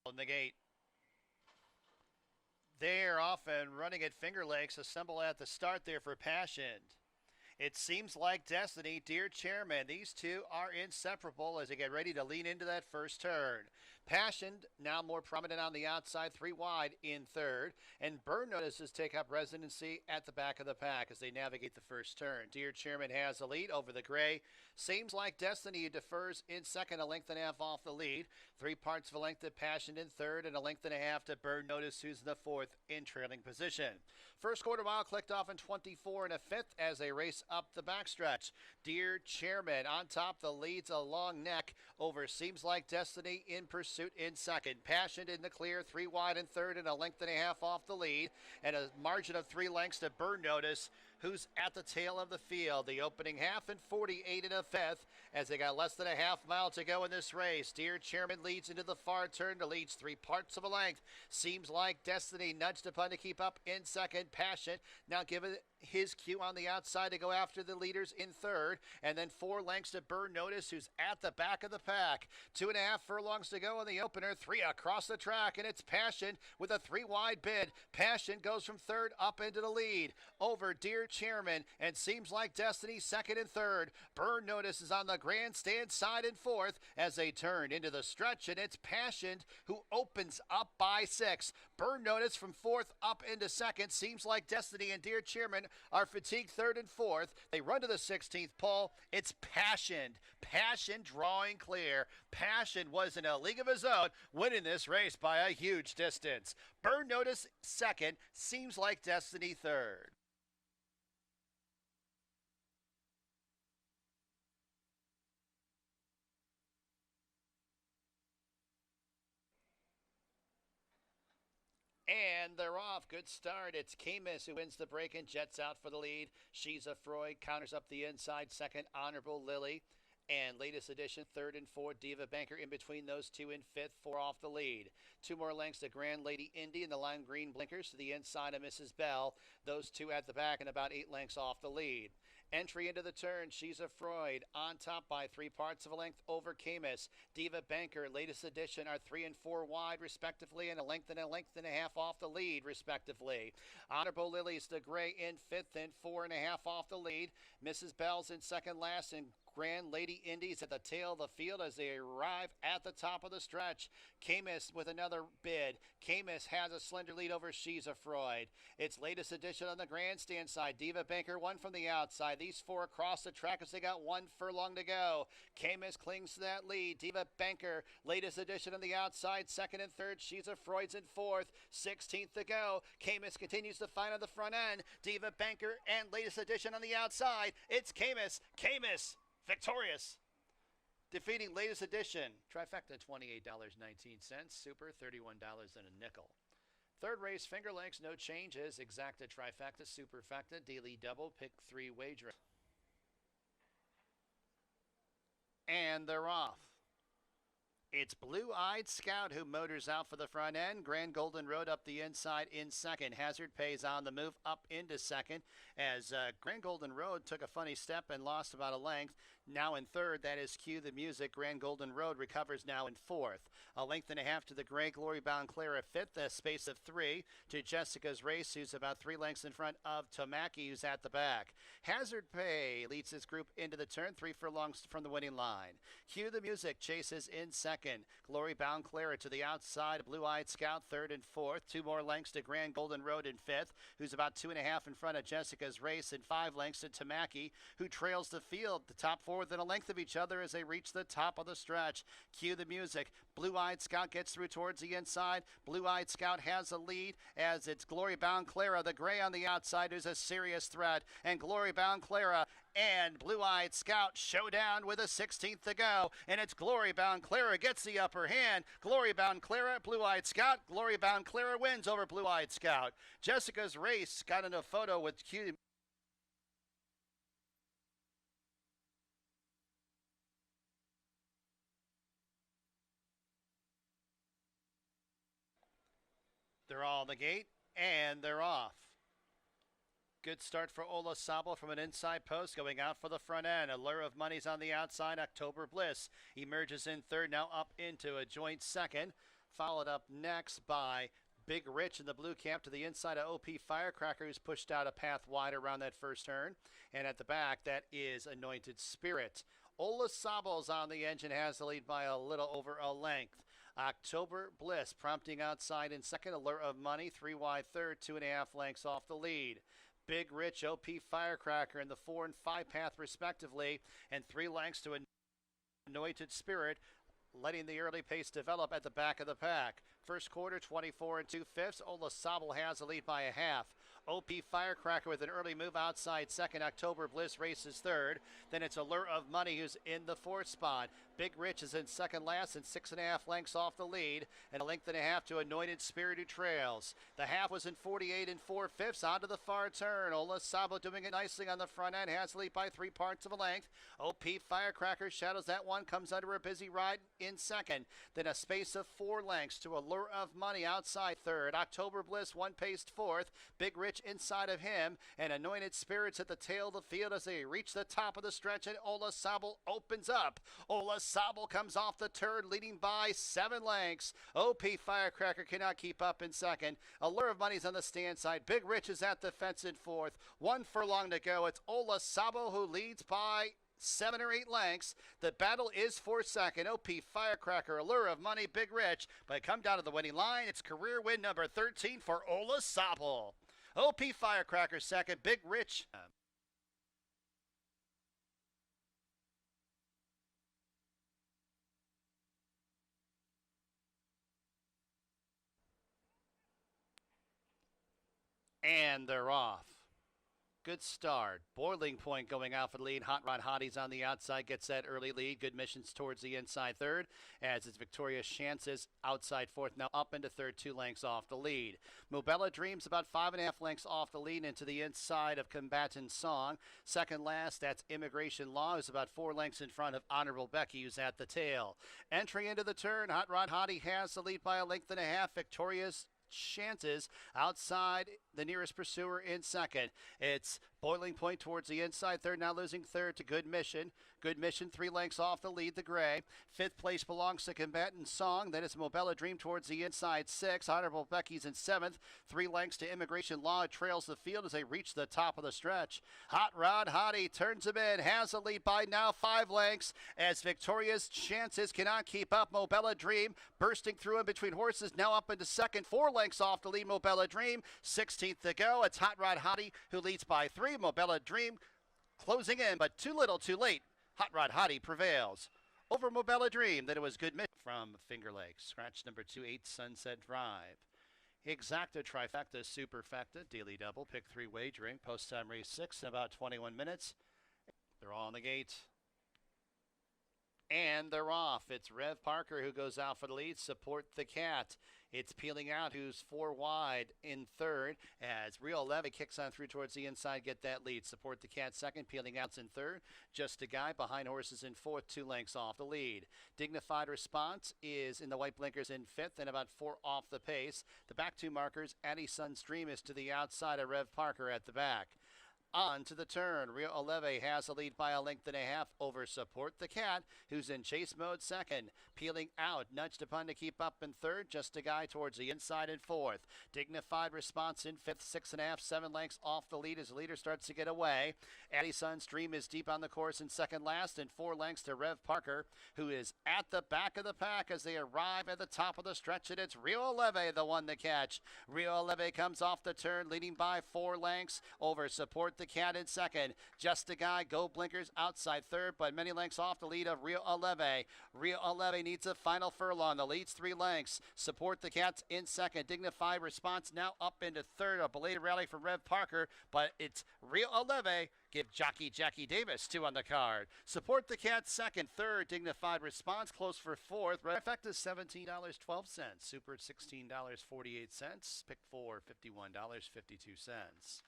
On the gate. They're off and running at Finger Lakes. Assemble at the start there for Passion. It seems like destiny, dear chairman. These two are inseparable as they get ready to lean into that first turn. Passion now more prominent on the outside, 3 wide in third. And Burn Notices take up residency at the back of the pack as they navigate the first turn. Dear chairman has the lead over the gray. Seems like destiny defers in second, a length and a half off the lead. 3 parts of a length to Passion in third and a length and a half to Burn Notice, who's in the fourth in trailing position. First quarter mile clicked off in 24 and a fifth as they race up the backstretch. Dear Chairman on top, the leads a long neck over Seems Like Destiny in pursuit in second. Passion in the clear, 3 wide in third and a length and a half off the lead, and a margin of 3 lengths to Burn Notice, who's at the tail of the field. The opening half and 48 and a fifth as they got less than a half mile to go in this race. Dear Chairman leads into the far turn to leads 3 parts of a length. Seems Like Destiny nudged upon to keep up in second. Passion now given his cue on the outside to go after the leaders in third, and then 4 lengths to Burn Notice, who's at the back of the pack. 2.5 furlongs to go in the opener, 3 across the track, and it's Passion with a 3 wide bid. Passion goes from third up into the lead over Dear Chairman, and Seems Like Destiny second and third. Burn Notice is on the grandstand side in fourth as they turn into the stretch, and it's Passion who opens up by 6. Burn Notice from fourth up into second. Seems Like Destiny and Dear Chairman are fatigued third and fourth. They run to the 16th pole. It's Passion. Passion drawing clear. Passion was in a league of his own, winning this race by a huge distance. Burn Notice second. Seems Like Destiny third. And they're off. Good start. It's Camus who wins the break and jets out for the lead. She's a Freud counters up the inside. Second, Honorable Lily. And latest edition, third and fourth, Diva Banker in between those two in fifth, 4 off the lead. 2 more lengths to Grand Lady Indy and the lime green blinkers to the inside of Mrs. Bell. Those 2 at the back and about 8 lengths off the lead. Entry into the turn, She's a Freud on top by 3 parts of a length over Camus. Diva Banker, latest edition, are 3 and 4 wide respectively and a length and a half off the lead respectively. Honorable Lily's the gray in fifth and 4.5 off the lead. Mrs. Bell's in second last and Grand Lady Indies at the tail of the field as they arrive at the top of the stretch. Camus with another bid. Camus has a slender lead over She's a Freud. Its latest edition on the grandstand side. Diva Banker 1 from the outside. These 4 across the track as they got 1 furlong to go. Camus clings to that lead. Diva Banker, latest edition on the outside. Second and third. She's a Freud's in fourth. 16th to go. Camus continues to fight on the front end. Diva Banker and latest edition on the outside. It's Camus. Camus victorious, defeating latest edition. Trifecta, $28.19. Super, $31 and a nickel. Third race, Finger Lakes, no changes. Exacta, trifecta, superfecta, daily double, pick 3 wager. And they're off. It's Blue Eyed Scout who motors out for the front end. Grand Golden Road up the inside in second. Hazard Pays on the move up into second as Grand Golden Road took a funny step and lost about a length. Now in third, that is Cue the Music. Grand Golden Road recovers now in fourth. A length and a half to the gray. Glory Bound Clara fifth. A space of 3 to Jessica's Race, who's about 3 lengths in front of Tamaki, who's at the back. Hazard Pay leads his group into the turn, 3 furlongs from the winning line. Cue the Music chases in second. Glory Bound Clara to the outside. Blue Eyed Scout third and fourth. 2 more lengths to Grand Golden Road in fifth, who's about 2.5 in front of Jessica's Race, and 5 lengths to Tamaki, who trails the field. The top 4 within a length of each other as they reach the top of the stretch. Cue the Music. Blue Eyed Scout gets through towards the inside. Blue Eyed Scout has the lead as it's Glory Bound Clara, the gray on the outside, who's a serious threat. And Glory Bound Clara and Blue Eyed Scout showdown with a 16th to go. And it's Glory Bound Clara gets the upper hand. Glory Bound Clara, Blue Eyed Scout. Glory Bound Clara wins over Blue Eyed Scout. Jessica's Race got in a photo with Q. They're all in the gate, and they're off. Good start for Ola Sabo from an inside post, going out for the front end. Allure of Money's on the outside. October Bliss emerges in third, now up into a joint second. followed up next by Big Rich in the blue cap to the inside of OP Firecracker, who's pushed out a path wide around that first turn. And at the back, that is Anointed Spirit. Ola Sabo's on the engine, has the lead by a little over a length. October Bliss prompting outside in second. Allure of Money, 3 wide third, 2.5 lengths off the lead. Big Rich, OP Firecracker in the 4 and 5 path respectively, and 3 lengths to Anointed Spirit, letting the early pace develop at the back of the pack. First quarter, 24 and 2/5. Ola Sabo has the lead by a half. OP Firecracker with an early move outside second. October Bliss races third. Then it's Allure of Money who's in the fourth spot. Big Rich is in second last and 6.5 lengths off the lead, and a length and a half to Anointed Spirit, who trails. The half was in 48 and 4/5 onto the far turn. Ola Sabo doing it nicely on the front end, has the lead by 3 parts of a length. OP Firecracker shadows that one, comes under a busy ride in second. Then a space of 4 lengths to Allure of Money outside third. October Bliss one paced fourth. Big Rich inside of him, and Anointed Spirits at the tail of the field as they reach the top of the stretch, and Ola Sabo opens up. Ola Sabo comes off the turn, leading by 7 lengths. OP Firecracker cannot keep up in second. Allure of Money's on the stand side. Big Rich is at the fence in fourth. 1 furlong to go. It's Ola Sabo who leads by 7 or 8 lengths. The battle is for second. OP Firecracker, Allure of Money, Big Rich. But come down to the winning line. It's career win number 13 for Ola Sabo. OP Firecracker second. Big Rich. And they're off. Good start. Boiling Point going out for the lead. Hot Rod Hottie's on the outside, gets that early lead. Good Missions towards the inside third, as it's Victoria's Chances outside fourth, now up into third, 2 lengths off the lead. Mobella Dreams about 5.5 lengths off the lead into the inside of Combatant Song. Second last, that's Immigration Law, who's about 4 lengths in front of Honorable Becky, who's at the tail. Entry into the turn, Hot Rod Hottie has the lead by a length and a half. Victoria's Chances outside the nearest pursuer in second. It's Boiling Point towards the inside third, now losing third to Good Mission. Good Mission 3 lengths off the lead, the gray. Fifth place belongs to Combatant Song. Then it's Mobella Dream towards the inside 6. Honorable Becky's in 7th. 3 lengths to Immigration Law. It trails the field as they reach the top of the stretch. Hot Rod Hottie turns him in, has the lead by now 5 lengths as Victoria's Chances cannot keep up. Mobella Dream bursting through in between horses, now up into second. 4 lengths off the lead, Mobella Dream. 16th to go. It's Hot Rod Hottie who leads by 3. Mobella Dream closing in, but too little, too late. Hot Rod Hottie prevails over Mobella Dream. Then it was Good Mission from Finger Lakes. Scratch number 2, 8 Sunset Drive. Exacta, trifecta, superfecta, daily double, pick 3 wagering, post time race 6 in about 21 minutes. They're all on the gate. And they're off. It's Rev Parker who goes out for the lead. Support the Cat. It's Peeling Out who's 4 wide in third as Rio 11 kicks on through towards the inside, get that lead. Support the Cat second. Peeling Out's in third. Just a Guy behind horses in fourth, 2 lengths off the lead. Dignified Response is in the white blinkers in fifth and about 4 off the pace. The back 2 markers, Addie Sun's Dream is to the outside of Rev Parker at the back. On to the turn. Rio 11 has the lead by a length and a half over Support the Cat, who's in chase mode second. Peeling Out, nudged upon to keep up in third. Just a Guy towards the inside in fourth. Dignified Response in fifth, 6.5, 7 lengths off the lead as the leader starts to get away. Addie Sun's Dream is deep on the course in second last, and 4 lengths to Rev Parker, who is at the back of the pack as they arrive at the top of the stretch, and it's Rio 11 the one to catch. Rio 11 comes off the turn, leading by 4 lengths over Support the Cat in second. Just a Guy, Go Blinkers outside third, but many lengths off the lead of Rio 11. Rio 11 needs a final furlong. The lead's 3 lengths. Support the Cat's in second. Dignified Response now up into third. A belated rally from Rev Parker, but it's Rio 11. Give Jockey Jackie Davis 2 on the card. Support the Cat second. Third, Dignified Response close for fourth. Effective $17.12. Super $16.48. Pick 4, $51.52.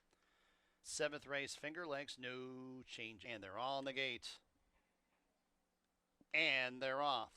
7th race, Finger Lakes, no change. And they're all on the gate. And they're off.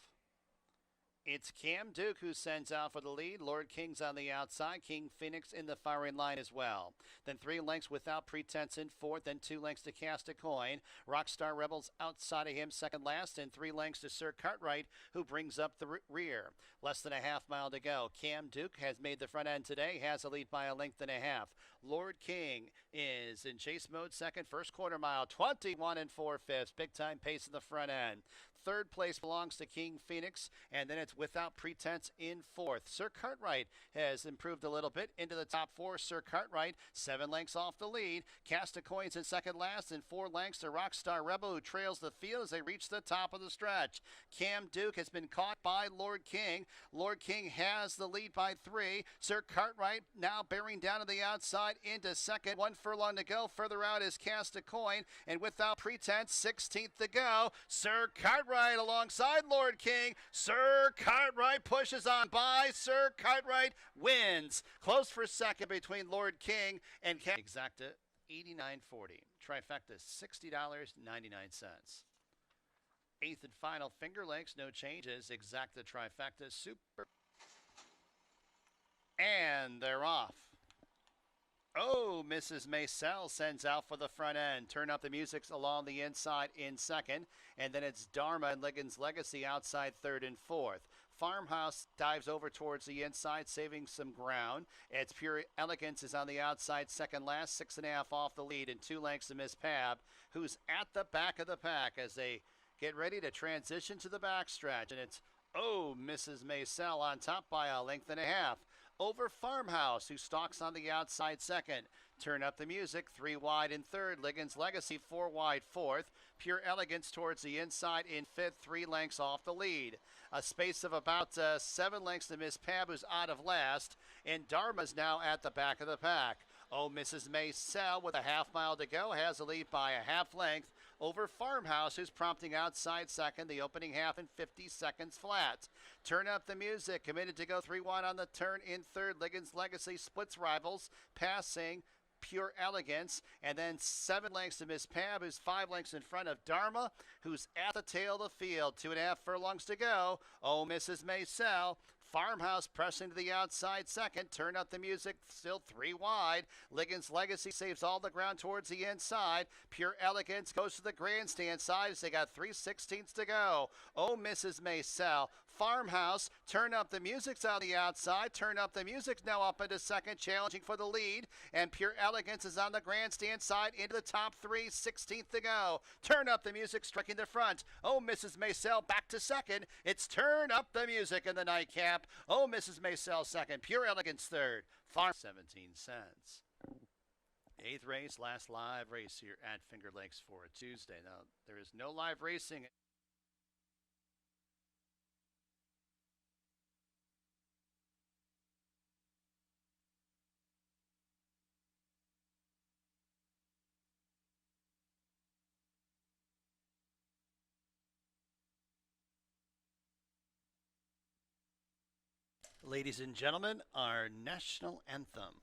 It's Cam Duke who sends out for the lead. Lord King's on the outside. King Phoenix in the firing line as well. Then 3 lengths Without Pretense in fourth. Then 2 lengths to Cast a Coin. Rockstar Rebels outside of him second last. And 3 lengths to Sir Cartwright who brings up the rear. Less than a half mile to go. Cam Duke has made the front end today. Has a lead by a length and a half. Lord King is in chase mode second. First quarter mile 21 4/5. Big time pace in the front end. Third place belongs to King Phoenix, and then it's Without Pretense in fourth. Sir Cartwright has improved a little bit into the top 4. Sir Cartwright 7 lengths off the lead. Cast a Coins in second last, and 4 lengths to Rockstar Rebel, who trails the field as they reach the top of the stretch. Cam Duke has been caught by Lord King. Lord King has the lead by 3. Sir Cartwright now bearing down to the outside into second. 1 furlong to go. Further out is Cast a Coin, and Without Pretense 16th to go. Sir Cartwright alongside Lord King. Sir Cartwright pushes on by. Sir Cartwright wins. Close for second between Lord King and Exacta $89.40. Trifecta $60.99. Eighth and final Finger Lakes, no changes. Exacta Trifecta Super. And they're off. Oh, Mrs. Maysel sends out for the front end. Turn up the music along the inside in second. And then it's Dharma and Liggins Legacy outside third and fourth. Farmhouse dives over towards the inside, saving some ground. It's Pure Elegance is on the outside, second last, 6.5 off the lead, and 2 lengths to Miss Pab, who's at the back of the pack as they get ready to transition to the backstretch. And it's, oh, Mrs. Maysel on top by a length and a half. Over Farmhouse, who stalks on the outside second. Turn up the music, 3 wide in third. Liggins Legacy, 4 wide fourth. Pure Elegance towards the inside in fifth, 3 lengths off the lead. A space of about 7 lengths to Miss Pab, who's out of last. And Dharma's now at the back of the pack. Oh, Mrs. Maysel with a half mile to go has a lead by a half length over Farmhouse, who's prompting outside second, the opening half in 50 seconds flat. Turn up the music, committed to go 3 wide on the turn in third. Liggins Legacy splits rivals, passing Pure Elegance, and then 7 lengths to Miss Pab, who's 5 lengths in front of Dharma, who's at the tail of the field. 2.5 furlongs to go. Oh, Mrs. Maysel. Farmhouse pressing to the outside second. Turn up the music, still 3 wide. Liggins Legacy saves all the ground towards the inside. Pure Elegance goes to the grandstand side as they got 3/16 to go. Oh, Mrs. Maysel. Farmhouse, turn up the music's on the outside. Turn up the music's now up into second, challenging for the lead. And Pure Elegance is on the grandstand side into the top 3, 16th to go. Turn up the music, striking the front. Oh, Mrs. Maysel back to second. It's Turn Up the Music in the nightcap. Oh, Mrs. Maysel second. Pure Elegance third. Farm 17 cents. 8th race, last live race here at Finger Lakes for a Tuesday. Now, there is no live racing. Ladies and gentlemen, our national anthem.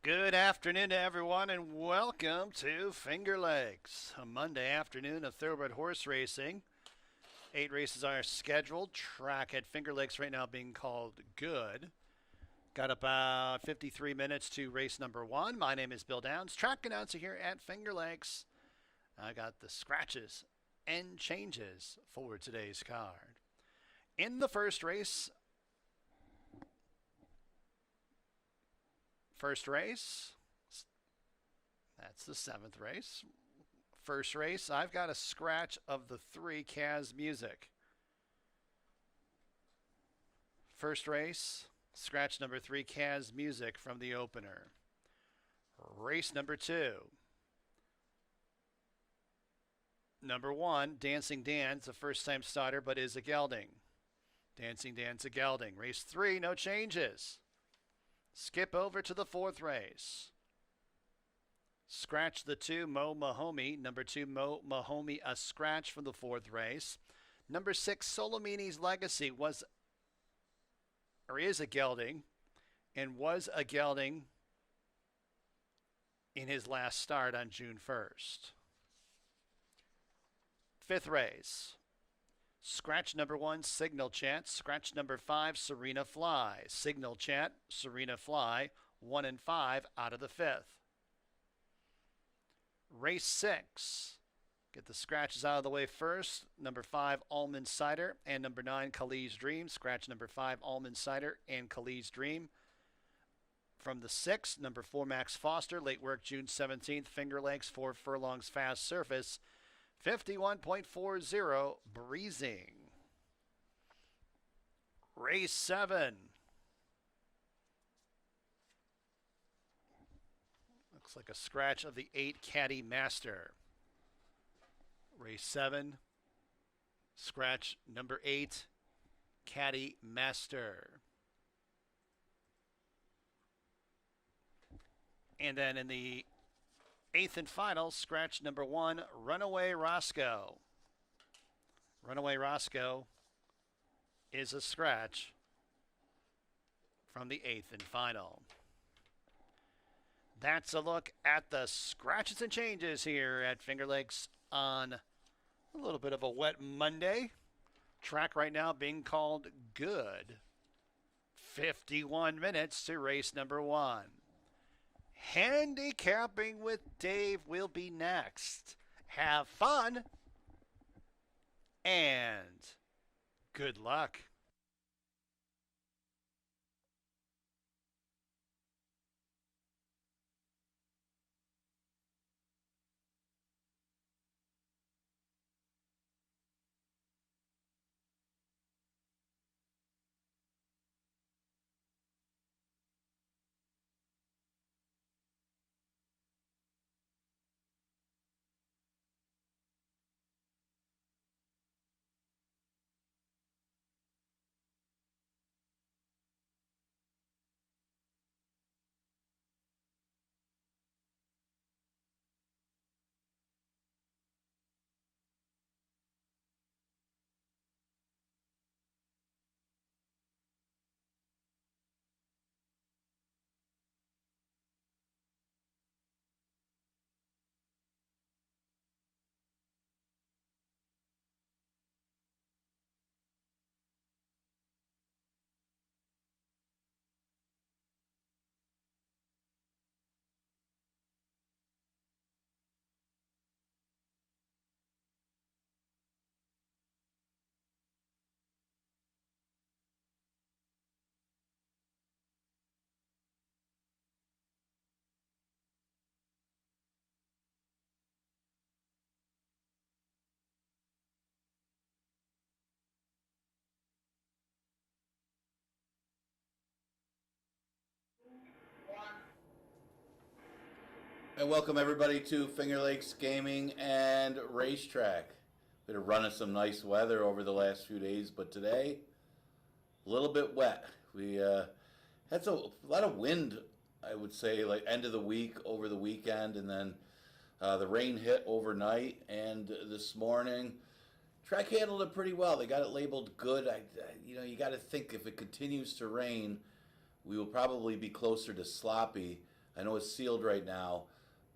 Good afternoon to everyone, and welcome to Finger Lakes, a Monday afternoon of thoroughbred horse racing. 8 races are scheduled. Track at Finger Lakes right now being called Good. Got about 53 minutes to race number 1. My name is Bill Downs, track announcer here at Finger Lakes. I got the scratches and changes for today's card. In the first race, that's the 7th race. First race, I've got a scratch of the 3 Kaz Music. First race, scratch number 3 Kaz Music from the opener. Race number 2. Number 1, Dancing Dan's a first-time starter but is a gelding. Dancing Dan's a gelding. Race 3, no changes. Skip over to the 4th race. Scratch the 2, Mo Mahomey. Number 2, Mo Mahomey, a scratch from the 4th race. Number 6, Solomini's Legacy is a gelding and was a gelding in his last start on June 1st. 5th race. Scratch number 1, Signal Chat. Scratch number 5, Serena Fly. Signal Chat, Serena Fly, 1 and 5 out of the 5th. Race 6. Get the scratches out of the way first. Number 5, Almond Cider, and number 9, Khalid's Dream. Scratch number 5, Almond Cider, and Khalid's Dream. From the 6th, number 4, Max Foster. Late work June 17th. Finger Lakes, 4 furlongs fast surface. 51.40, breezing. Race 7. Looks like a scratch of the 8 Caddy Master. Race 7. Scratch number 8, Caddy Master. And then in the 8th and final, scratch number 1, Runaway Roscoe. Runaway Roscoe is a scratch from the 8th and final. That's a look at the scratches and changes here at Finger Lakes on a little bit of a wet Monday. Track right now being called Good. 51 minutes to race number 1. Handicapping with Dave will be next. Have fun and good luck. And welcome everybody to Finger Lakes Gaming and Racetrack. Been a run of some nice weather over the last few days, but today a little bit wet. We had a lot of wind, I would say, like end of the week over the weekend, and then the rain hit overnight. And this morning, track handled it pretty well. They got it labeled good. You got to think if it continues to rain, we will probably be closer to sloppy. I know it's sealed right now,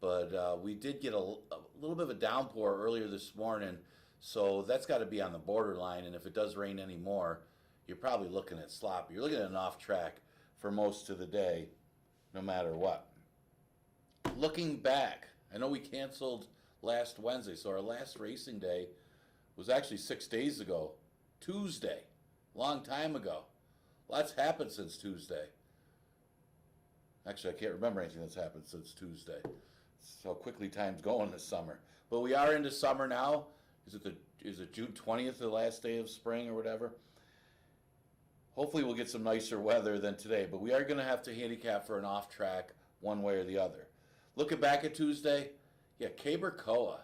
but we did get a little bit of a downpour earlier this morning, so that's got to be on the borderline. And if it does rain anymore, you're probably looking at sloppy. You're looking at an off track for most of the day, no matter what. Looking back, I know we canceled last Wednesday, so our last racing day was actually 6 days ago, Tuesday, long time ago. Lots happened since Tuesday. Actually, I can't remember anything that's happened since Tuesday. It's how quickly time's going this summer. But we are into summer now. Is it June 20th, the last day of spring or whatever? Hopefully we'll get some nicer weather than today, but we are going to have to handicap for an off track one way or the other. Looking back at Tuesday, yeah, Cabercoa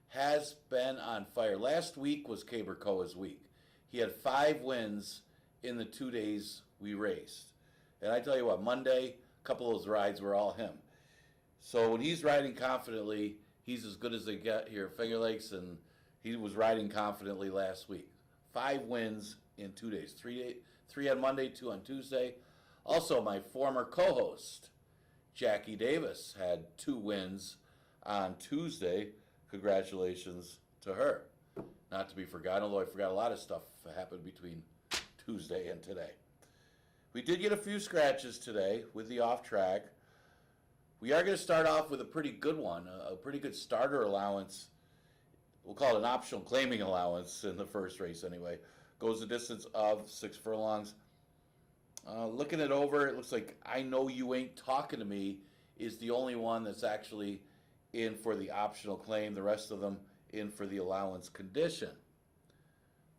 has been on fire. Last week was Cabercoa's week. He had 5 wins in the 2 days we raced. And I tell you what, Monday, a couple of those rides were all him. So when he's riding confidently, he's as good as they get here at Finger Lakes, and he was riding confidently last week. 5 wins in 2 days. 3 on Monday, 2 on Tuesday. Also, my former co-host, Jackie Davis, had 2 wins on Tuesday. Congratulations to her. Not to be forgotten, although I forgot a lot of stuff happened between Tuesday and today. We did get a few scratches today with the off track. We are going to start off with a pretty good one, a pretty good starter allowance. We'll call it an optional claiming allowance in the first race anyway. Goes a distance of 6 furlongs. Looking it over, it looks like I Know You Ain't Talking to Me is the only one that's actually in for the optional claim. The rest of them in for the allowance condition.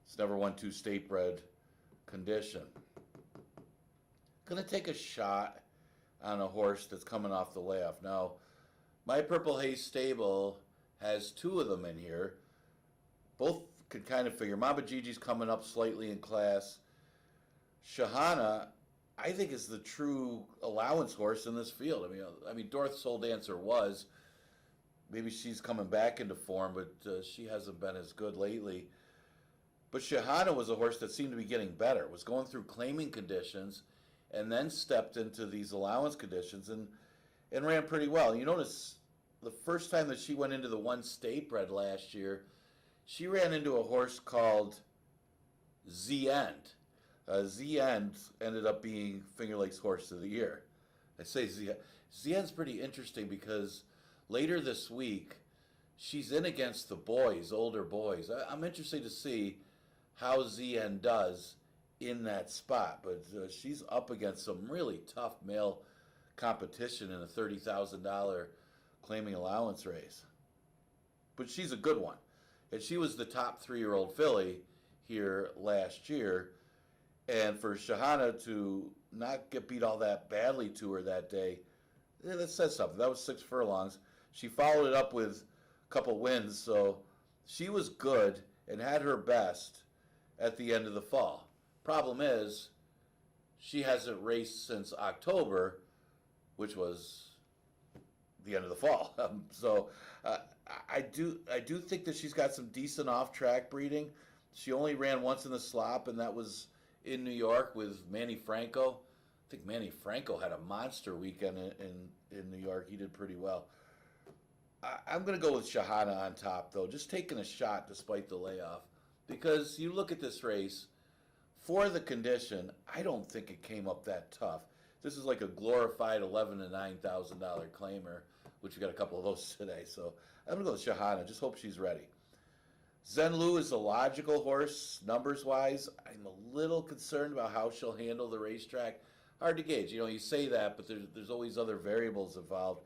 It's never 1-2 state bred condition. Gonna take a shot on a horse that's coming off the layoff. Now, my Purple Haze stable has 2 of them in here. Both could kind of figure. Mama Gigi's coming up slightly in class. Shahana, I think, is the true allowance horse in this field. I mean, Dorth Soul Dancer was. Maybe she's coming back into form, but she hasn't been as good lately. But Shahana was a horse that seemed to be getting better. Was going through claiming conditions, and then stepped into these allowance conditions and ran pretty well. You notice the first time that she went into the 1 state bred last year, she ran into a horse called Z End. Z End ended up being Finger Lakes Horse of the Year. I say Z End's pretty interesting because later this week, she's in against the boys, older boys. I'm interested to see how Z End does in that spot, but she's up against some really tough male competition in a $30,000 claiming allowance race. But she's a good one. And she was the top 3-year-old filly here last year. And for Shahana to not get beat all that badly to her that day, that says something. That was 6 furlongs. She followed it up with a couple wins, so she was good and had her best at the end of the fall. Problem is, she hasn't raced since October, which was the end of the fall. I do think that she's got some decent off-track breeding. She only ran once in the slop, and that was in New York with Manny Franco. I think Manny Franco had a monster weekend in New York. He did pretty well. I'm going to go with Shahana on top, though, just taking a shot despite the layoff. Because you look at this race, for the condition, I don't think it came up that tough. This is like a glorified $11,000 to $9,000 claimer, which we got a couple of those today. So I'm going to go with Shahana. Just hope she's ready. Zenlu is a logical horse, numbers-wise. I'm a little concerned about how she'll handle the racetrack. Hard to gauge. You say that, but there's always other variables involved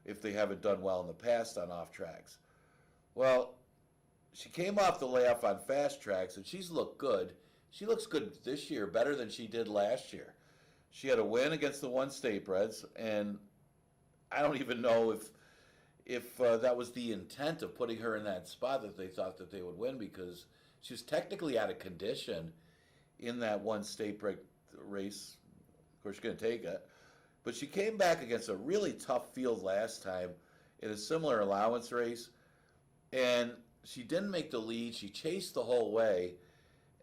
if they haven't done well in the past on off-tracks. Well, she came off the layoff on fast tracks, and she's looked good. She looks good this year, better than she did last year. She had a win against the 1 state breds, and I don't even know if that was the intent of putting her in that spot that they thought that they would win, because she was technically out of condition in that 1 state bred race. Of course, she's going to take it. But she came back against a really tough field last time in a similar allowance race, and she didn't make the lead. She chased the whole way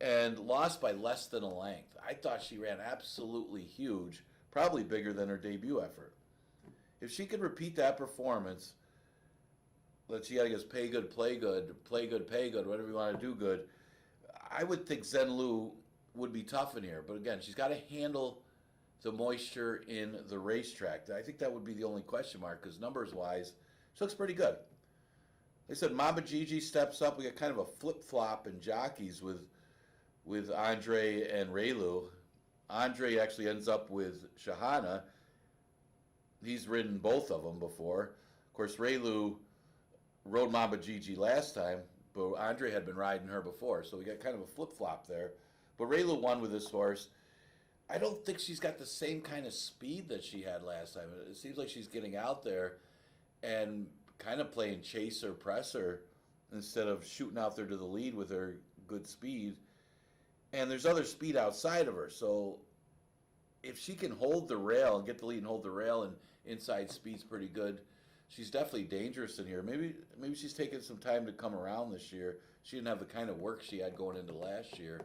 and lost by less than a length. I thought she ran absolutely huge, probably bigger than her debut effort. If she could repeat that performance, that she had against pay good, play good, play good, pay good, whatever you want to do good, I would think Zhen Lu would be tough in here. But again, she's got to handle the moisture in the racetrack. I think that would be the only question mark because numbers-wise, she looks pretty good. They said Mama Gigi steps up. We got kind of a flip-flop in jockeys with Andre and Raylu. Andre actually ends up with Shahana. He's ridden both of them before. Of course, Raylu rode Mama Gigi last time, but Andre had been riding her before, so we got kind of a flip-flop there. But Raylu won with this horse. I don't think she's got the same kind of speed that she had last time. It seems like she's getting out there and kind of playing chaser, presser, instead of shooting out there to the lead with her good speed. And there's other speed outside of her, so if she can hold the rail and get the lead and hold the rail and inside speed's pretty good, she's definitely dangerous in here. Maybe she's taking some time to come around this year. She didn't have the kind of work she had going into last year.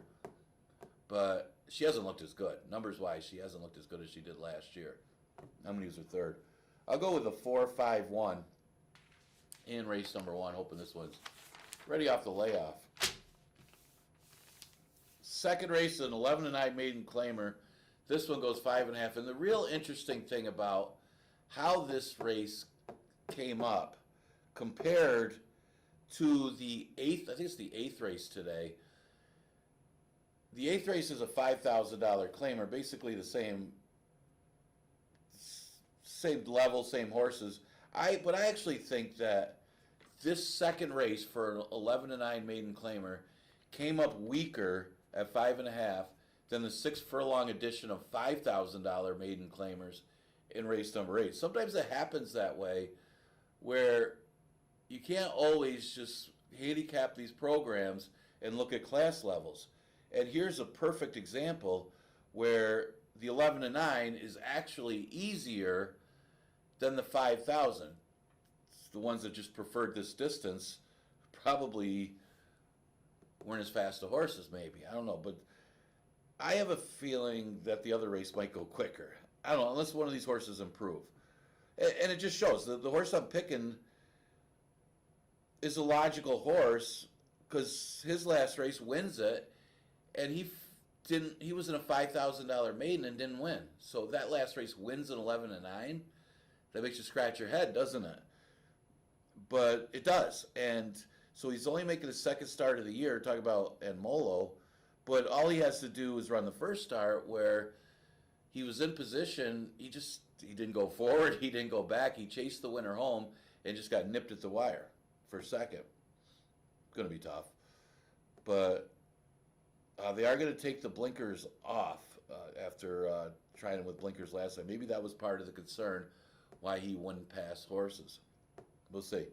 But she hasn't looked as good. Numbers-wise, she hasn't looked as good as she did last year. I'm going to use her third. I'll go with a 4-5-1 in race number 1, hoping this one's ready off the layoff. Second race, an 11-9 maiden claimer. This one goes 5.5. And the real interesting thing about how this race came up compared to the 8th, I think it's the 8th race today. The 8th race is a $5,000 claimer, basically the same level, same horses. But I actually think that this second race for an 11-9 maiden claimer came up weaker at 5.5 than the 6 furlong edition of $5,000 maiden claimers in race number 8. Sometimes it happens that way, where you can't always just handicap these programs and look at class levels. And here's a perfect example where the 11-9 is actually easier than the 5,000. The ones that just preferred this distance probably weren't as fast a horses, maybe. I don't know. But I have a feeling that the other race might go quicker. I don't know, unless one of these horses improve. And it just shows. The horse I'm picking is a logical horse because his last race wins it. And he was in a $5,000 maiden and didn't win. So that last race wins an 11-9. That makes you scratch your head, doesn't it? But it does. And so he's only making his second start of the year, talking about Enmolo. But all he has to do is run the first start where he was in position. He didn't go forward. He didn't go back. He chased the winner home and just got nipped at the wire for second. Going to be tough. But they are going to take the blinkers off after trying him with blinkers last time. Maybe that was part of the concern why he wouldn't pass horses. We'll see.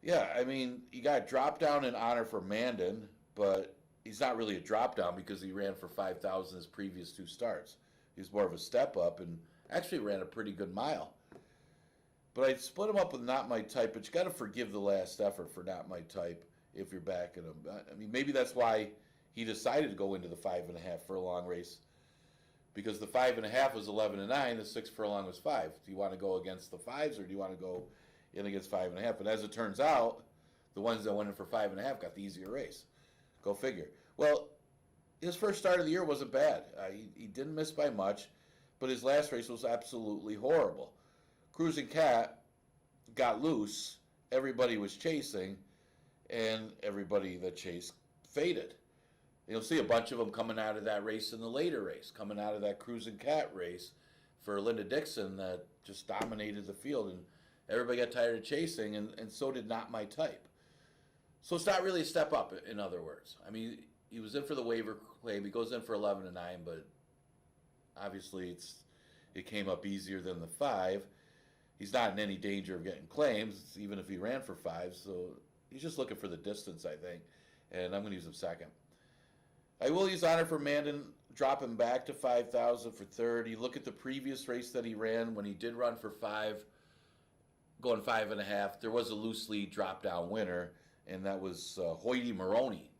Yeah, I mean, you got drop down in honor for Mandan, but he's not really a drop down because he ran for 5,000 his previous 2 starts. He's more of a step up and actually ran a pretty good mile. But I'd split him up with Not My Type, but you got to forgive the last effort for Not My Type if you're backing him. I mean, maybe that's why he decided to go into the 5.5 furlong race, because the 5.5 was 11-9, the 6 furlong was 5. Do you want to go against the 5s or do you want to go in against 5.5? But as it turns out, the ones that went in for 5.5 got the easier race. Go figure. Well, his first start of the year wasn't bad. He didn't miss by much, but his last race was absolutely horrible. Cruising Cat got loose. Everybody was chasing, and everybody that chased faded. You'll see a bunch of them coming out of that race in the later race, coming out of that Cruising Cat race for Linda Dixon that just dominated the field, and everybody got tired of chasing, and so did Not My Type. So it's not really a step up, in other words. I mean, he was in for the waiver claim. He goes in for 11-9, but obviously it came up easier than the 5. He's not in any danger of getting claims, even if he ran for 5, so he's just looking for the distance, I think, and I'm going to use him second. I will use honor for Mandan, drop him back to 5,000 for third. You look at the previous race that he ran when he did run for 5, going 5.5. There was a loose lead drop-down winner, and that was Hoyty Maroney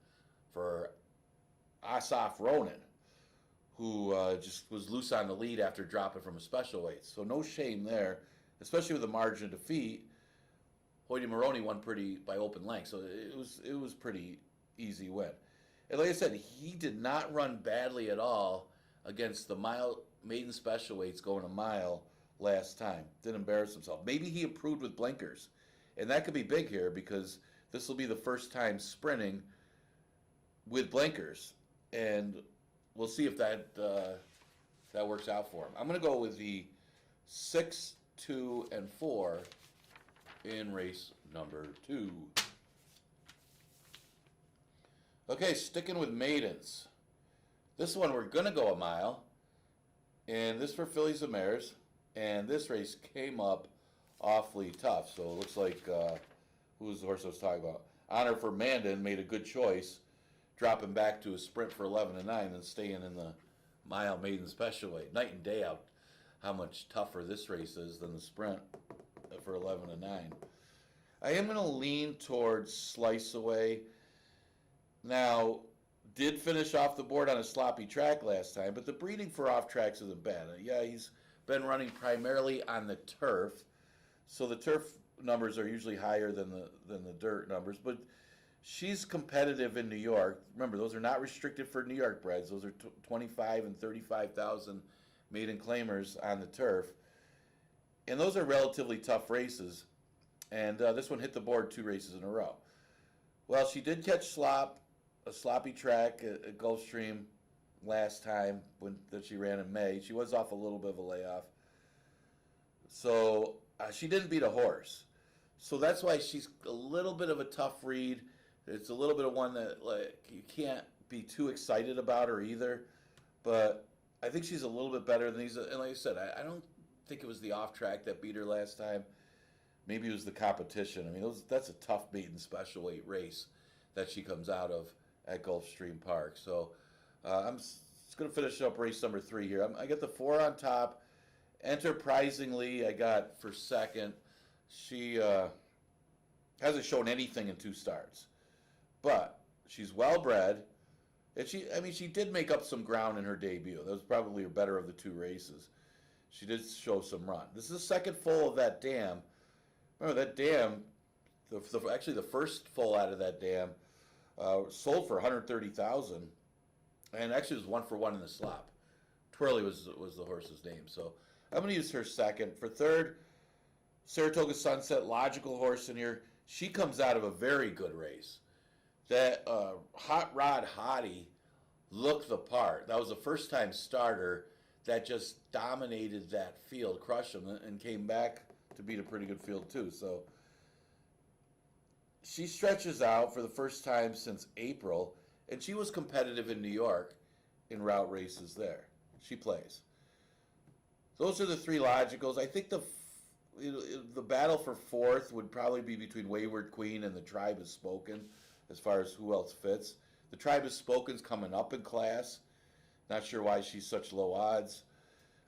for Asaf Ronan, who just was loose on the lead after dropping from a special weight. So no shame there, especially with the margin of defeat. Hoyt Maroney won pretty by open length, so it was pretty easy win. And like I said, he did not run badly at all against the mile maiden special weights going a mile last time. Didn't embarrass himself. Maybe he improved with blinkers, and that could be big here because this will be the first time sprinting with blinkers, and we'll see if that works out for him. I'm going to go with the 6, 2, and 4 in race number 2. Okay, sticking with maidens. This one we're going to go a mile, and this for fillies and mares, and this race came up awfully tough. So it looks like, who was the horse I was talking about? Honor for Mandan made a good choice, dropping back to a sprint for 11 and 9 and staying in the mile maiden special weight. Night and day out how much tougher this race is than the sprint for 11 and 9. I am going to lean towards Slice Away. Now, did finish off the board on a sloppy track last time, but the breeding for off tracks isn't bad. Yeah, he's been running primarily on the turf, so the turf numbers are usually higher than the dirt numbers, but she's competitive in New York. Remember, those are not restricted for New York breds. Those are 25 and 35,000 maiden claimers on the turf, and those are relatively tough races. And this one hit the board 2 races in a row. Well, she did catch a sloppy track at Gulfstream last time that she ran in May. She was off a little bit of a layoff. So she didn't beat a horse. So that's why she's a little bit of a tough read. It's a little bit of one that you can't be too excited about her either. But I think she's a little bit better than these. And like I said, I don't think it was the off track that beat her last time. Maybe it was the competition. I mean, that's a tough maiden special weight race that she comes out of at Gulfstream Park. So I'm just going to finish up race number 3 here. I got the 4 on top. Enterprisingly, I got for second. She hasn't shown anything in 2 starts, but she's well bred, and she did make up some ground in her debut. That was probably her better of the 2 races. She did show some run. This is the second foal of that dam. Remember that dam? Actually, the first foal out of that dam sold for $130,000, and actually was 1 for 1 in the slop. Twirly was the horse's name. So I'm going to use her second. For third, Saratoga Sunset, logical horse in here. She comes out of a very good race. That Hot Rod Hottie looked the part. That was a first-time starter that just dominated that field, crushed them, and came back to beat a pretty good field too. So she stretches out for the first time since April, and she was competitive in New York in route races there. She plays. Those are the 3 logicals. I think the battle for 4th would probably be between Wayward Queen and the Tribe Has Spoken as far as who else fits. The Tribe Has Spoken's coming up in class. Not sure why she's such low odds.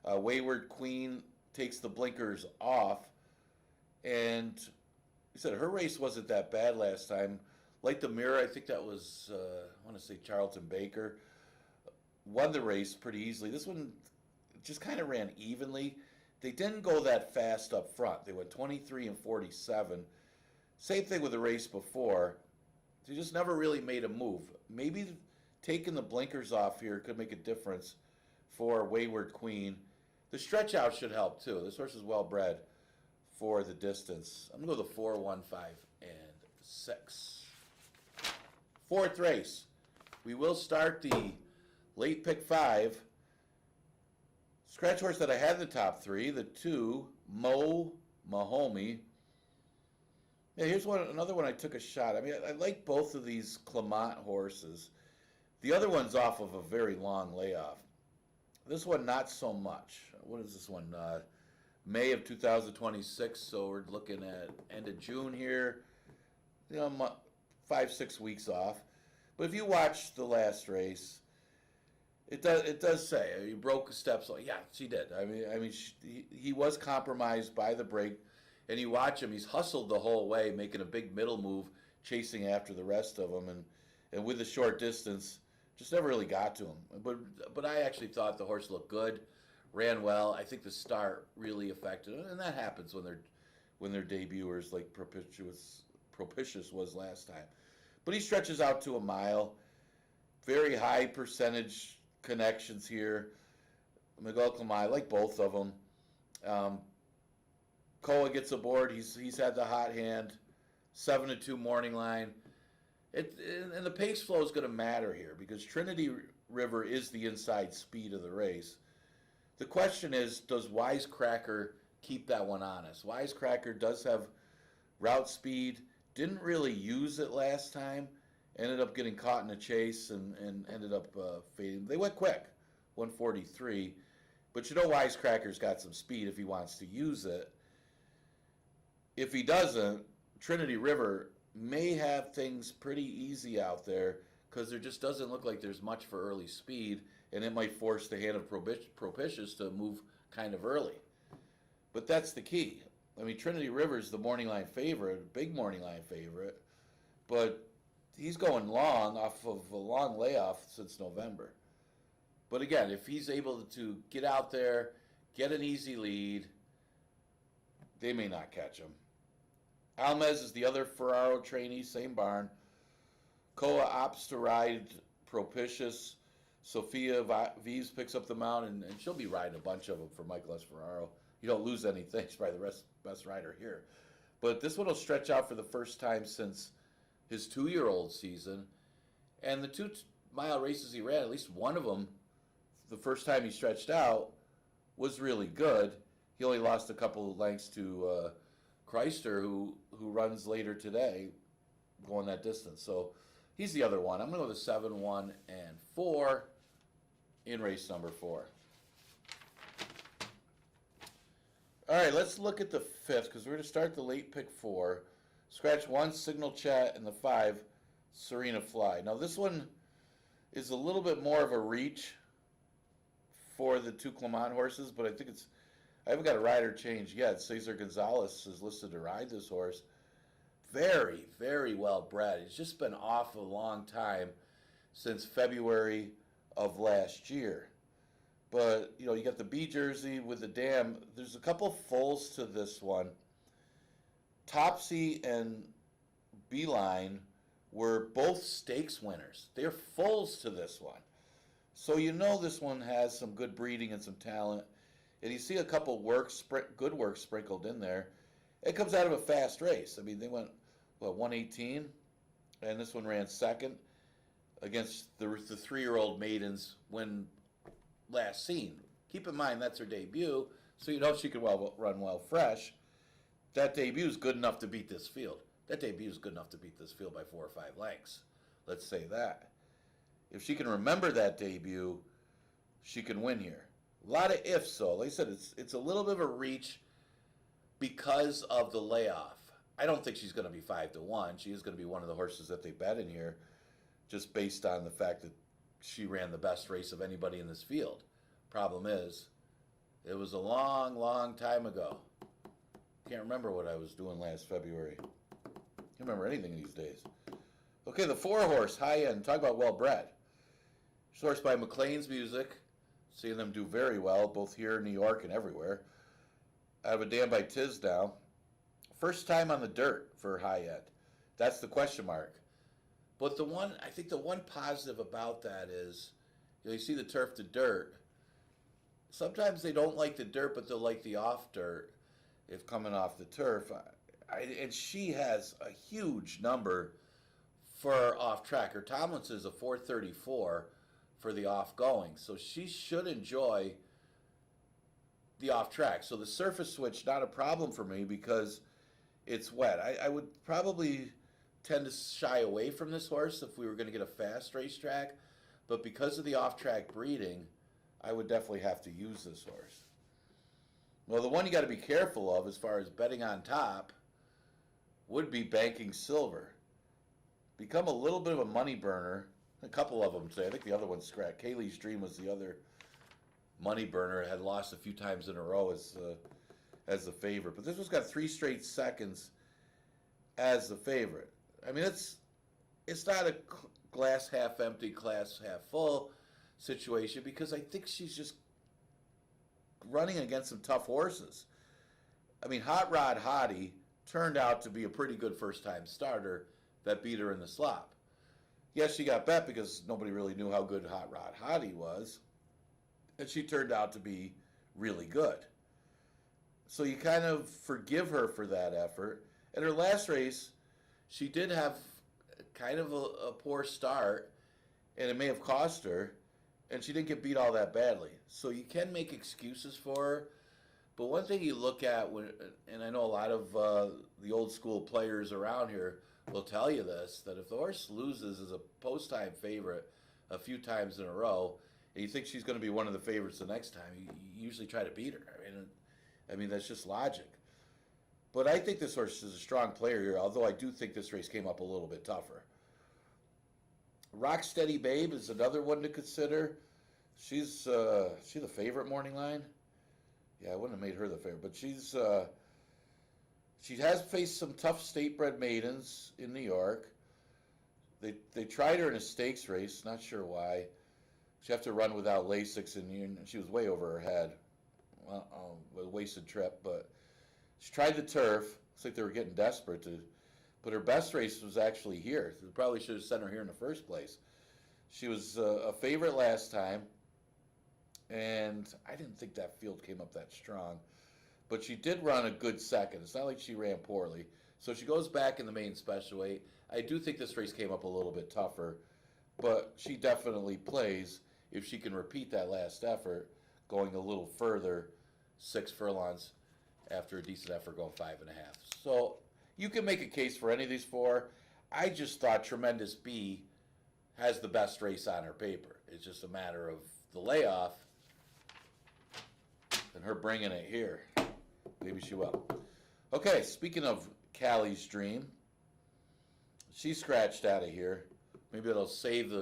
Wayward Queen takes the blinkers off, and he said her race wasn't that bad last time. Light the Mirror, I think that was, I want to say Charlton Baker, won the race pretty easily. This one just kind of ran evenly. They didn't go that fast up front. They went 23 and 47. Same thing with the race before. They just never really made a move. Maybe taking the blinkers off here could make a difference for Wayward Queen. The stretch out should help too. This horse is well bred for the distance. I'm going to go the 4, 1, 5, and 6. 4th race. We will start the late pick 5. Scratch horse that I had in the top 3, the 2, Mo Mahomey. Yeah, here's another one I took a shot. I mean, I like both of these Clement horses. The other one's off of a very long layoff. This one, not so much. What is this one? May of 2026, so we're looking at end of June here. 5-6 weeks off. But if you watch the last race, it does say he broke steps. Yeah, she did. He was compromised by the break, and you watch him. He's hustled the whole way, making a big middle move, chasing after the rest of them, and with the short distance, Just never really got to him. But I actually thought the horse looked good, ran well. I think the start really affected him, and that happens when they're debuters like Propitious was last time. But he stretches out to a mile. Very high percentage connections here. Miguel Clemai, I like both of them. Koa gets aboard. He's had the hot hand. 7-2 morning line. And the pace flow is going to matter here because Trinity River is the inside speed of the race. The question is, does Wisecracker keep that one honest? Wisecracker does have route speed. Didn't really use it last time. Ended up getting caught in a chase and ended up fading. They went quick, 143. But you know Wisecracker's got some speed if he wants to use it. If he doesn't, Trinity River may have things pretty easy out there because there just doesn't look like there's much for early speed, and it might force the hand of Propitious to move kind of early. But that's the key. I mean, Trinity River's the morning line favorite, big morning line favorite, but he's going long off of a long layoff since November. But again, if he's able to get out there, get an easy lead, they may not catch him. Almez is the other Ferraro trainee, same barn. Koa opts to ride Propitious. Sophia Vives picks up the mount, and she'll be riding a bunch of them for Michael S. Ferraro. You don't lose anything. He's probably the best rider here. But this one will stretch out for the first time since his 2-year-old season. And the 2-mile races he ran, at least one of them, the first time he stretched out, was really good. He only lost a couple of lengths to Chrysler, who runs later today, going that distance. So he's the other one. I'm going to go with 7, 1, and 4 in race number 4. All right, let's look at the 5th because we're going to start the late pick 4. Scratch 1, Signal Chat, and the 5, Serena Fly. Now this one is a little bit more of a reach for the 2 Clement horses, but I haven't got a rider change yet. Cesar Gonzalez is listed to ride this horse. Very, very well bred. He's just been off a long time since February of last year. But, you got the B jersey with the dam. There's a couple foals to this one. Topsy and Beeline were both stakes winners. They're foals to this one. So this one has some good breeding and some talent. And you see a couple good work sprinkled in there. It comes out of a fast race. I mean, they went, 118? And this one ran second against the 3-year-old maidens when last seen. Keep in mind, that's her debut, so she could run well fresh. That debut is good enough to beat this field. That debut is good enough to beat this field by 4 or 5 lengths. Let's say that. If she can remember that debut, she can win here. A lot of ifs, though. Like I said, it's a little bit of a reach because of the layoff. I don't think she's going to be 5-1. She is going to be one of the horses that they bet in here, just based on the fact that she ran the best race of anybody in this field. Problem is, it was a long, long time ago. Can't remember what I was doing last February. Can't remember anything these days. Okay, the 4-horse, high end. Talk about well-bred. Sourced by McLean's Music. Seeing them do very well, both here in New York and everywhere. I have a dam by Tisdale. First time on the dirt for high end. That's the question mark. But I think the one positive about that is, you see the turf to dirt. Sometimes they don't like the dirt, but they'll like the off dirt if coming off the turf. And she has a huge number for off track. Her Tomlinson is a 434 for the off going. So she should enjoy the off track. So the surface switch, not a problem for me because it's wet. I would probably tend to shy away from this horse if we were going to get a fast racetrack. But because of the off track breeding, I would definitely have to use this horse. Well, the one you got to be careful of as far as betting on top would be Banking Silver. Become a little bit of a money burner. A couple of them say. I think the other one's scratched. Kaylee's Dream was the other money burner. Had lost a few times in a row as the favorite. But this one's got 3 straight seconds as the favorite. I mean, it's not a glass half empty, glass half full situation because I think she's just running against some tough horses. I mean, Hot Rod Hottie turned out to be a pretty good first-time starter that beat her in the slop. Yes, she got bet because nobody really knew how good Hot Rod Hottie was, and she turned out to be really good. So you kind of forgive her for that effort. At her last race, she did have kind of a poor start, and it may have cost her, and she didn't get beat all that badly. So you can make excuses for her. But one thing you look at, and I know a lot of the old school players around here will tell you this, that if the horse loses as a post-time favorite a few times in a row, and you think she's going to be one of the favorites the next time, you usually try to beat her. I mean, that's just logic. But I think this horse is a strong player here, although I do think this race came up a little bit tougher. Rocksteady Babe is another one to consider. She's the favorite morning line. Yeah, I wouldn't have made her the favorite, but she has faced some tough state-bred maidens in New York. They tried her in a stakes race, not sure why. She had to run without Lasix, and she was way over her head. Well, a wasted trip, but she tried the turf. Looks like they were getting desperate to. But her best race was actually here. They probably should have sent her here in the first place. She was a favorite last time, and I didn't think that field came up that strong. But she did run a good second. It's not like she ran poorly. So she goes back in the main special weight. I do think this race came up a little bit tougher, but she definitely plays if she can repeat that last effort, going a little further, 6 furlongs after a decent effort going 5.5. So you can make a case for any of these four. I just thought Tremendous B has the best race on her paper. It's just a matter of the layoff and her bringing it here. Maybe she will. Okay, speaking of Callie's Dream, she's scratched out of here. Maybe it'll save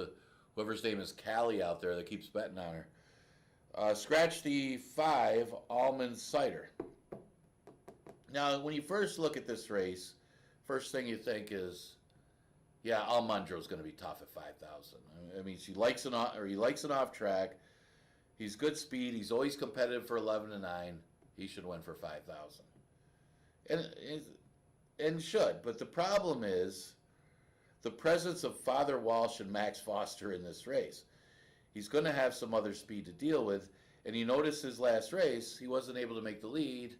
whoever's name is Callie out there that keeps betting on her. Scratch the 5 Almond Cider. Now, when you first look at this race, first thing you think is, yeah, Almondro's going to be tough at 5,000. I mean, he likes an off track. He's good speed. He's always competitive for 11-9. He should win for 5,000. And should. But the problem is the presence of Father Walsh and Max Foster in this race. He's going to have some other speed to deal with. And you notice his last race, he wasn't able to make the lead,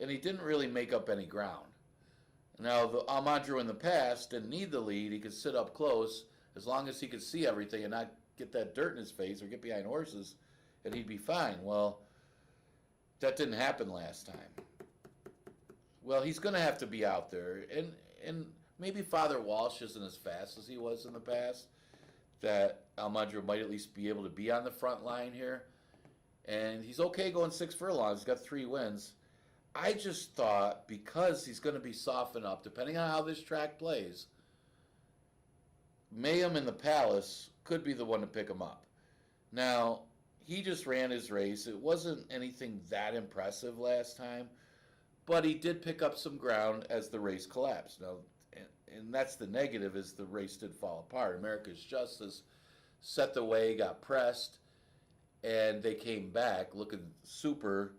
and he didn't really make up any ground. Now, the Almondro in the past didn't need the lead. He could sit up close as long as he could see everything and not get that dirt in his face or get behind horses, and he'd be fine. Well, that didn't happen last time. Well, he's going to have to be out there, and maybe Father Walsh isn't as fast as he was in the past, that Almondro might at least be able to be on the front line here. And he's okay going 6 furlongs. He's got 3 wins. I just thought because he's going to be softened up, depending on how this track plays, Mayhem in the Palace could be the one to pick him up. Now, he just ran his race. It wasn't anything that impressive last time, but he did pick up some ground as the race collapsed. Now, and that's the negative, is the race did fall apart. America's Justice set the way, got pressed, and they came back looking super.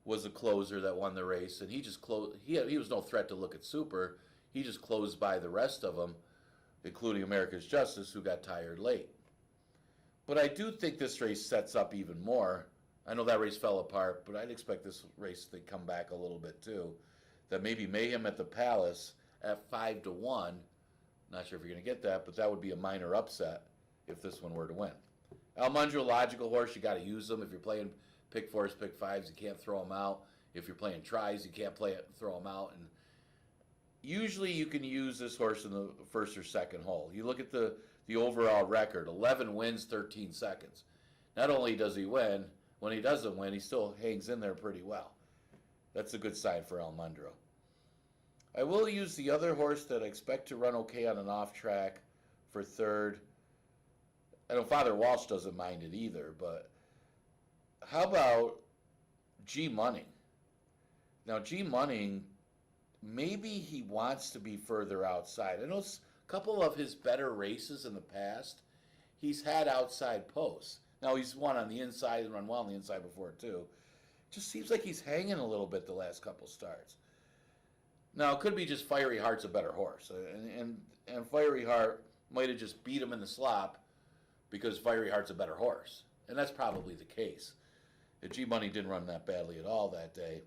Was a closer that won the race, and he just closed. He was no threat to Look at Super. He just closed by the rest of them, including America's Justice, who got tired late. But I do think this race sets up even more. I know that race fell apart, but I'd expect this race to come back a little bit too. That maybe Mayhem at the Palace at 5-1. Not sure if you're going to get that, but that would be a minor upset if this one were to win. Almondro, logical horse. You got to use them if you're playing pick 4s, pick 5s. You can't throw them out. If you're playing tries, you can't throw them out. And usually you can use this horse in the first or second hole. You look at the overall record, 11 wins, 13 seconds. Not only does he win, when he doesn't win, he still hangs in there pretty well. That's a good sign for Almondro. I will use the other horse that I expect to run okay on an off track for third. I know Father Walsh doesn't mind it either, but how about G Munning? Now, G Munning, maybe he wants to be further outside. I know couple of his better races in the past, he's had outside posts. Now he's won on the inside and run well on the inside before too. Just seems like he's hanging a little bit the last couple starts. Now it could be just Fiery Heart's a better horse, and Fiery Heart might have just beat him in the slop because Fiery Heart's a better horse, and that's probably the case. G Money didn't run that badly at all that day,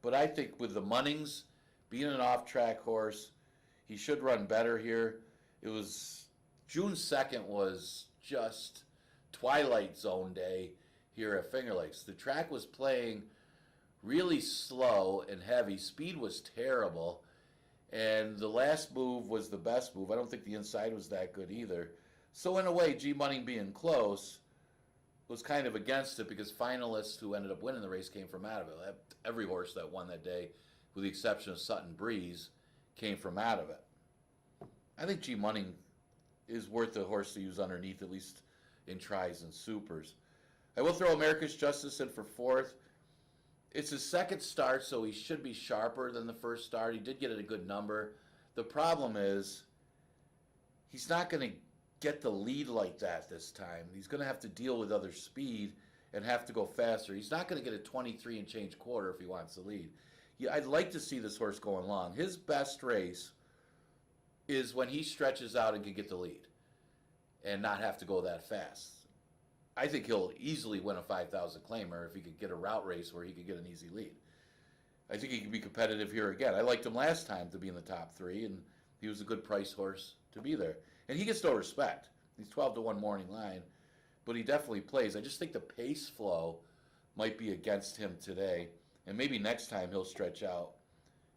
but I think with the Munnings being an off-track horse, he should run better here. It was June 2nd was just Twilight Zone day here at Finger Lakes. The track was playing really slow and heavy. Speed was terrible, and the last move was the best move. I don't think the inside was that good either. So in a way, G Money being close was kind of against it because finalists who ended up winning the race came from out of it. Every horse that won that day, with the exception of Sutton Breeze, came from out of it. I think G Money is worth a horse to use underneath, at least in tries and supers. I will throw America's Justice in for fourth. It's his second start, so he should be sharper than the first start. He did get it a good number. The problem is he's not going to get the lead like that this time. He's going to have to deal with other speed and have to go faster. He's not going to get a 23 and change quarter if he wants the lead. Yeah, I'd like to see this horse going long. His best race is when he stretches out and can get the lead and not have to go that fast. I think he'll easily win a 5,000 claimer if he could get a route race where he could get an easy lead. I think he could be competitive here again. I liked him last time to be in the top three, and he was a good price horse to be there. And he gets no respect. He's 12-1 morning line, but he definitely plays. I just think the pace flow might be against him today, and maybe next time he'll stretch out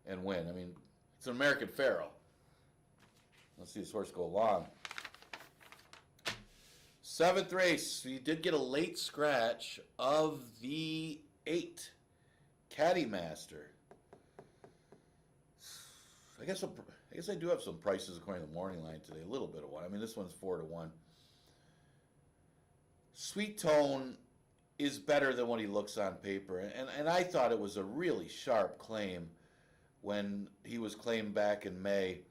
and win. I mean, it's an American Pharaoh. Let's see this horse go long. Seventh race, he did get a late scratch of the 8, Caddy Master. I guess I do have some prices according to the morning line today. A little bit of one. I mean, this one's 4-1. Sweet Tone is better than what he looks on paper, and I thought it was a really sharp claim when he was claimed back in May.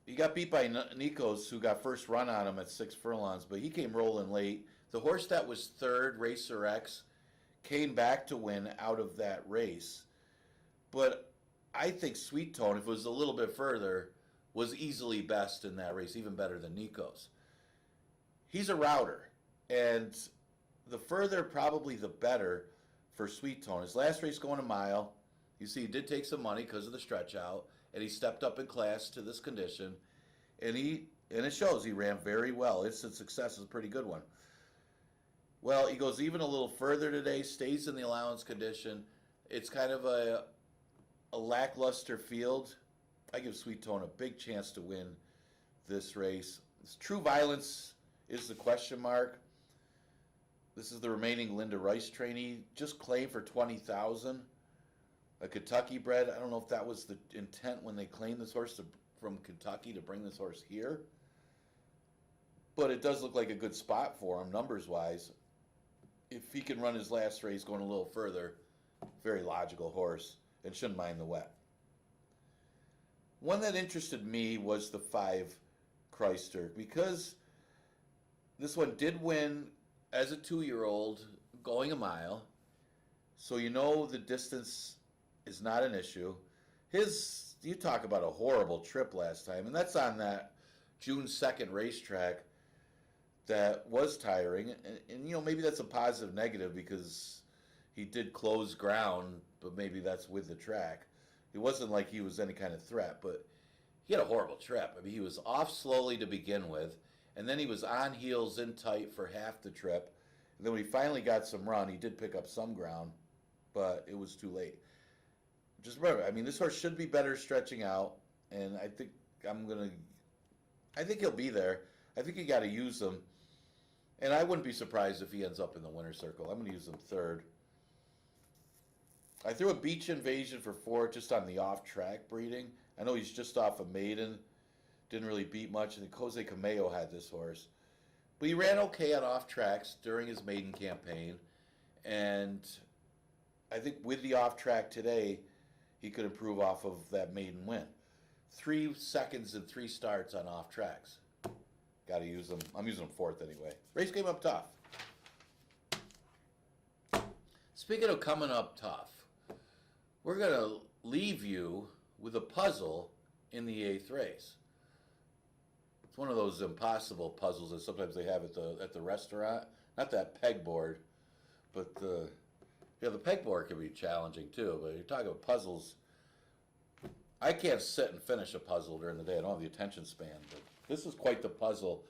He got beat by Nikos, who got first run on him at 6 furlongs, but he came rolling late. The horse that was third, Racer X, came back to win out of that race. But I think Sweet Tone, if it was a little bit further, was easily best in that race, even better than Nikos. He's a router, and the further, probably the better for Sweet Tone. His last race going a mile, you see he did take some money because of the stretch out, and he stepped up in class to this condition, and it shows he ran very well. Instant success is a pretty good one. Well, he goes even a little further today, stays in the allowance condition. It's kind of a lackluster field. I give Sweet Tone a big chance to win this race. True Violence is the question mark. This is the remaining Linda Rice trainee, just claimed for $20,000. A Kentucky bred. I don't know if that was the intent when they claimed this horse from Kentucky to bring this horse here. But it does look like a good spot for him, numbers-wise. If he can run his last race going a little further, very logical horse, and shouldn't mind the wet. One that interested me was the 5 Chrysler, because this one did win as a 2-year-old going a mile, so you know the distance is not an issue. You talk about a horrible trip last time, and that's on that June 2nd racetrack that was tiring, and maybe that's a positive negative because he did close ground, but maybe that's with the track. It wasn't like he was any kind of threat, but he had a horrible trip. I mean, he was off slowly to begin with, and then he was on heels in tight for half the trip. And then when he finally got some run, he did pick up some ground, but it was too late. Just remember, I mean, this horse should be better stretching out, and I think he'll be there. I think you got to use him, and I wouldn't be surprised if he ends up in the winner's circle. I'm going to use him third. I threw a Beach Invasion for 4 just on the off-track breeding. I know he's just off a maiden, didn't really beat much, and Jose Cameo had this horse. But he ran okay on off-tracks during his maiden campaign, and I think with the off-track today, he could improve off of that maiden win. 3 seconds and 3 starts on off tracks. Got to use them. I'm using them fourth anyway. Race came up tough. Speaking of coming up tough, we're going to leave you with a puzzle in the 8th race. It's one of those impossible puzzles that sometimes they have at the restaurant. Not that pegboard, but the pegboard can be challenging too. But you're talking about puzzles. I can't sit and finish a puzzle during the day. I don't have the attention span. But this is quite the puzzle.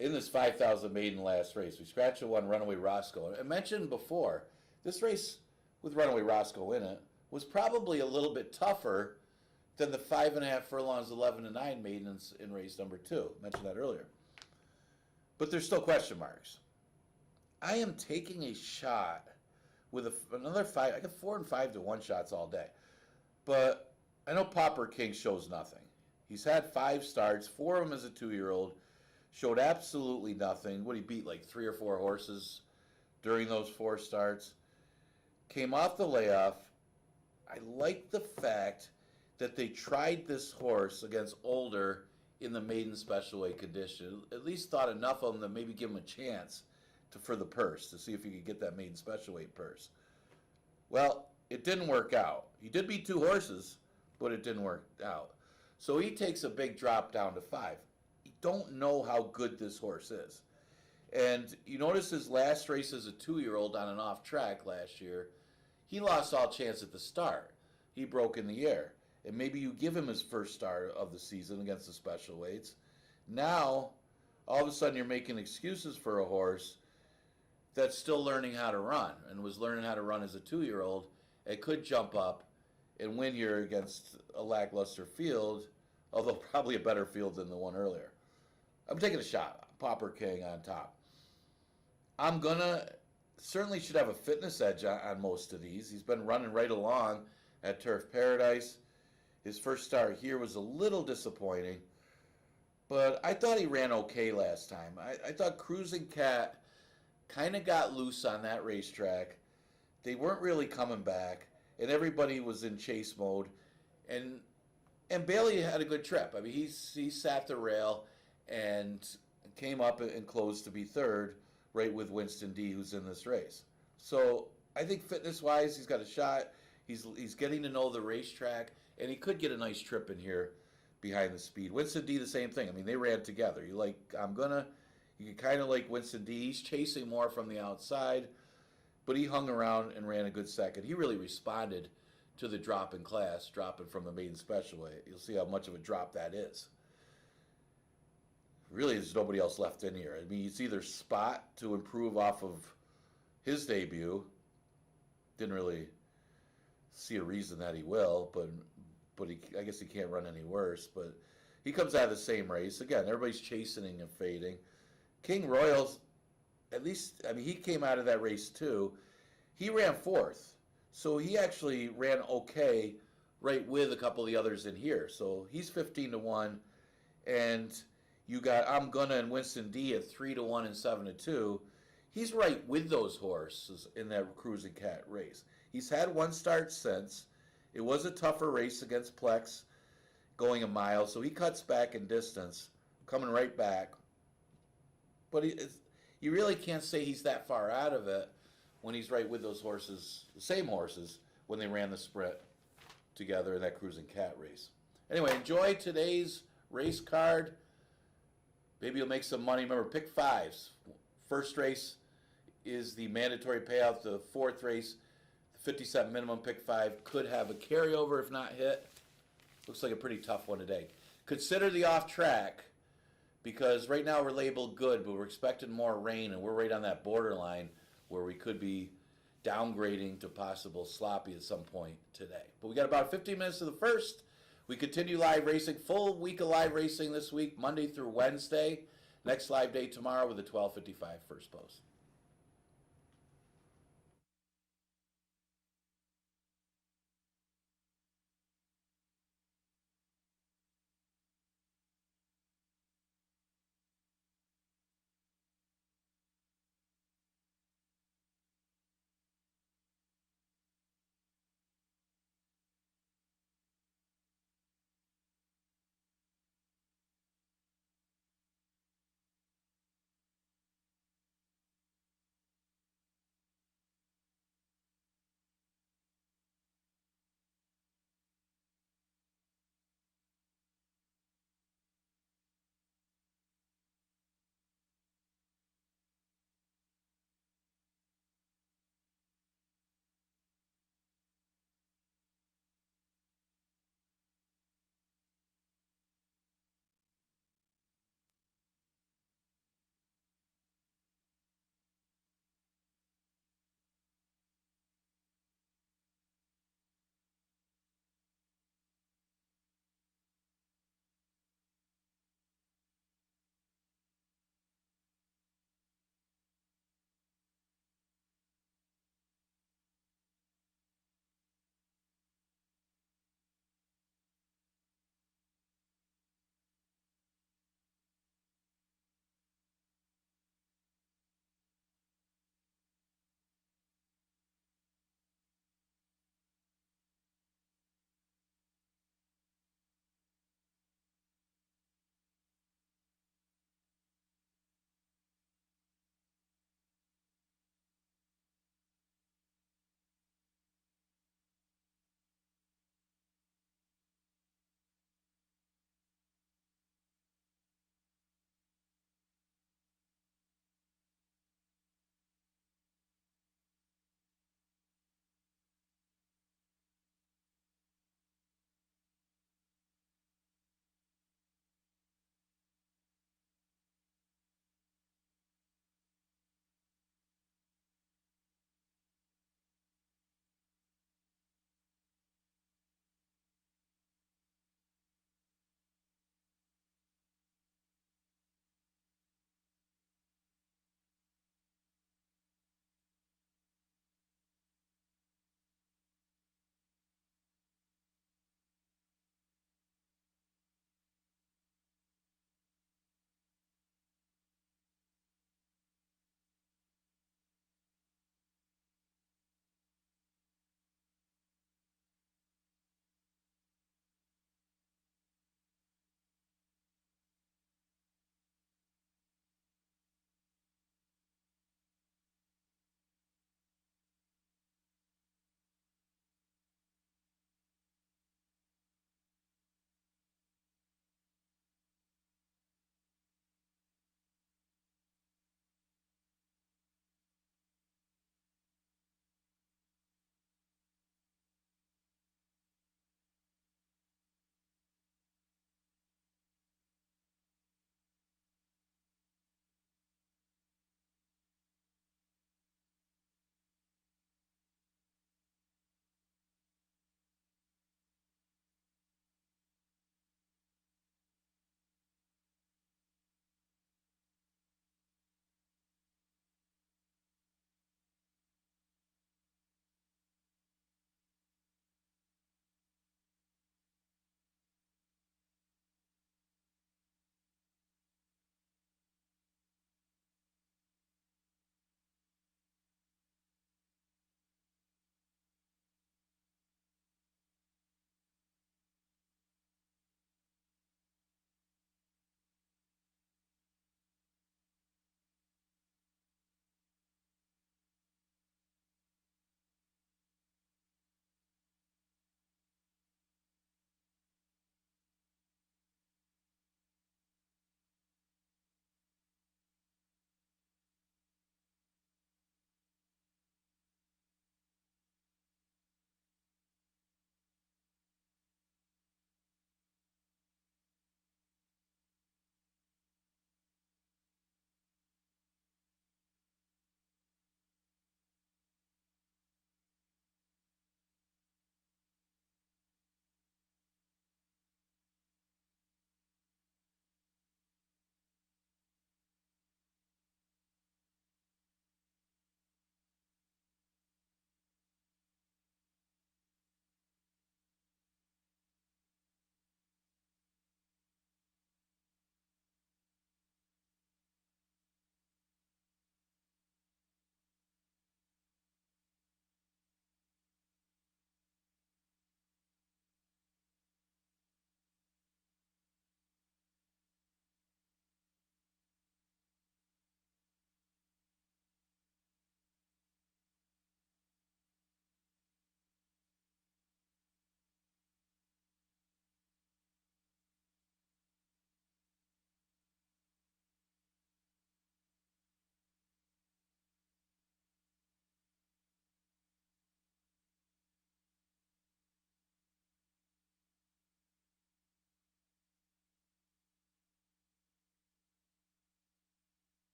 In this 5,000 maiden last race, we scratched and won Runaway Roscoe. I mentioned before, this race with Runaway Roscoe in it was probably a little bit tougher than the 5.5 furlongs, 11-9 maidens in race number 2. I mentioned that earlier. But there's still question marks. I am taking a shot with another 5. I got 4 and 5 to 1 shots all day. But I know Popper King shows nothing. He's had 5 starts, 4 of them as a 2-year-old. Showed absolutely nothing. What, he beat like 3 or 4 horses during those 4 starts. Came off the layoff. I like the fact that they tried this horse against Older in the maiden special weight condition. At least thought enough of them to maybe give him a chance for the purse, to see if he could get that maiden special weight purse. Well, it didn't work out. He did beat 2 horses, but it didn't work out. So he takes a big drop down to 5. You don't know how good this horse is. And you notice his last race as a 2-year-old on an off track last year, he lost all chance at the start. He broke in the air. And maybe you give him his first start of the season against the special weights. Now, all of a sudden you're making excuses for a horse that's still learning how to run and was learning how to run as a 2-year-old. It could jump up and win here against a lackluster field, although probably a better field than the one earlier. I'm taking a shot. Popper King on top. I'm certainly should have a fitness edge on most of these. He's been running right along at Turf Paradise. His first start here was a little disappointing, but I thought he ran okay last time. I thought Cruising Cat kind of got loose on that racetrack. They weren't really coming back, and everybody was in chase mode. And Bailey had a good trip. I mean, he sat the rail and came up and closed to be third, right with Winston D, who's in this race. So I think fitness-wise, he's got a shot. He's getting to know the racetrack, and he could get a nice trip in here behind the speed. Winston D, the same thing. I mean, they ran together. You kind of like Winston D. He's chasing more from the outside, but he hung around and ran a good second. He really responded to the drop in class, dropping from the maiden special weight. You'll see how much of a drop that is. Really, there's nobody else left in here. I mean, it's either Spot to improve off of his debut. Didn't really see a reason that he will, but I guess he can't run any worse. But he comes out of the same race. Again, everybody's chastening and fading. King Royals, at least, I mean, he came out of that race too. He ran 4th. So he actually ran okay right with a couple of the others in here. So he's 15 to 1. And you got I'm Gonna and Winston D at 3 to 1 and 7 to 2. He's right with those horses in that Cruising Cat race. He's had 1 start since. It was a tougher race against Plex, going a mile, so he cuts back in distance, coming right back. But you really can't say he's that far out of it when he's right with those horses, the same horses, when they ran the sprint together in that Cruising Cat race. Anyway, enjoy today's race card. Maybe you'll make some money. Remember, pick 5s. First race is the mandatory payout. The 4th race, the 50-cent minimum pick 5, could have a carryover if not hit. Looks like a pretty tough one today. Consider the off track, because right now we're labeled good, but we're expecting more rain, and we're right on that borderline where we could be downgrading to possible sloppy at some point today. But we got about 15 minutes to the first. We continue live racing, full week of live racing this week, Monday through Wednesday. Next live day tomorrow with a 12:55 first post.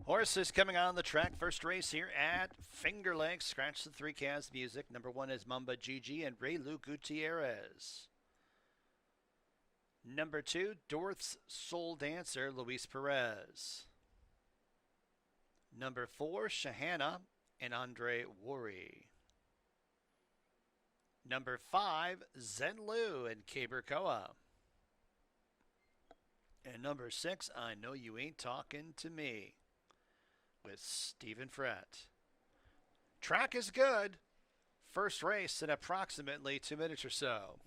Horses coming on the track. First race here at Finger Lakes. Scratch the 3 calves music. Number 1 is Mamba Gigi and Raylu Gutierrez. Number 2, Dorth's Soul Dancer, Luis Perez. Number 4, Shahana and Andre Worry. Number 5, Zen Lu and Kaber Koa. And number 6, I Know You Ain't Talking to Me, with Stephen Frett. Track is good. First race in approximately 2 minutes or so.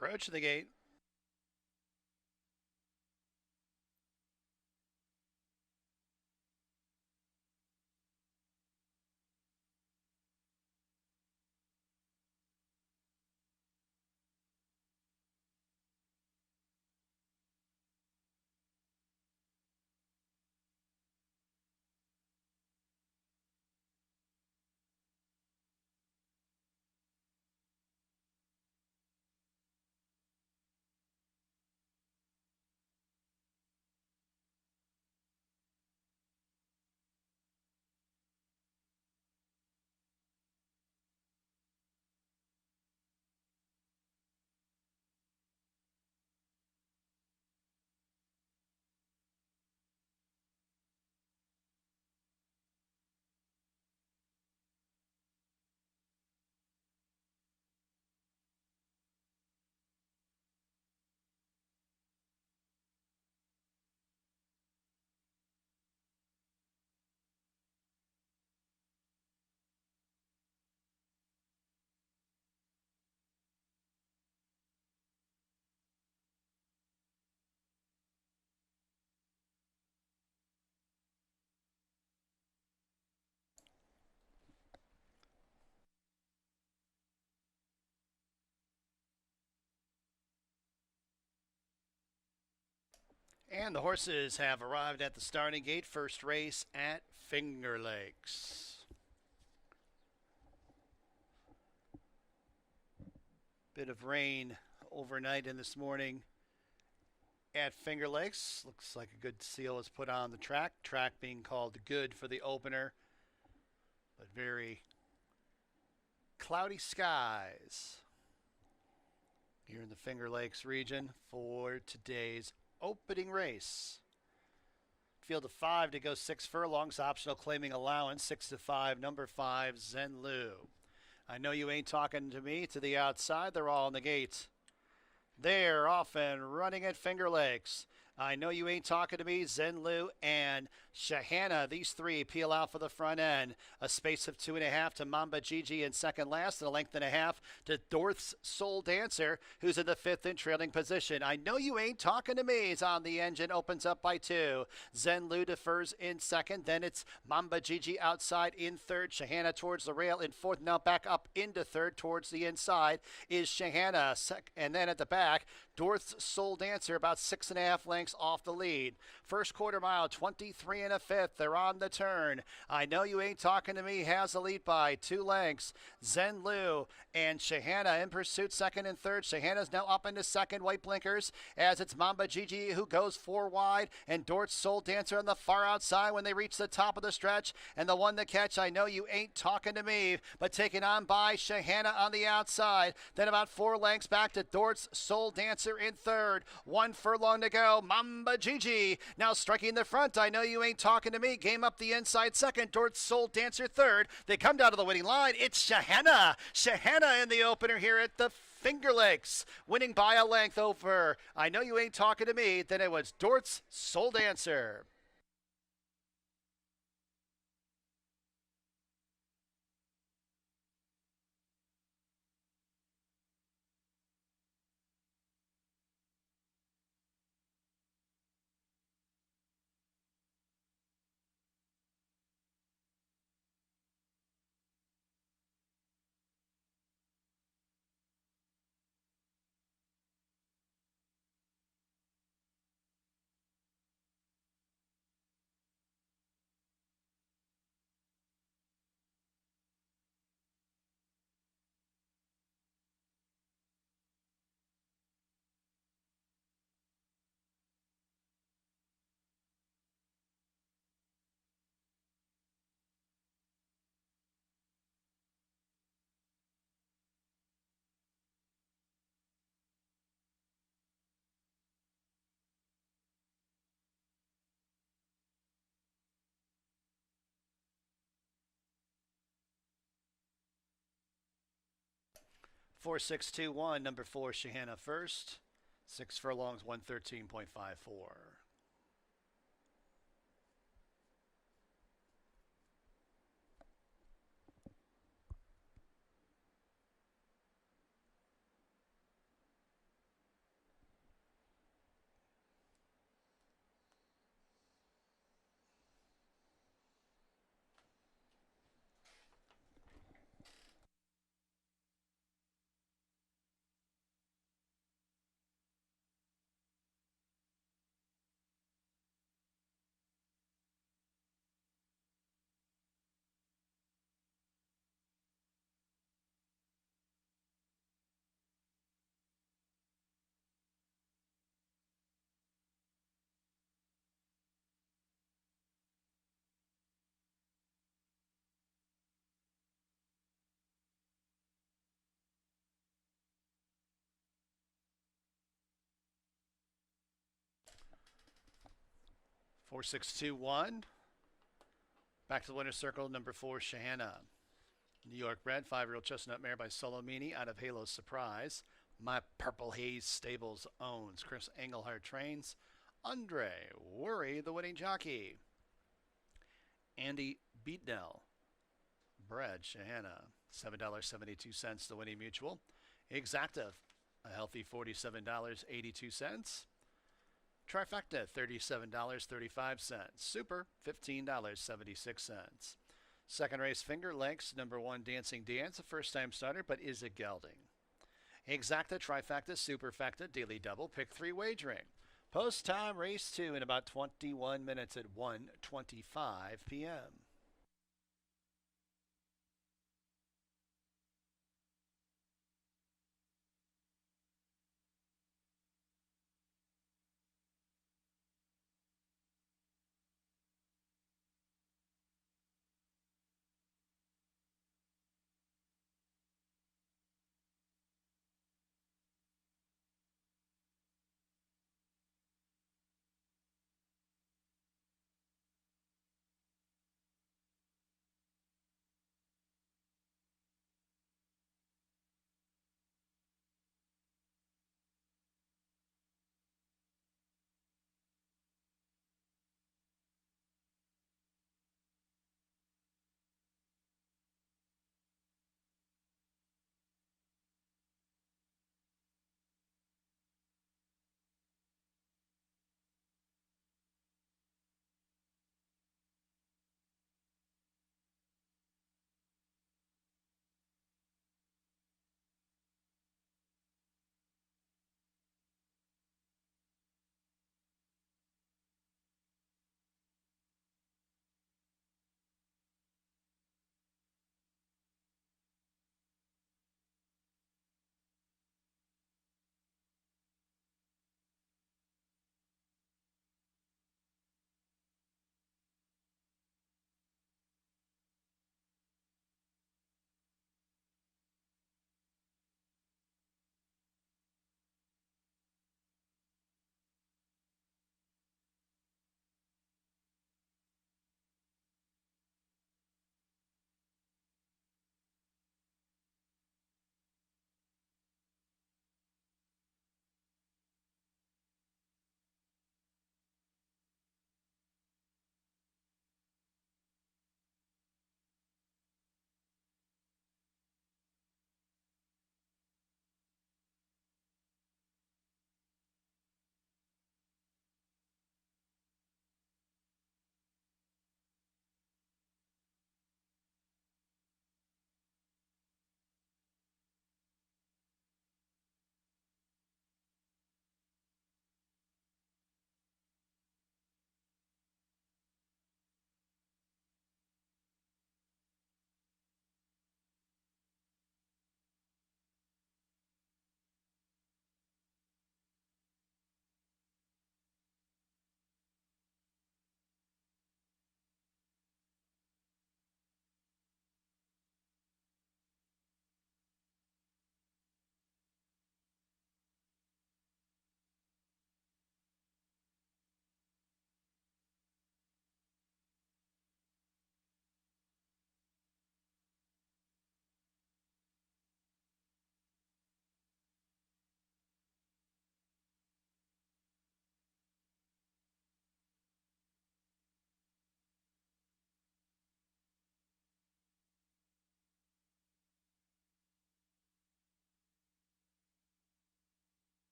approach the gate. And the horses have arrived at the starting gate. First race at Finger Lakes. Bit of rain overnight and this morning at Finger Lakes. Looks like a good seal is put on the track. Track being called good for the opener, but very cloudy skies here in the Finger Lakes region for today's opening race. Field of 5 to go 6 furlongs, optional claiming allowance, 6 to 5, number 5, Zen Lu. I know you ain't talking to me to the outside, they're all in the gate. They're off and running at Finger Lakes. I know you ain't talking to me, Zen Lu and Shahana. These three peel out for the front end. A space of 2.5 to Mamba Gigi in second last, and a length and a half to Dorth's Soul Dancer, who's in the fifth and trailing position. I know you ain't talking to me is on the engine, opens up by 2. Zen Lu defers in second. Then it's Mamba Gigi outside in third. Shahana towards the rail in fourth. Now back up into third towards the inside is Shahana. And then at the back, Dorth's Soul Dancer about 6.5 lengths off the lead. First quarter mile, 23 and a fifth. They're on the turn. I know you ain't talking to me has the lead by 2 lengths. Zen Lu and Shahana in pursuit, second and third. Shahana's now up into second, white blinkers, as it's Mamba Gigi who goes 4 wide, and Dort's Soul Dancer on the far outside when they reach the top of the stretch. And the one to catch, I know you ain't talking to me, but taken on by Shahana on the outside. Then about 4 lengths back to Dort's Soul Dancer in third. 1 furlong to go. Mamba Gigi now striking the front. I know you ain't talking to me. Game up the inside second. Dort's Soul Dancer third. They come down to the winning line. It's Shahana. Shahana in the opener here at the Finger Lakes, winning by a length over I know you ain't talking to me. Then it was Dort's Soul Dancer. Four, 6, 2, 1. Number 4, Shahana first. 6 furlongs, 113.54. 4621. Back to the winner's circle, number 4, Shahanna. New York bred, 5-year-old chestnut mare by Solomini out of Halo Surprise. My Purple Haze Stables owns. Chris Engelhardt trains. Andre Worry, the winning jockey. Andy Beatnell, bred Shahanna, $7.72, the winning mutual. Exactive, a healthy $47.82. Trifecta, $37.35. Super, $15.76. Second race, Finger Lakes, number 1, Dancing Dance, a first-time starter, but is a gelding. Exacta, trifecta, superfecta, daily double, pick 3 wagering. Post time, race 2 in about 21 minutes at 1:25 p.m.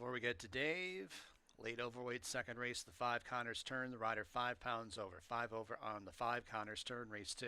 Before we get to Dave, late overweight second race, the 5 Connors turn. The rider 5 pounds over. 5 over on the 5 Connors turn, race 2.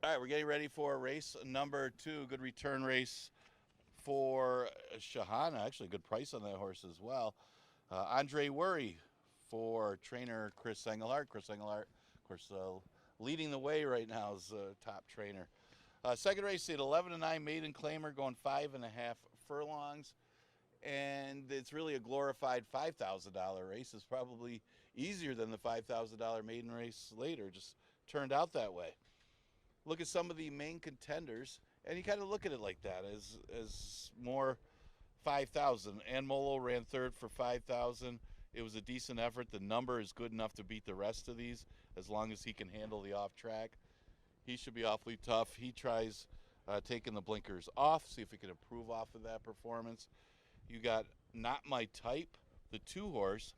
All right, we're getting ready for race number 2. Good return race for Shahana. Actually, good price on that horse as well. Andre Worry for trainer Chris Engelhardt. Chris Engelhardt, of course, leading the way right now as top trainer. Second race, at 11-9 maiden claimer, going 5.5 furlongs. And it's really a glorified $5,000 race. It's probably easier than the $5,000 maiden race later. Just turned out that way. Look at some of the main contenders, and you kind of look at it like that as more 5,000. Anmolo ran third for 5,000. It was a decent effort. The number is good enough to beat the rest of these as long as he can handle the off track. He should be awfully tough. He tries taking the blinkers off, see if he can improve off of that performance. You got Not My Type, the 2-horse.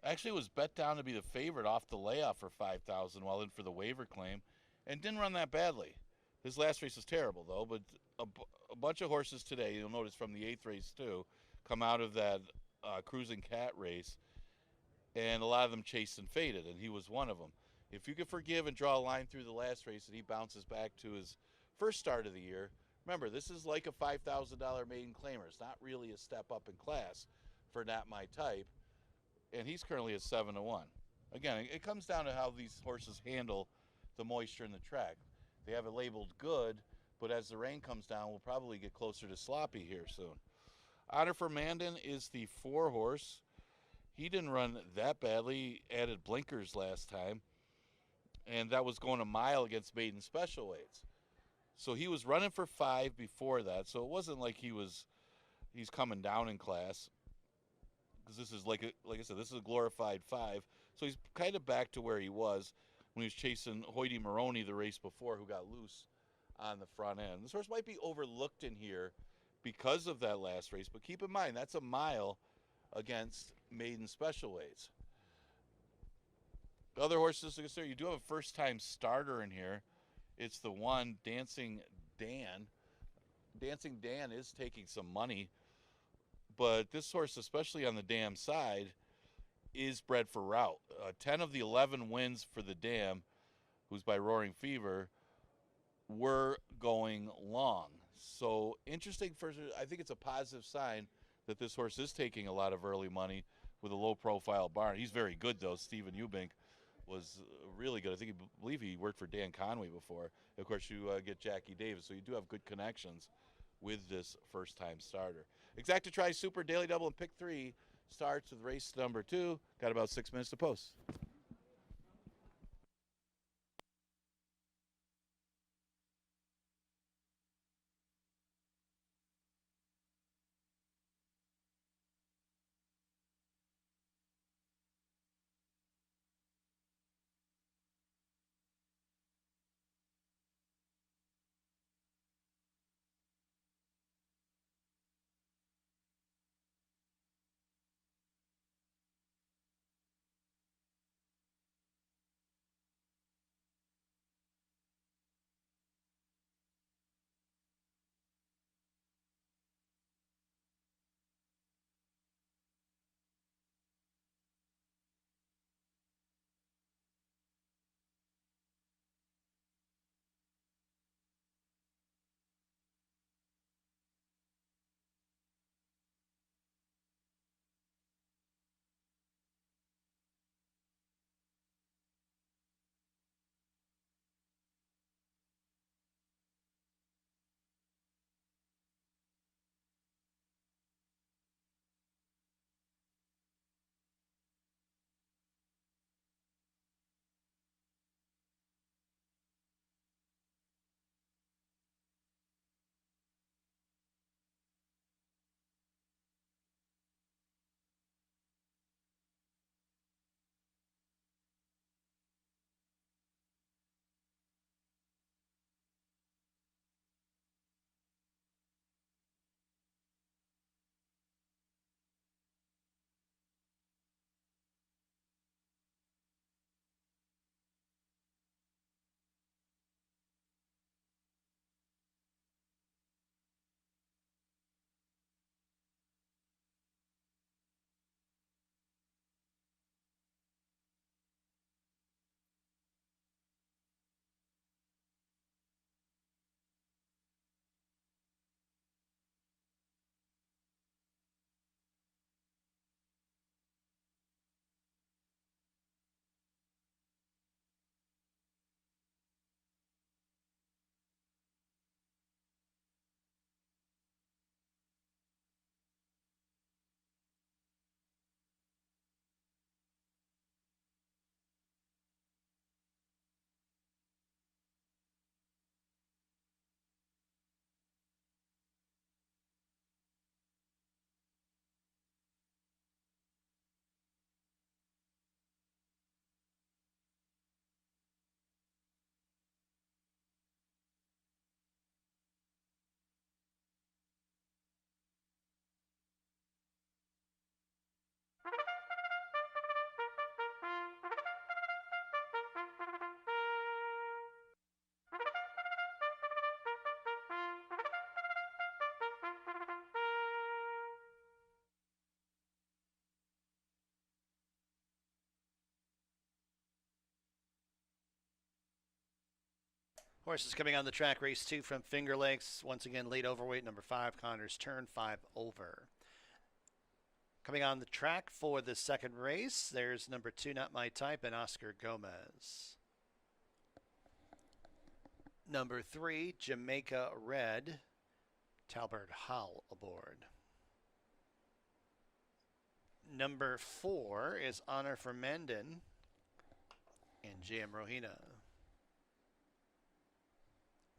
Actually was bet down to be the favorite off the layoff for 5,000 while in for the waiver claim, and didn't run that badly. His last race was terrible, though, but a bunch of horses today, you'll notice from the 8th race, too, come out of that Cruising Cat race, and a lot of them chased and faded, and he was one of them. If you can forgive and draw a line through the last race and he bounces back to his first start of the year, remember, this is like a $5,000 maiden claimer. It's not really a step up in class for Not My Type, and he's currently at 7-1. Again, it comes down to how these horses handle the moisture in the track. They have it labeled good, but as the rain comes down, we'll probably get closer to sloppy here soon. Honor for Mandan is the 4-horse. He didn't run that badly. He added blinkers last time, and that was going a mile against maiden special weights. So he was running for 5 before that, so it wasn't like he's coming down in class. Because this is, like I said, this is a glorified 5. So he's kind of back to where he was when he was chasing Hoyty Maroney the race before, who got loose on the front end. This horse might be overlooked in here because of that last race, but keep in mind, that's a mile against maiden special weights. The other horses to consider, you do have a first-time starter in here. It's the one, Dancing Dan. Dancing Dan is taking some money, but this horse, especially on the dam side, is bred for route. 10 of the 11 wins for the dam, who's by Roaring Fever, were going long. So interesting. First, I think it's a positive sign that this horse is taking a lot of early money with a low-profile barn. He's very good, though. Stephen Eubank was really good. I believe he worked for Dan Conway before. Of course, you get Jackie Davis, so you do have good connections with this first-time starter. Exacta Tri Super Daily Double and Pick 3 starts with race number 2. Got about 6 minutes to post. Horses coming on the track, race 2 from Finger Lakes. Once again, late overweight, number 5, Connors Turn, 5 over. Coming on the track for the second race, there's number 2, Not My Type, and Oscar Gomez. Number 3, Jamaica Red, Talbert Howell aboard. Number 4 is Honor for Mendon and J.M. Rohina.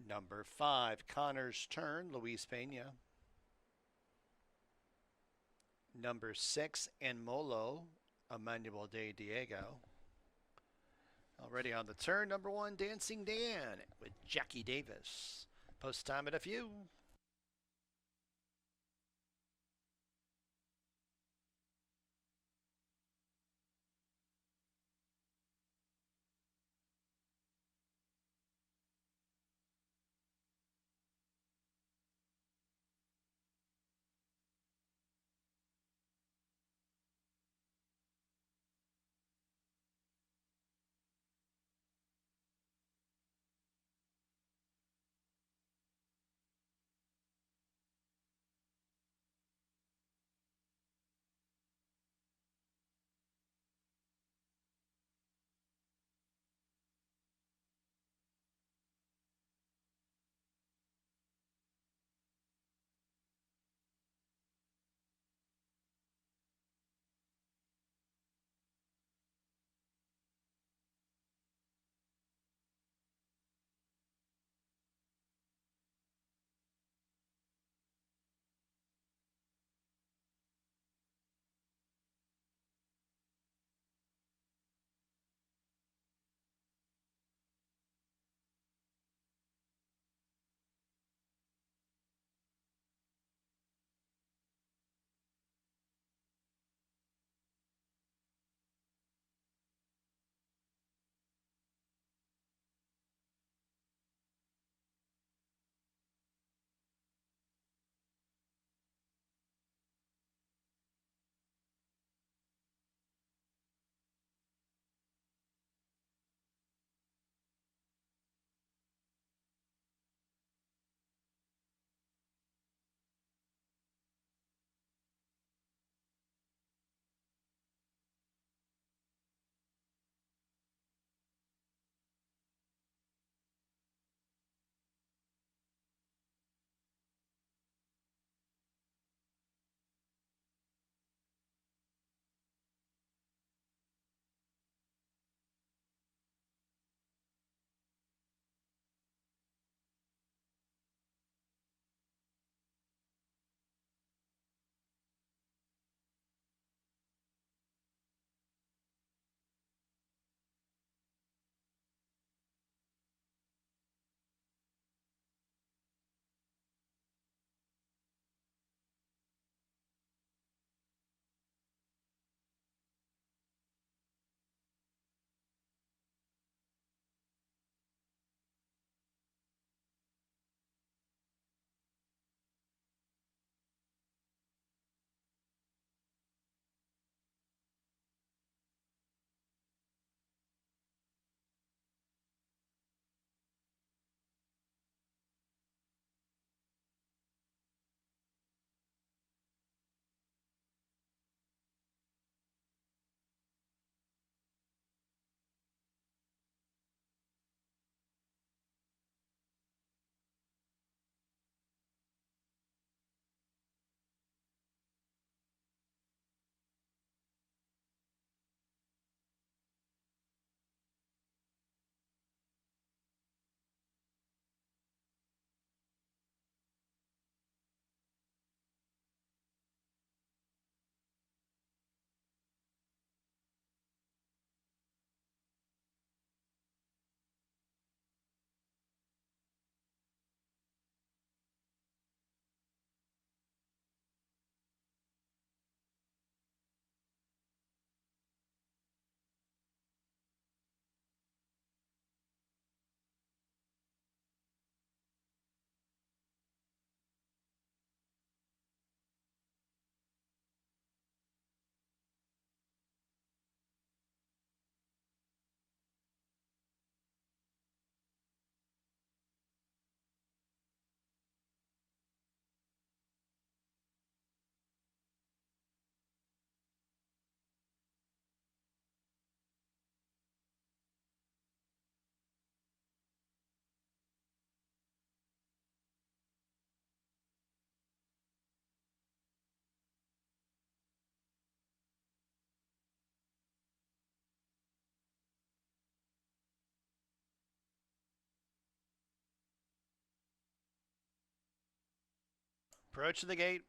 Number 5, Connor's Turn, Luis Pena. Number 6, Enmolo, Emmanuel de Diego. Already on the turn, number 1, Dancing Dan with Jackie Davis. Post time at a few. Approaching the gate.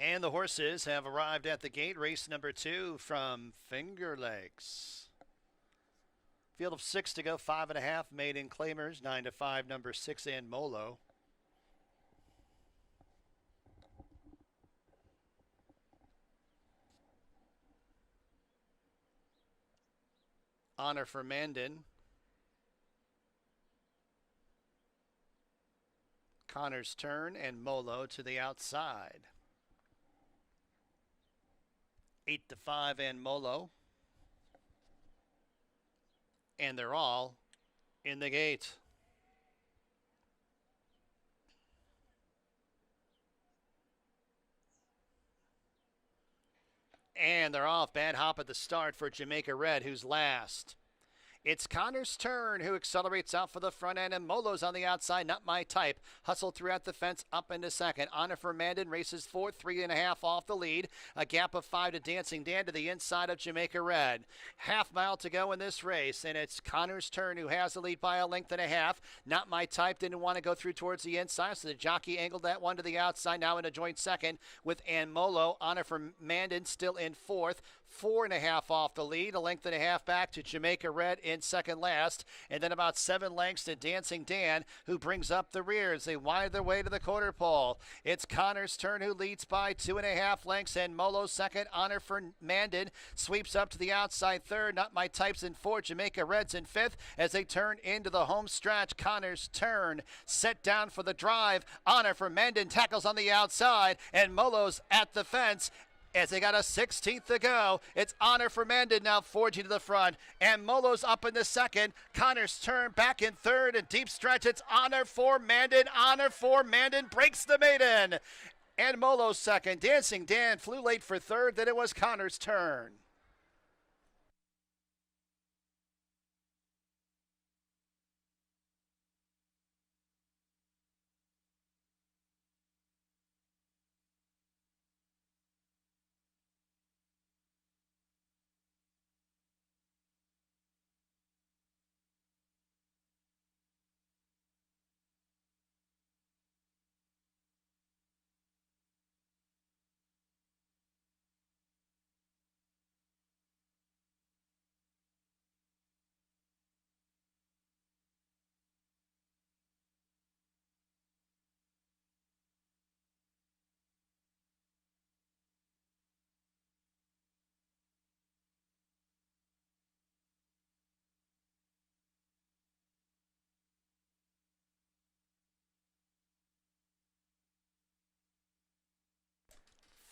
And the horses have arrived at the gate. Race number 2 from Finger Lakes. Field of 6 to go, 5.5 maiden claimers, 9 to 5, number 6 and Molo. Honor for Mandan. Connor's Turn and Molo to the outside. 8 to 5 and Molo. And they're all in the gate. And they're off. Bad hop at the start for Jamaica Red, who's last. It's Connor's Turn, who accelerates out for the front end, and Molo's on the outside. Not my type. Hustle throughout the fence, up into second. Honor for Mandan races 4, 3.5 off the lead. A gap of 5 to Dancing Dan to the inside of Jamaica Red. Half mile to go in this race, and it's Connor's Turn who has the lead by a length and a half. Not my type didn't want to go through towards the inside, so the jockey angled that one to the outside. Now in a joint second with Ann Molo. Honor for Mandan still in fourth. 4.5 off the lead, a length and a half back to Jamaica Red in second last, and then about 7 lengths to Dancing Dan, who brings up the rear as they wind their way to the quarter pole. It's Connor's Turn who leads by 2.5 lengths, and Molo second. Honor for Mandan sweeps up to the outside third. Not My Type's in fourth. Jamaica Red's in fifth as they turn into the home stretch. Connor's Turn set down for the drive. Honor for Mandan tackles on the outside, and Molo's at the fence as they got a 16th to go. It's Honor for Mandan now forging to the front, and Molo's up in the second. Connor's Turn back in third, and deep stretch. It's Honor for Mandan. Honor for Mandan breaks the maiden, and Molo's second. Dancing Dan flew late for third. Then it was Connor's Turn.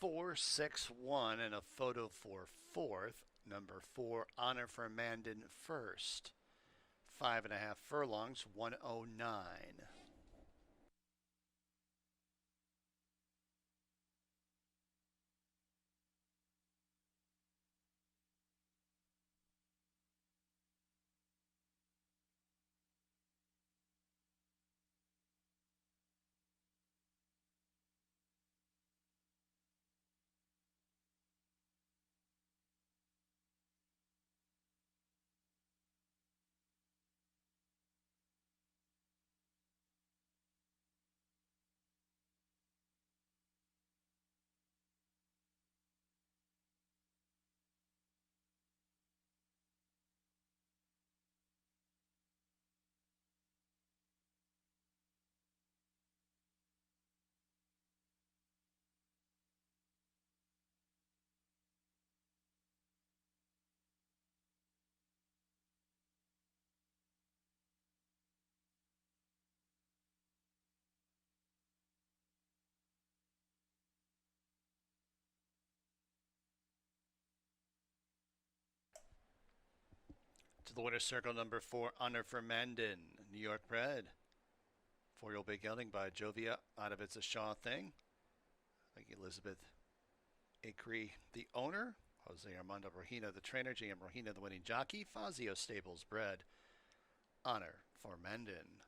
Four, 6, 1, and a photo for fourth. Number 4, Honor for Mandan first. 5.5 furlongs, 109. To the winner's circle, number 4, Honor for Mandan, New York bred. 4-year-old big gelding by Jovia out of It's a Shaw Thing. I think Elizabeth Acree, the owner. Jose Armando Rojina, the trainer. GM Rojina, the winning jockey. Fazio Stables bred. Honor for Mandan.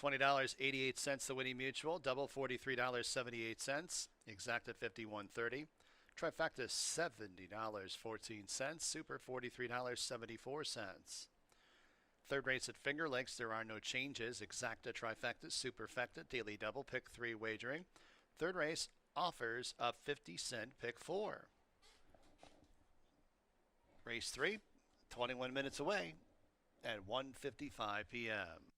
$20.88 the winning mutual. Double $43.78. Exacta $51.30. Trifecta $70.14. Super $43.74. Third race at Finger Lakes, there are no changes. Exacta, trifecta, superfecta, daily double, pick 3 wagering. Third race offers a 50-cent pick 4. Race 3, 21 minutes away at 1:55 p.m.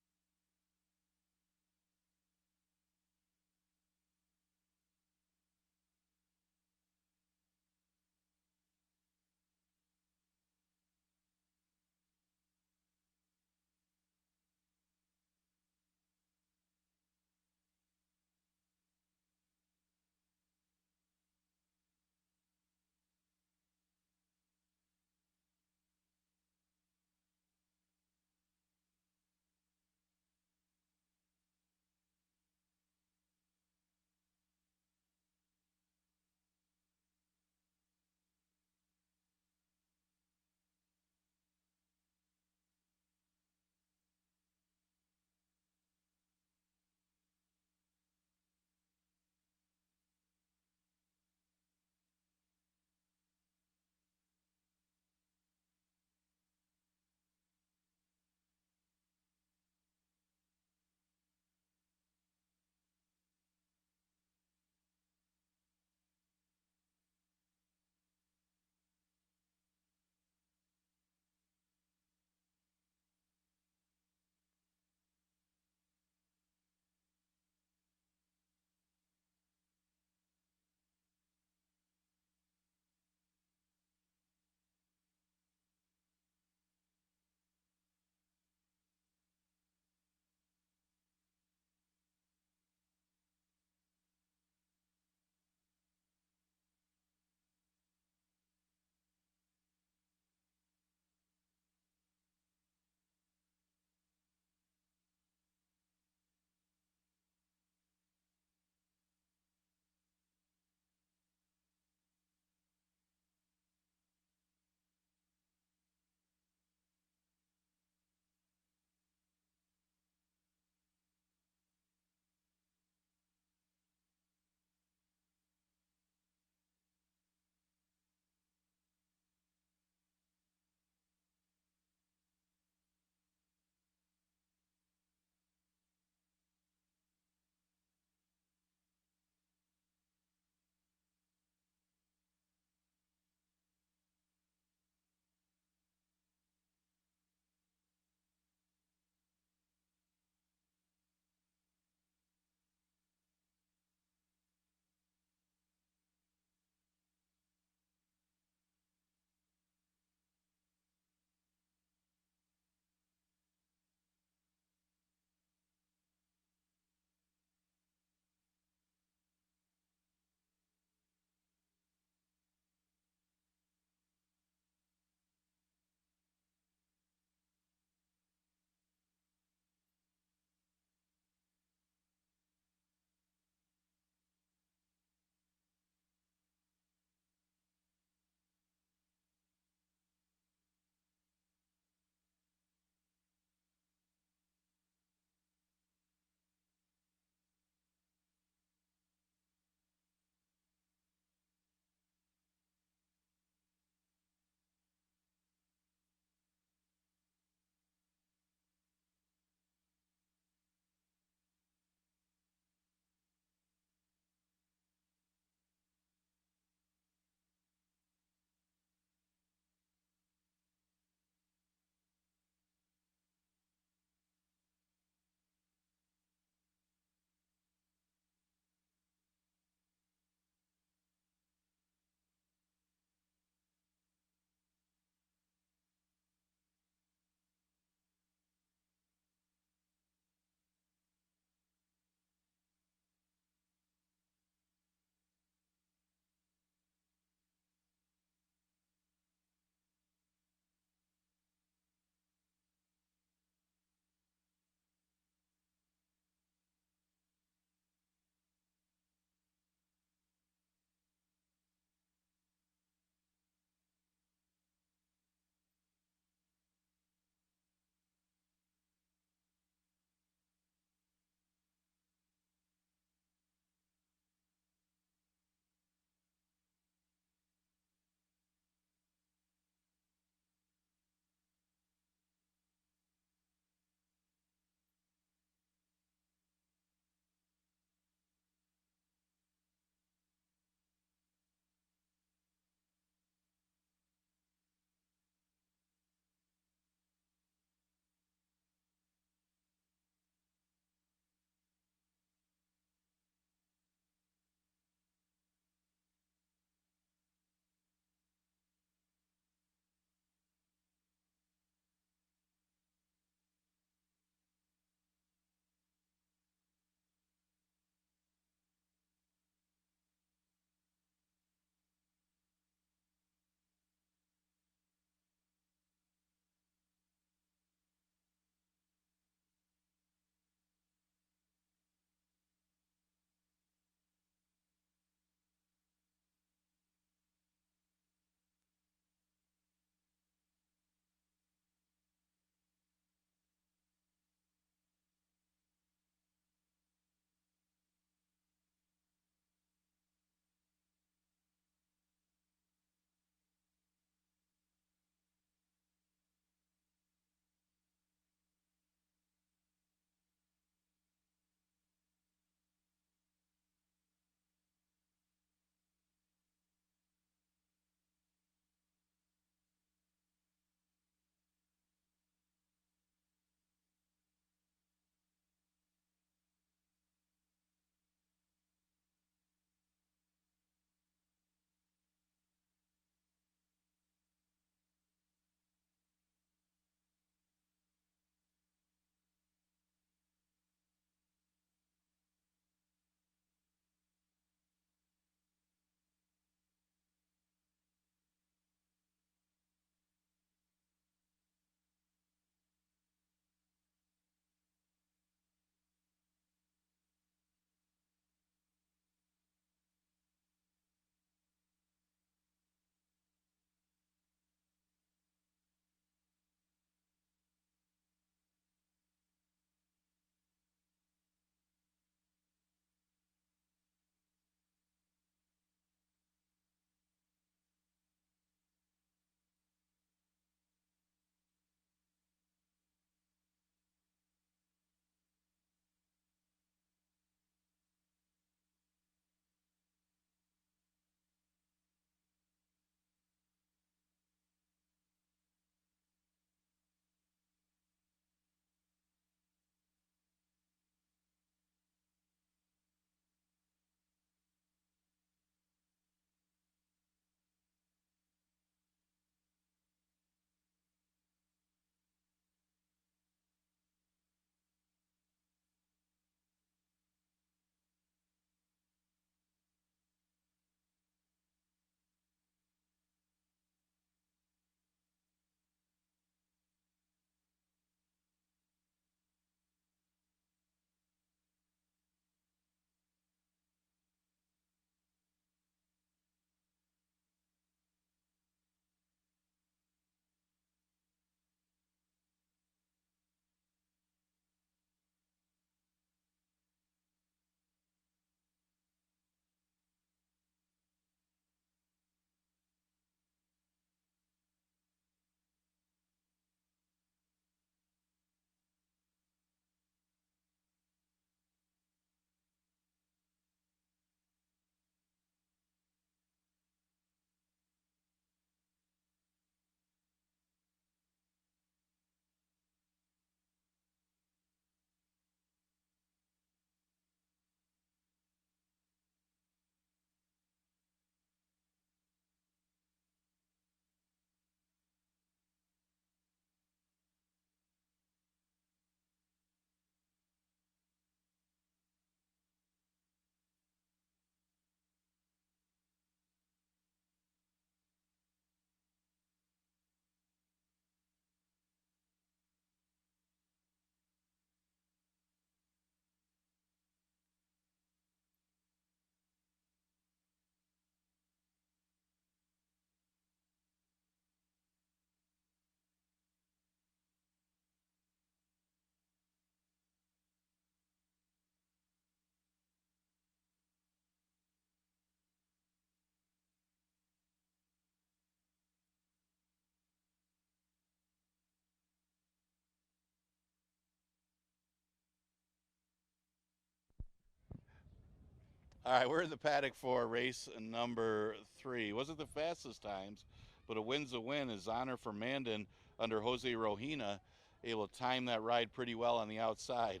All right, we're in the paddock for race number 3. Wasn't the fastest times, but a win's a win. Is Honor for Mandan under Jose Rojina, able to time that ride pretty well on the outside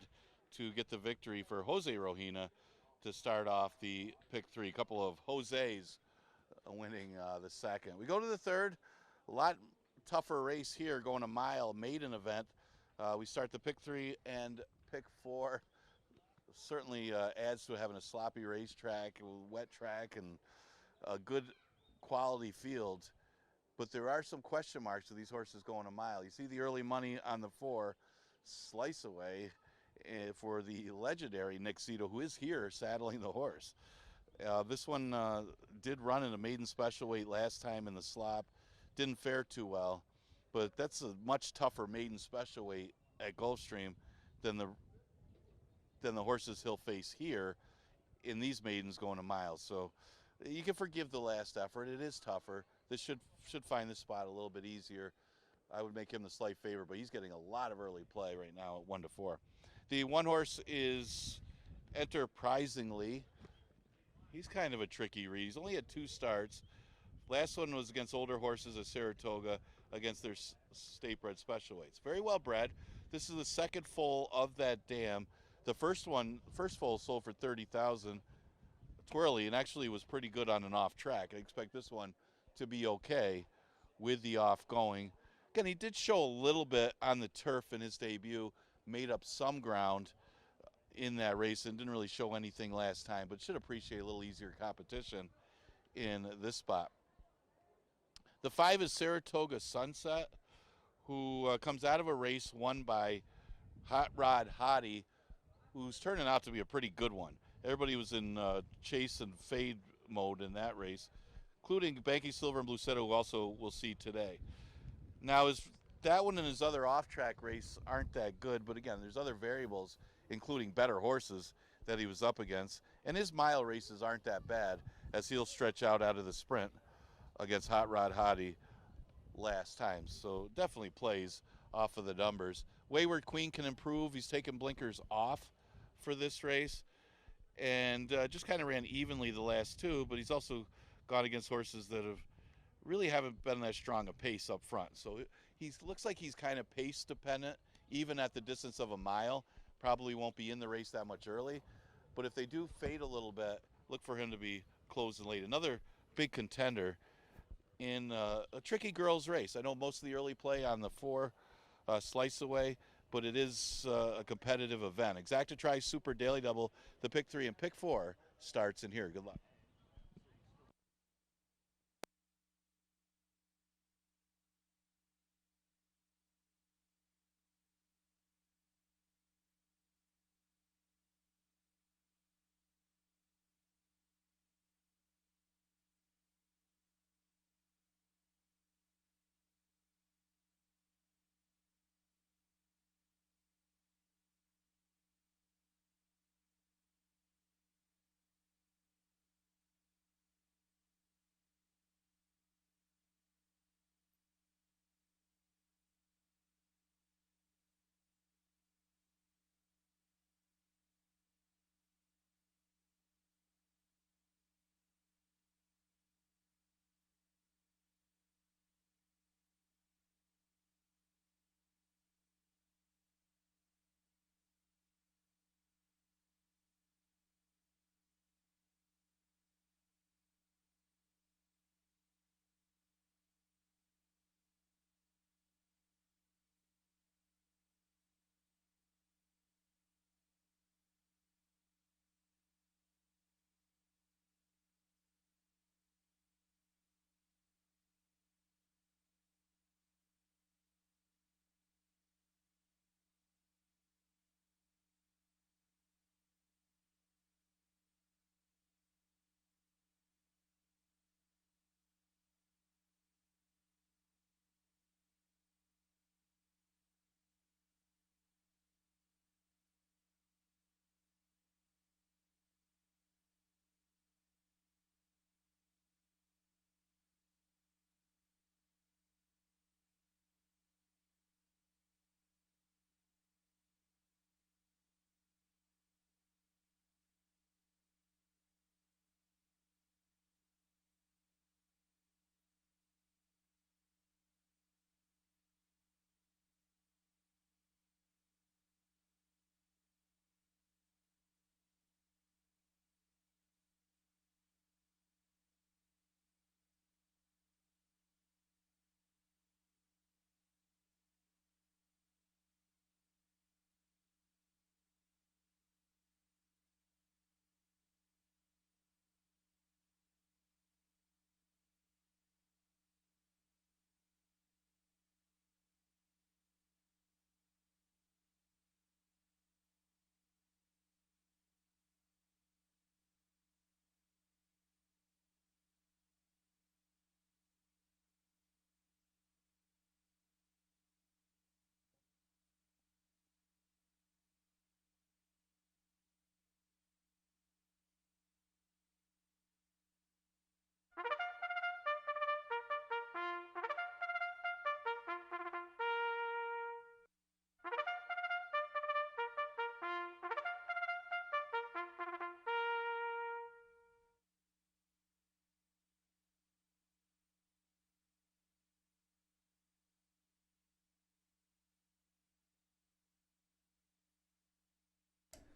to get the victory for Jose Rojina to start off the pick 3. A couple of Jose's winning the second. We go to the third. A lot tougher race here, going a mile maiden event. We start the pick 3 and pick 4. Certainly adds to having a sloppy racetrack, a wet track, and a good quality field. But there are some question marks with these horses going a mile. You see the early money on the 4, Slice Away, for the legendary Nick Zito, who is here saddling the horse. This one did run in a maiden special weight last time in the slop. Didn't fare too well, but that's a much tougher maiden special weight at Gulfstream than the horses he'll face here in these maidens going a mile. So you can forgive the last effort. It is tougher. This should find this spot a little bit easier. I would make him the slight favorite, but he's getting a lot of early play right now at 1-4. The one horse is Enterprisingly. He's kind of a tricky read. He's only had 2 starts. Last one was against older horses at Saratoga against their state bred special weights. Very well bred. This is the second foal of that dam. The first foal sold for $30,000 twirly, and actually was pretty good on an off track. I expect this one to be okay with the off going. Again, he did show a little bit on the turf in his debut, made up some ground in that race and didn't really show anything last time, but should appreciate a little easier competition in this spot. The 5 is Saratoga Sunset, who comes out of a race won by Hot Rod Hottie, who's turning out to be a pretty good one. Everybody was in chase and fade mode in that race, including Banky Silver and Blucetta, who also we'll see today. Now, that one and his other off-track race aren't that good, but again, there's other variables, including better horses that he was up against, and his mile races aren't that bad, as he'll stretch out of the sprint against Hot Rod Hottie last time. So definitely plays off of the numbers. Wayward Queen can improve. He's taken blinkers off for this race, and just kind of ran evenly the last 2, but he's also gone against horses that really haven't been that strong a pace up front. So he looks like he's kind of pace dependent, even at the distance of a mile. Probably won't be in the race that much early, but if they do fade a little bit, look for him to be closing late. Another big contender in a tricky girls race. I know most of the early play on the 4 Slice Away, but it is a competitive event. Exactatri Super Daily Double, the pick 3 and pick 4 starts in here. Good luck.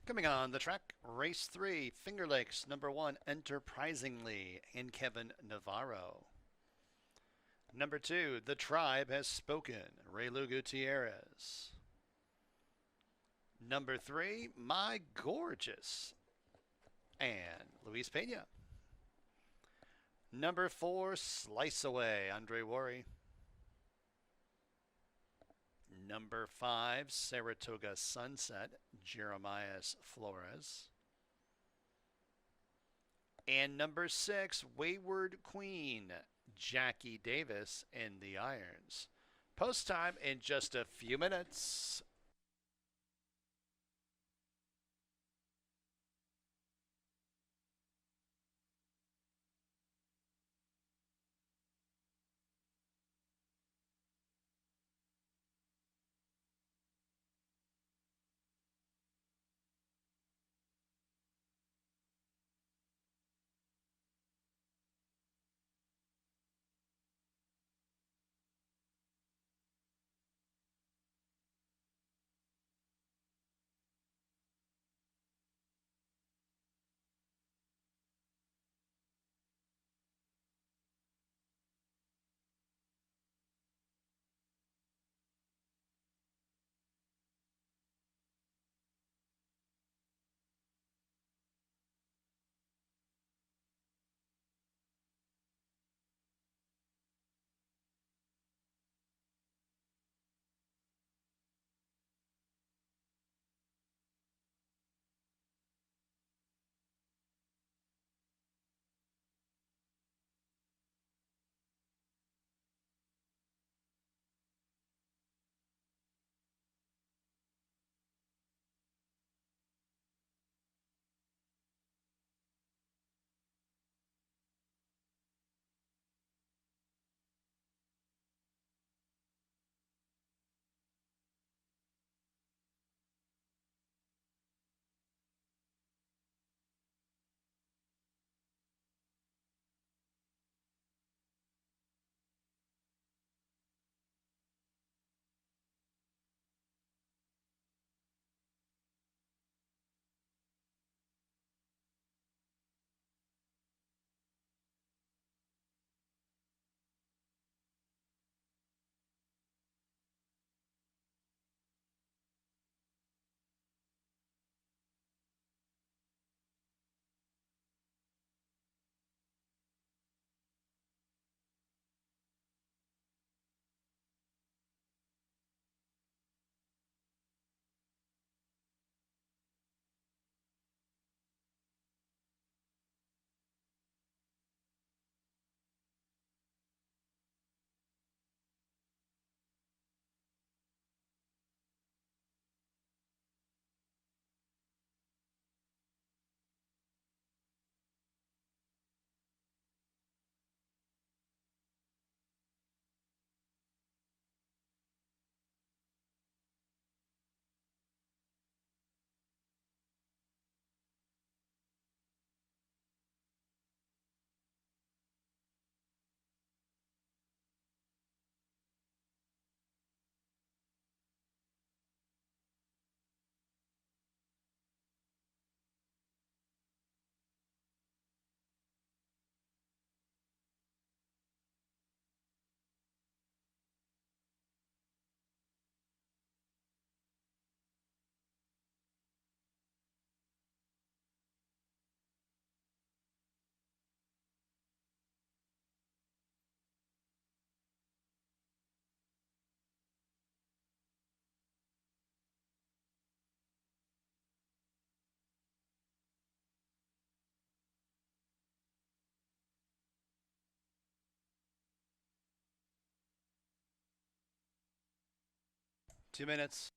Coming on the track, race 3, Finger Lakes, number 1, Enterprisingly, in Kevin Navarro. Number 2, The Tribe Has Spoken, Raylu Gutierrez. Number 3, My Gorgeous, and Luis Pena. Number 4, Slice Away, Andre Worry. Number 5, Saratoga Sunset, Jeremias Flores. And number 6, Wayward Queen, Jackie Davis in the irons. Post time in just a few minutes. Two minutes.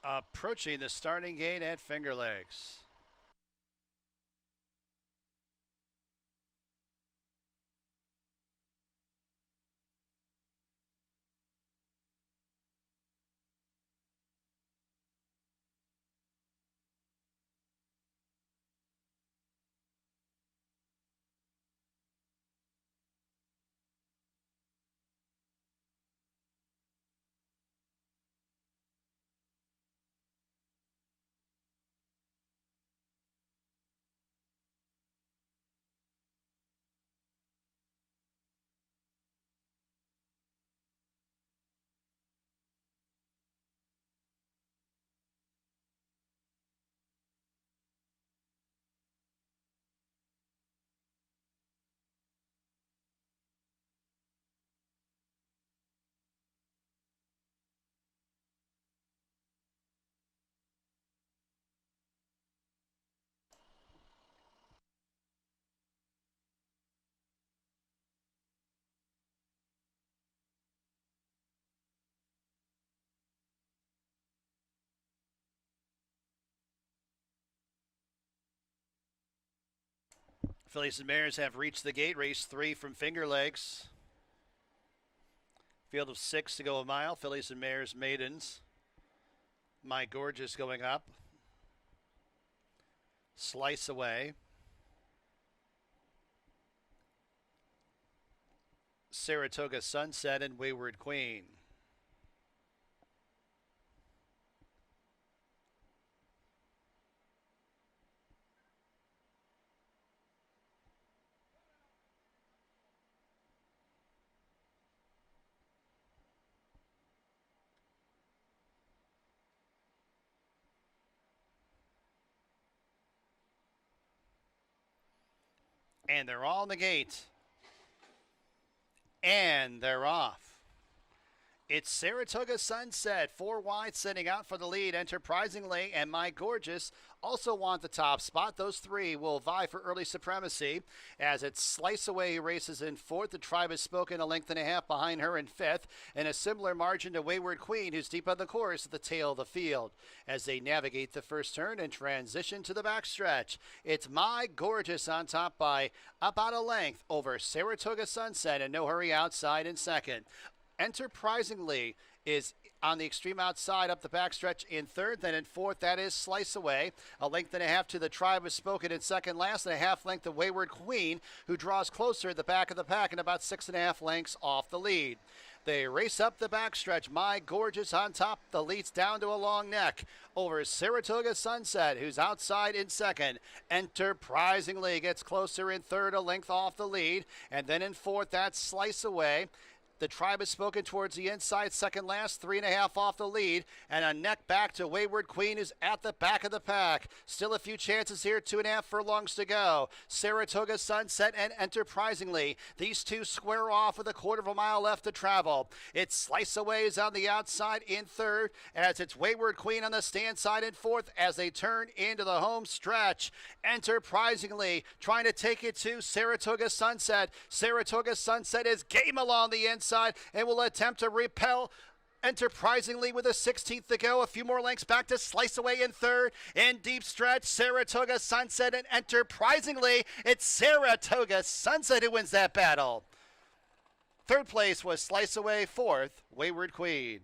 Approaching the starting gate at Finger Lakes. Fillies and Mares have reached the gate. Race 3 from Finger Lakes. Field of 6 to go a mile. Fillies and Mares maidens. My Gorgeous going up. Slice Away. Saratoga Sunset and Wayward Queen. And they're all in the gate. And they're off. It's Saratoga Sunset, 4 wide, setting out for the lead. Enterprisingly and My Gorgeous also want the top spot. Those 3 will vie for early supremacy as it's Slice Away races in 4th. The Tribe has spoken, a length and a half behind her in 5th, and a similar margin to Wayward Queen, who's deep on the course at the tail of the field. As they navigate the first turn and transition to the backstretch, it's My Gorgeous on top by about a length over Saratoga Sunset, and No Hurry outside in 2nd. Enterprisingly is on the extreme outside up the backstretch in 3rd. Then in 4th, that is Slice Away. A length and a half to the Tribe has spoken in 2nd last, and a half length to Wayward Queen, who draws closer at the back of the pack and about 6.5 lengths off the lead. They race up the backstretch. My Gorgeous on top. The lead's down to a long neck over Saratoga Sunset, who's outside in 2nd. Enterprisingly gets closer in 3rd, a length off the lead. And then in 4th, that's Slice Away. The Tribe has spoken towards the inside, 2nd last, 3.5 off the lead, and a neck back to Wayward Queen, who's at the back of the pack. Still a few chances here, 2.5 furlongs to go. Saratoga Sunset and Enterprisingly. These 2 square off with a 1/4 mile left to travel. It's Slice Away is on the outside in 3rd, as it's Wayward Queen on the stand side in 4th as they turn into the home stretch. Enterprisingly trying to take it to Saratoga Sunset. Saratoga Sunset is game along the inside and will attempt to repel Enterprisingly with a 16th to go. A few more lengths back to Slice Away in 3rd. In deep stretch, Saratoga Sunset and Enterprisingly. It's Saratoga Sunset who wins that battle. 3rd place was Slice Away. 4th, Wayward Queen.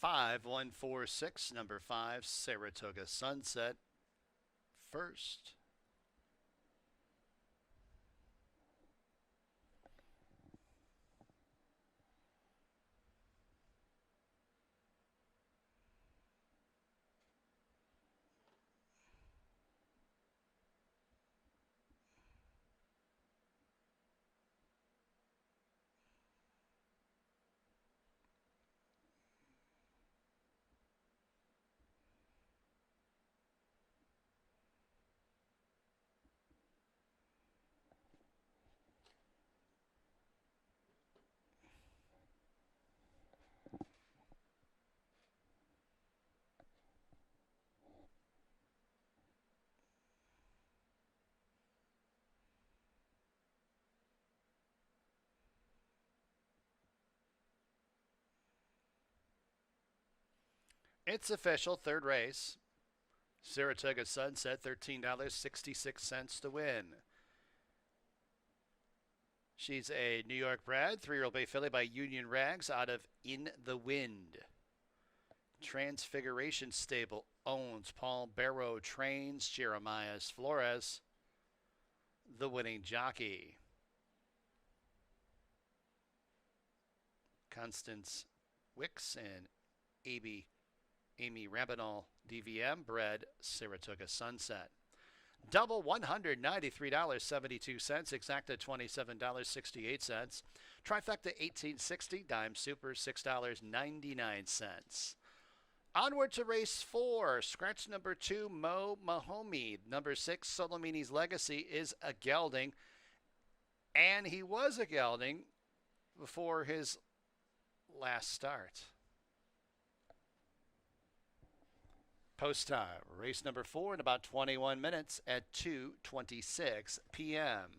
5146, number 5, Saratoga Sunset, first. It's official, third race. Saratoga Sunset, $13.66 to win. She's a New York bred, 3-year-old bay filly by Union Rags out of In the Wind. Transfiguration Stable owns Paul Barrow, trains Jeremiah Flores, the winning jockey. Constance Wicks and Amy Rabinal DVM bred Saratoga Sunset. Double $193.72, exacta $27.68. Trifecta $18.60, dime super $6.99. Onward to race 4, scratch number 2, Mo Mahomey. Number 6, Solomini's Legacy is a gelding, and he was a gelding before his last start. Post time, race number 4 in about 21 minutes at 2:26 p.m.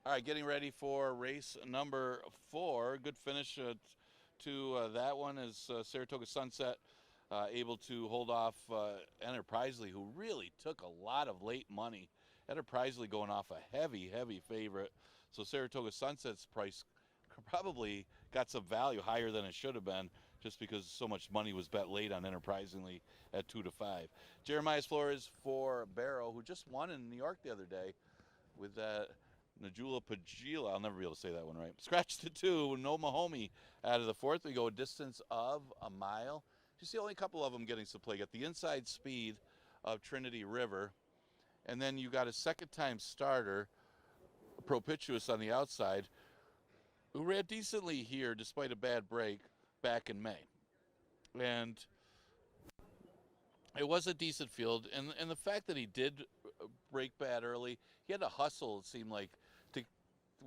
All right, getting ready for race number 4. Good finish to that one as Saratoga Sunset able to hold off Enterprisely, who really took a lot of late money. Enterprisely going off a heavy, heavy favorite. So Saratoga Sunset's price probably got some value higher than it should have been just because so much money was bet late on Enterprisingly at 2 to 5. Jeremiah Flores for Barrow, who just won in New York the other day with that Najula Pagila. I'll never be able to say that one right. Scratch the 2, no Mahomey out of the 4th. We go a distance of a mile. You see only a couple of them getting some play. Got the inside speed of Trinity River. And then you got a second-time starter, Propitious on the outside, who ran decently here despite a bad break back in May. And it was a decent field. And the fact that he did break bad early, he had to hustle, it seemed like,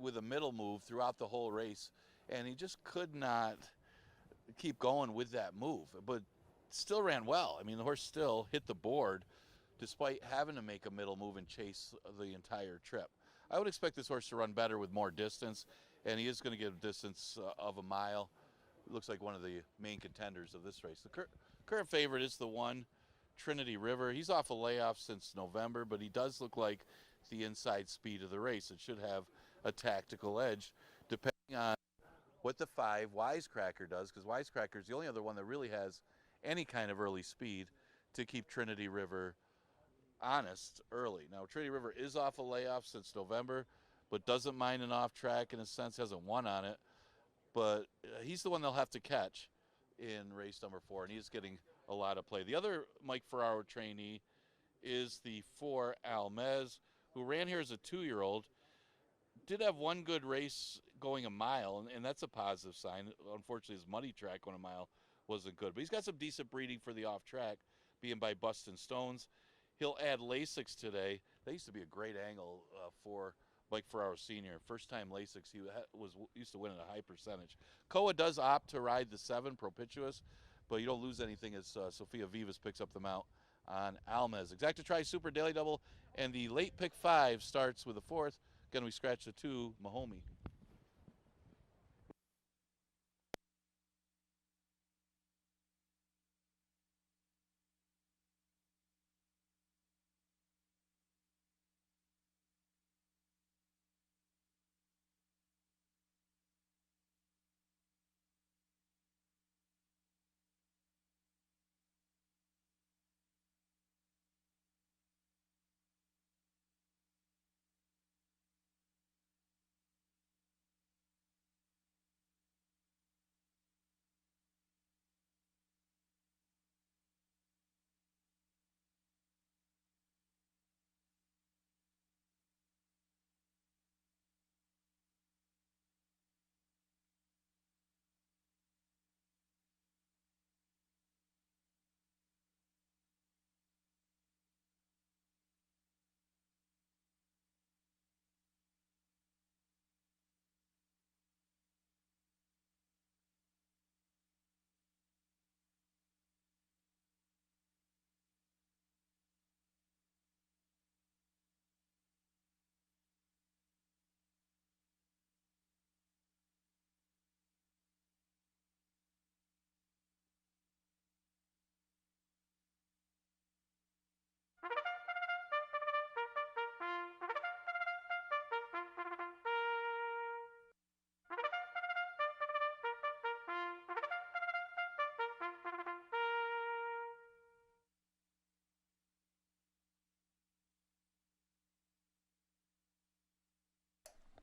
with a middle move throughout the whole race, and he just could not keep going with that move, but still ran well. I mean, the horse still hit the board despite having to make a middle move and chase the entire trip. I would expect this horse to run better with more distance, and he is going to get a distance of a mile. It looks like one of the main contenders of this race. The current favorite is the 1, Trinity River. He's off a layoff since November, but he does look like the inside speed of the race. It should have a tactical edge depending on what the 5 Wisecracker does, because Wisecracker is the only other one that really has any kind of early speed to keep Trinity River honest early. Now, Trinity River is off a layoff since November, but doesn't mind an off track in a sense, hasn't won on it, but he's the one they'll have to catch in race number 4, and he's getting a lot of play. The other Mike Ferraro trainee is the 4 Almez, who ran here as a 2-year-old. Did have one good race going a mile, and that's a positive sign. Unfortunately, his money track on a mile wasn't good. But he's got some decent breeding for the off-track, being by Bustin' Stones. He'll add Lasix today. That used to be a great angle for Mike Ferraro Sr. First time Lasix, he used to win at a high percentage. Koa does opt to ride the 7, Propitious, but you don't lose anything as Sophia Vivas picks up the mount on Almez. Exacta Tri Super Daily Double, and the late pick 5 starts with the 4th. Again, we scratch the 2, Mahomey.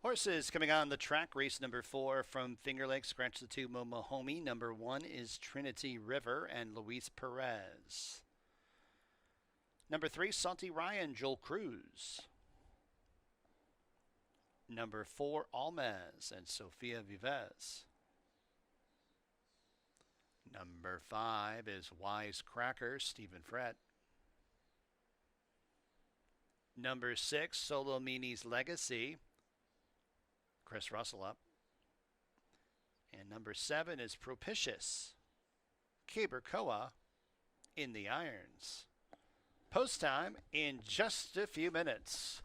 Horses coming on the track. Race number 4 from Finger Lakes. Scratch the 2, Mahomey. Number 1 is Trinity River and Luis Perez. Number 3, Santi Ryan, Joel Cruz. Number 4, Almez and Sofia Vives. Number 5 is Wisecracker, Stephen Fred. Number 6, Solomini's Legacy, Chris Russell up. And number 7 is Propitious, Caber Koa in the irons. Post time in just a few minutes.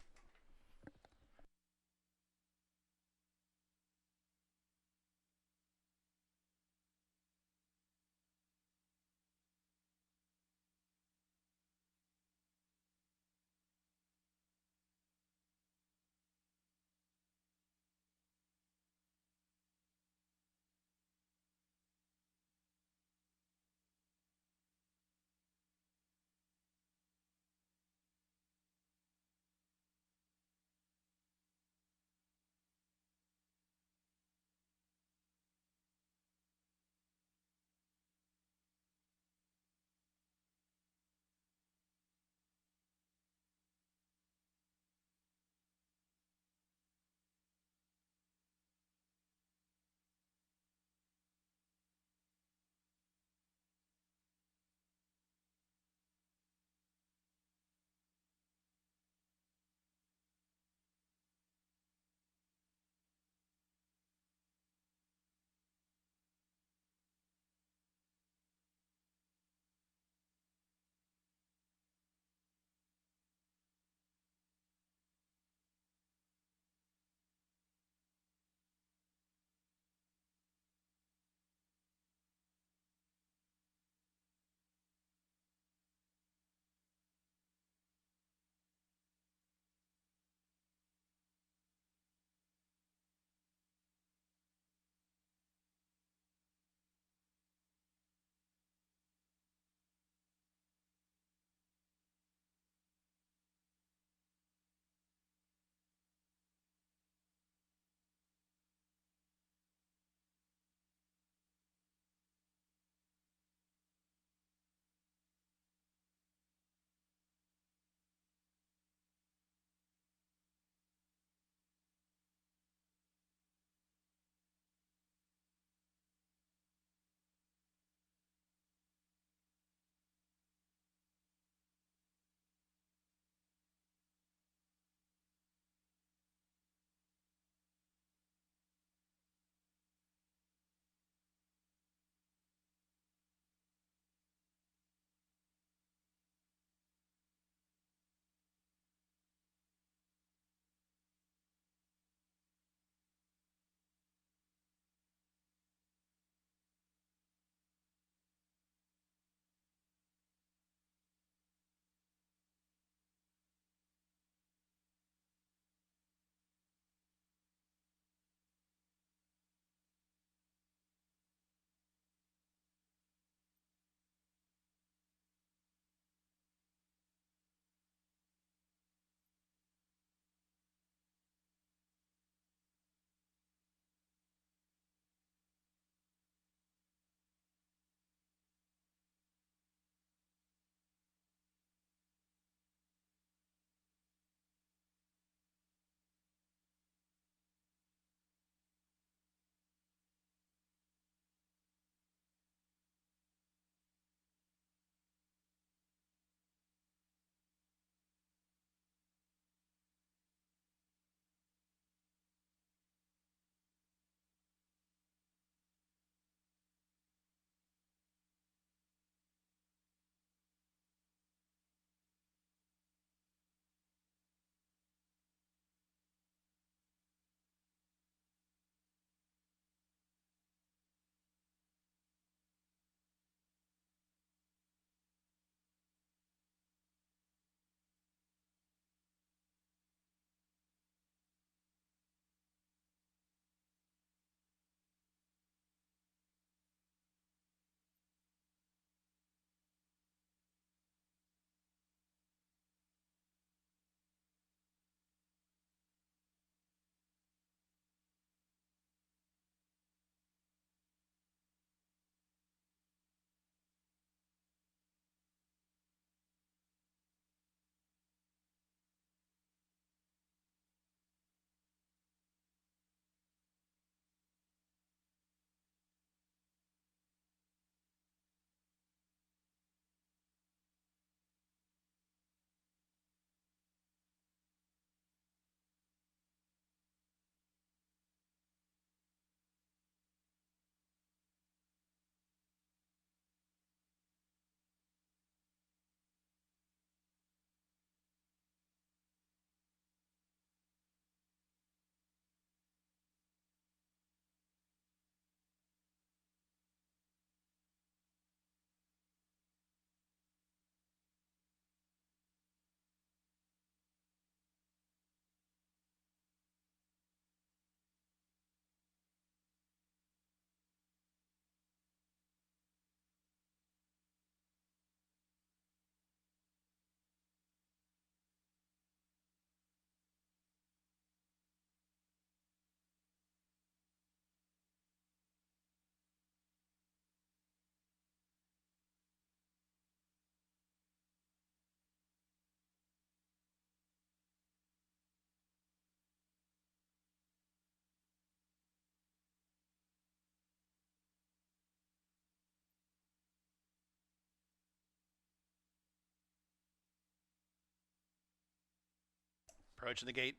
Approaching the gate.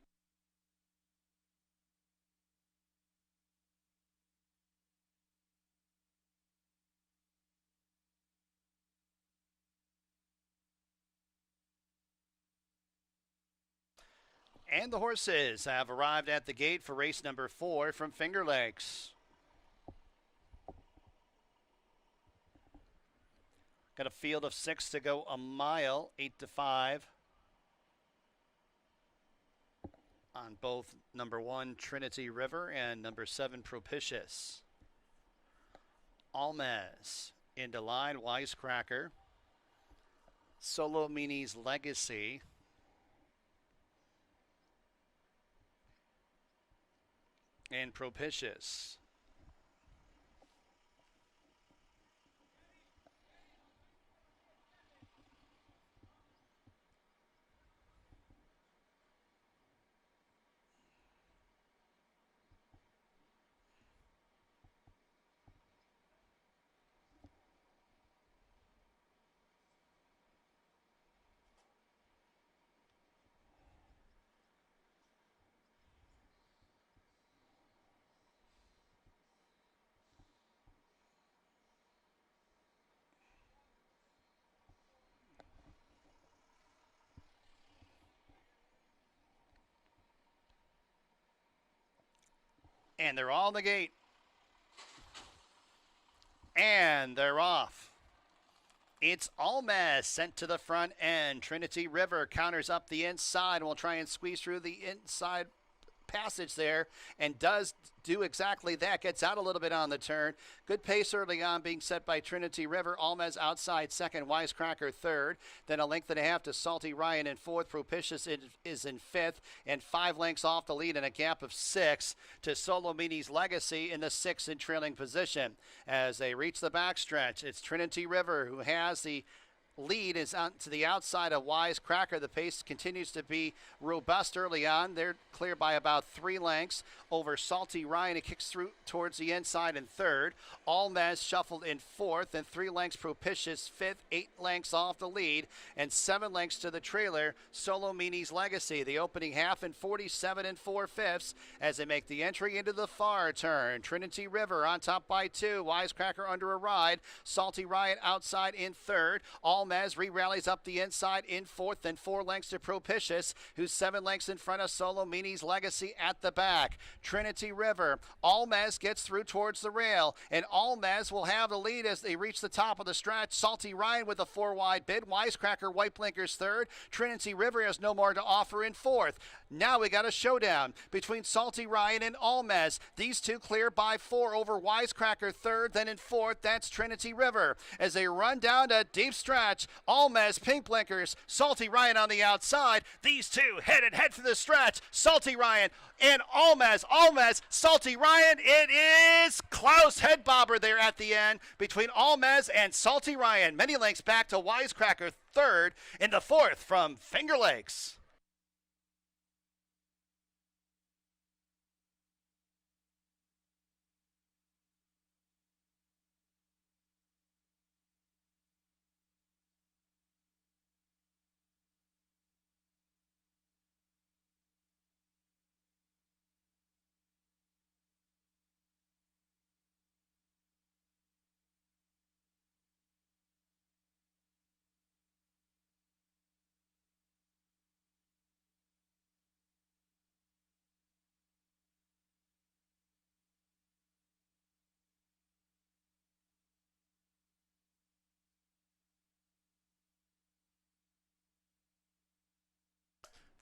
And the horses have arrived at the gate for race number 4 from Finger Lakes. Got a field of 6 to go a mile, 8 to 5. On both number 1 Trinity River and number 7 Propitious. Almez into line, Wisecracker. Solo Mini's Legacy. And Propitious. And they're all in the gate. And they're off. It's Almez sent to the front end. Trinity River counters up the inside and will try and squeeze through the inside passage there and does do exactly that. Gets out a little bit on the turn. Good pace early on being set by Trinity River. Almez outside second, Wisecracker third. Then a length and a half to Salty Ryan in fourth. Propitious is in fifth, and 5 lengths off the lead and a gap of 6 to Solo Mini's Legacy in the 6th and trailing position. As they reach the backstretch, it's Trinity River who has the lead is on to the outside of Wisecracker. The pace continues to be robust early on. They're clear by about 3 lengths over Salty Ryan. It kicks through towards the inside in third. Almez shuffled in fourth, and 3 lengths Propitious fifth, 8 lengths off the lead, and 7 lengths to the trailer, Solo Mini's Legacy. The opening half in 47 4/5 as they make the entry into the far turn. Trinity River on top by 2. Wisecracker under a ride. Salty Ryan outside in third. Almez re-rallies up the inside in fourth, and 4 lengths to Propitious, who's 7 lengths in front of Solo Mini's Legacy at the back. Trinity River. Almez gets through towards the rail, and Almez will have the lead as they reach the top of the stretch. Salty Ryan with a 4-wide bid. Wisecracker, White Blinkers third. Trinity River has no more to offer in fourth. Now we got a showdown between Salty Ryan and Almez. These two clear by 4 over Wisecracker third. Then in fourth, that's Trinity River. As they run down to deep stretch, Almez, Pink Blinkers, Salty Ryan on the outside. These two head for the stretch. Salty Ryan and Almez. Almez, Salty Ryan. It is close. Head bobber there at the end between Almez and Salty Ryan. Many lengths back to Wisecracker third in the fourth from Finger Lakes.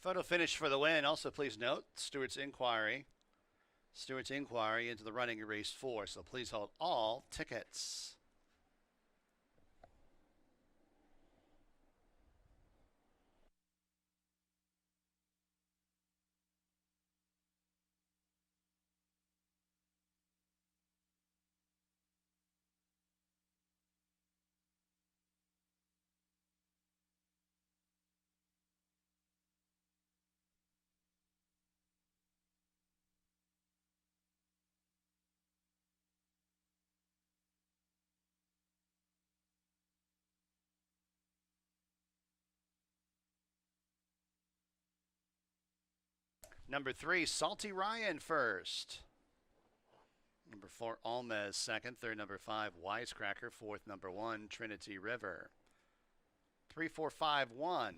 Photo finish for the win. Also, please note Stewart's inquiry into the running of race 4. So please hold all tickets. Number 3, Salty Ryan first. Number 4, Almez second. Third, number 5, Wisecracker. Fourth, number 1, Trinity River. 3, 4, 5, 1.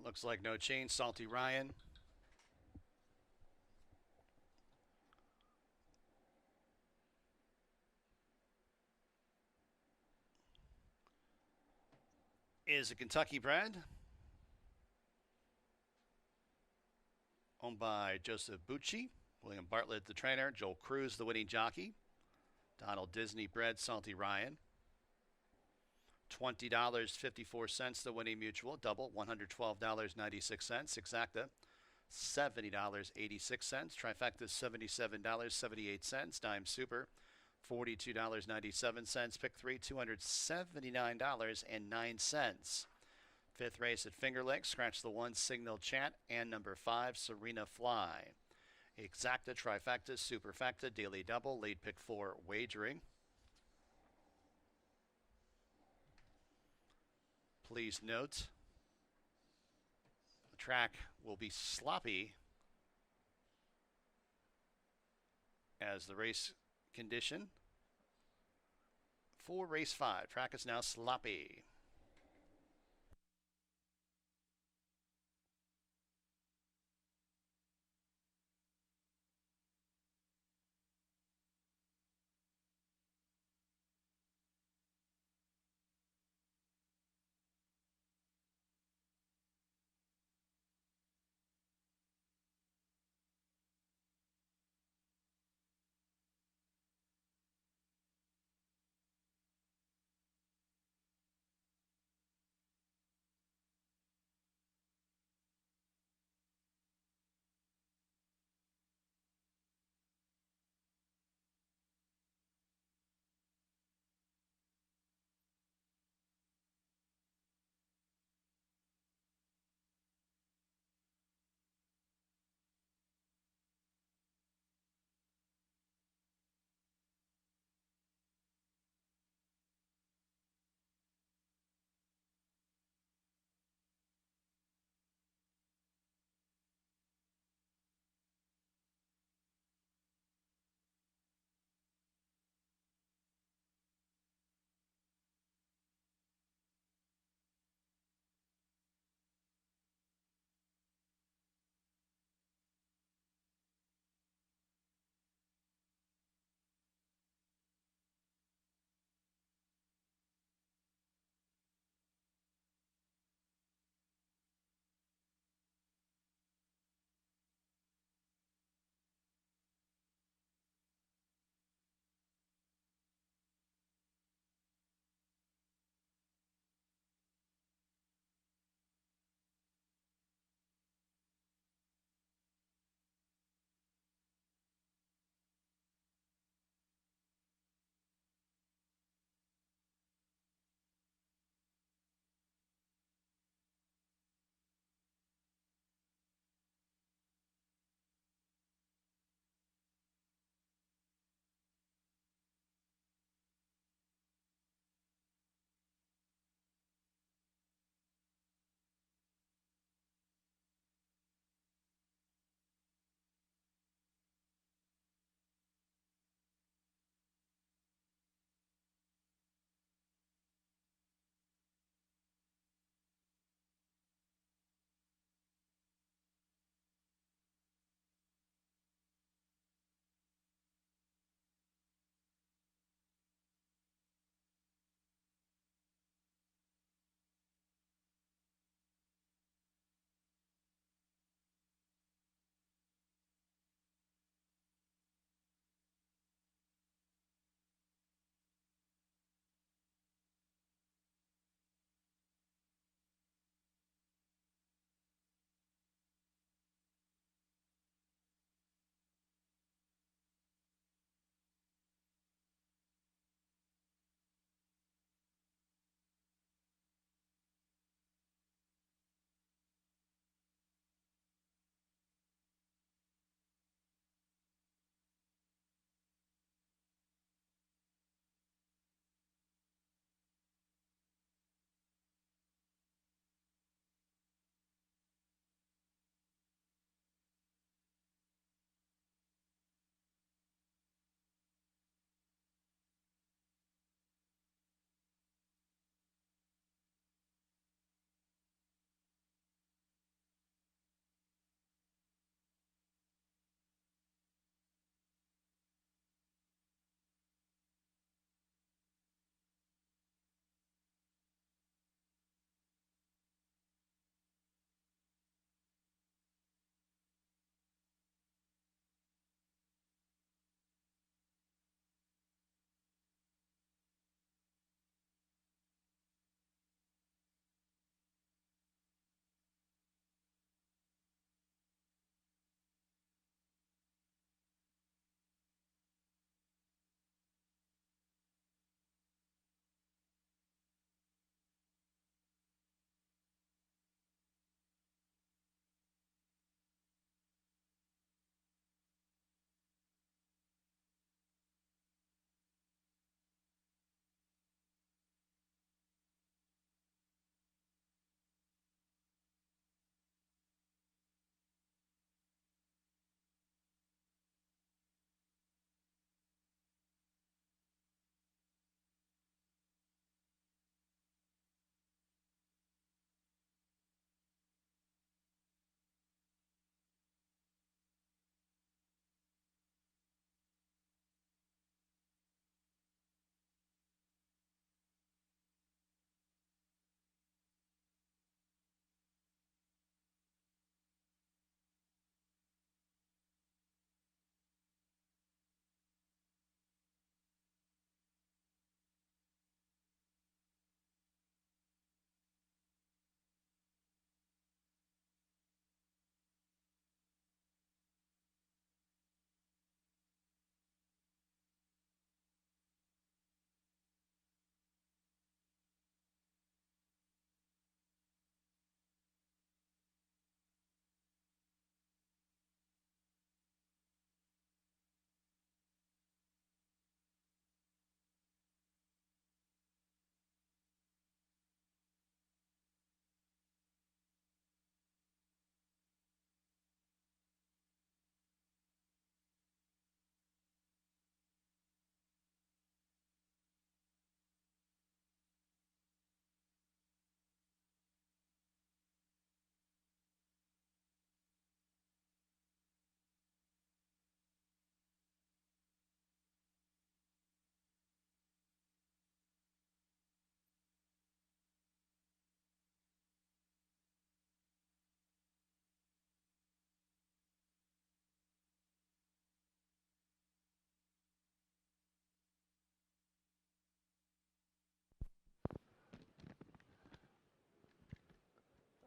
Looks like no change. Salty Ryan. Is a Kentucky bred. Owned by Joseph Bucci. William Bartlett, the trainer. Joel Cruz, the winning jockey. Donald Disney bred Salty Ryan. $20.54 the winning mutual. Double, $112.96. Exacta, $70.86. Trifecta, $77.78. Dime Super, $42.97. Pick 3, $279.09. Fifth race at Finger Lakes. Scratch the 1, Signal Chat, and number 5, Serena Fly. Exacta, Trifecta, Superfecta, Daily Double, Lead Pick 4, Wagering. Please note, the track will be sloppy as the race condition for race 5. Track is now sloppy.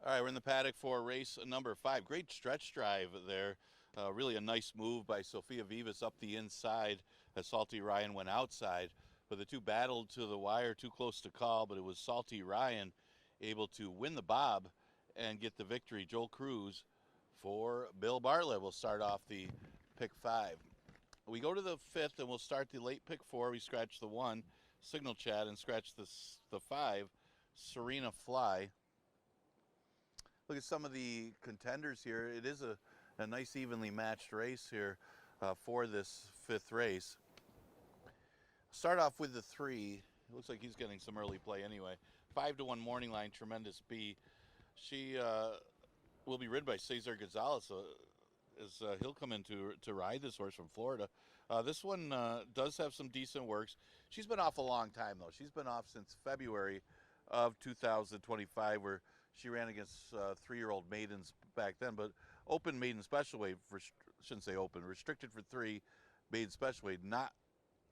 All right, we're in the paddock for race number 5. Great stretch drive there. Really a nice move by Sophia Vivas up the inside as Salty Ryan went outside. But the two battled to the wire, too close to call, but it was Salty Ryan able to win the bob and get the victory. Joel Cruz for Bill Bartlett will start off the pick 5. We go to the 5th and we'll start the late pick 4. We scratch the 1, Signal Chat, and scratch the 5, Serena Fly. Look at some of the contenders here. It is a nice evenly matched race here for this 5th race. Start off with the 3. It looks like he's getting some early play anyway. 5-1 morning line, Tremendous B. She will be ridden by Cesar Gonzalez as he'll come in to ride this horse from Florida. This one does have some decent works. She's been off a long time though. She's been off since February of 2025 where she ran against 3-year-old maidens back then, but open maiden special weight, shouldn't say open, restricted for 3 maiden special weight,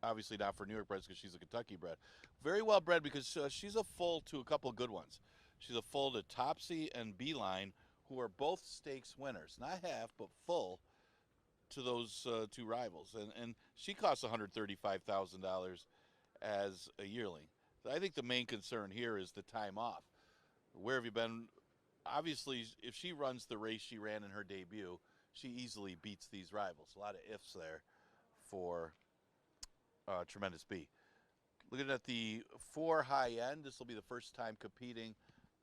obviously not for New York breds because she's a Kentucky bred. Very well bred because she's a full to a couple good ones. She's a full to Topsy and Beeline, who are both stakes winners, not half, but full to those 2 rivals. And she costs $135,000 as a yearling. I think the main concern here is the time off. Where have you been? Obviously, if she runs the race she ran in her debut, she easily beats these rivals. A lot of ifs there for Tremendous B. Looking at the 4 high end, this will be the first time competing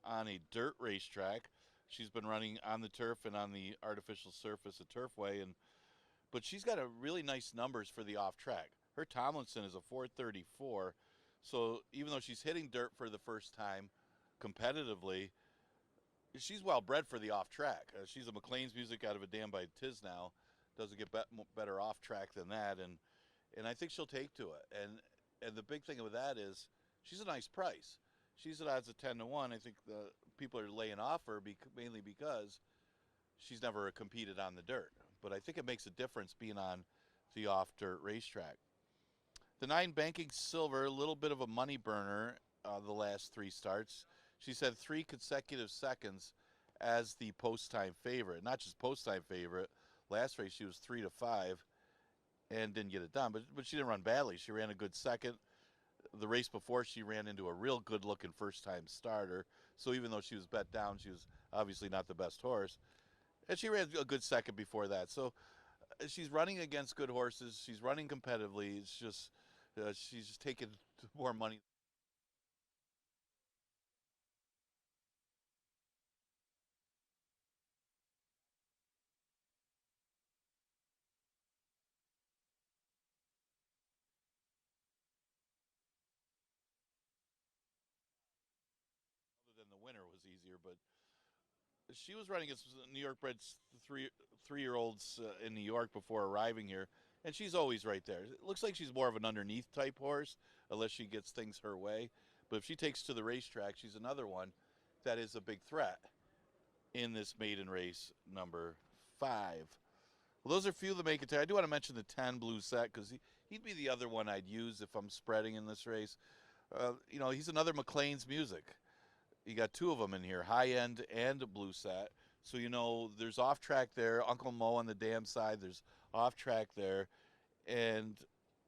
on a dirt racetrack. She's been running on the turf and on the artificial surface at Turfway, but she's got a really nice numbers for the off track. Her Tomlinson is a 434, so even though she's hitting dirt for the first time competitively, she's well bred for the off track. She's a McLean's Music out of a dam by Tisnow. Doesn't get better off track than that, and I think she'll take to it. And the big thing with that is she's a nice price. She's at odds of 10-1. I think the people are laying off her mainly because she's never competed on the dirt. But I think it makes a difference being on the off dirt racetrack. The 9 Banking Silver, a little bit of a money burner the last 3 starts. She's had 3 consecutive seconds as the post time favorite. Not just post time favorite. Last race she was 3-5 and didn't get it done. But she didn't run badly. She ran a good second. The race before she ran into a real good looking first time starter. So even though she was bet down, she was obviously not the best horse. And she ran a good second before that. So she's running against good horses. She's running competitively. It's just she's just taking more money. Other than the winner was easier, but she was running against New York bred three-year-olds in New York before arriving here, and she's always right there. It looks like she's more of an underneath type horse, unless she gets things her way. But if she takes to the racetrack, she's another one that is a big threat in this maiden race number 5. Well, those are a few that make it. I do want to mention the 10 Blue Set because he'd be the other one I'd use if I'm spreading in this race. He's another McLean's Music. You got 2 of them in here, high end and Blue Set. So there's off track there. Uncle Mo on the dam side. There's off track there, and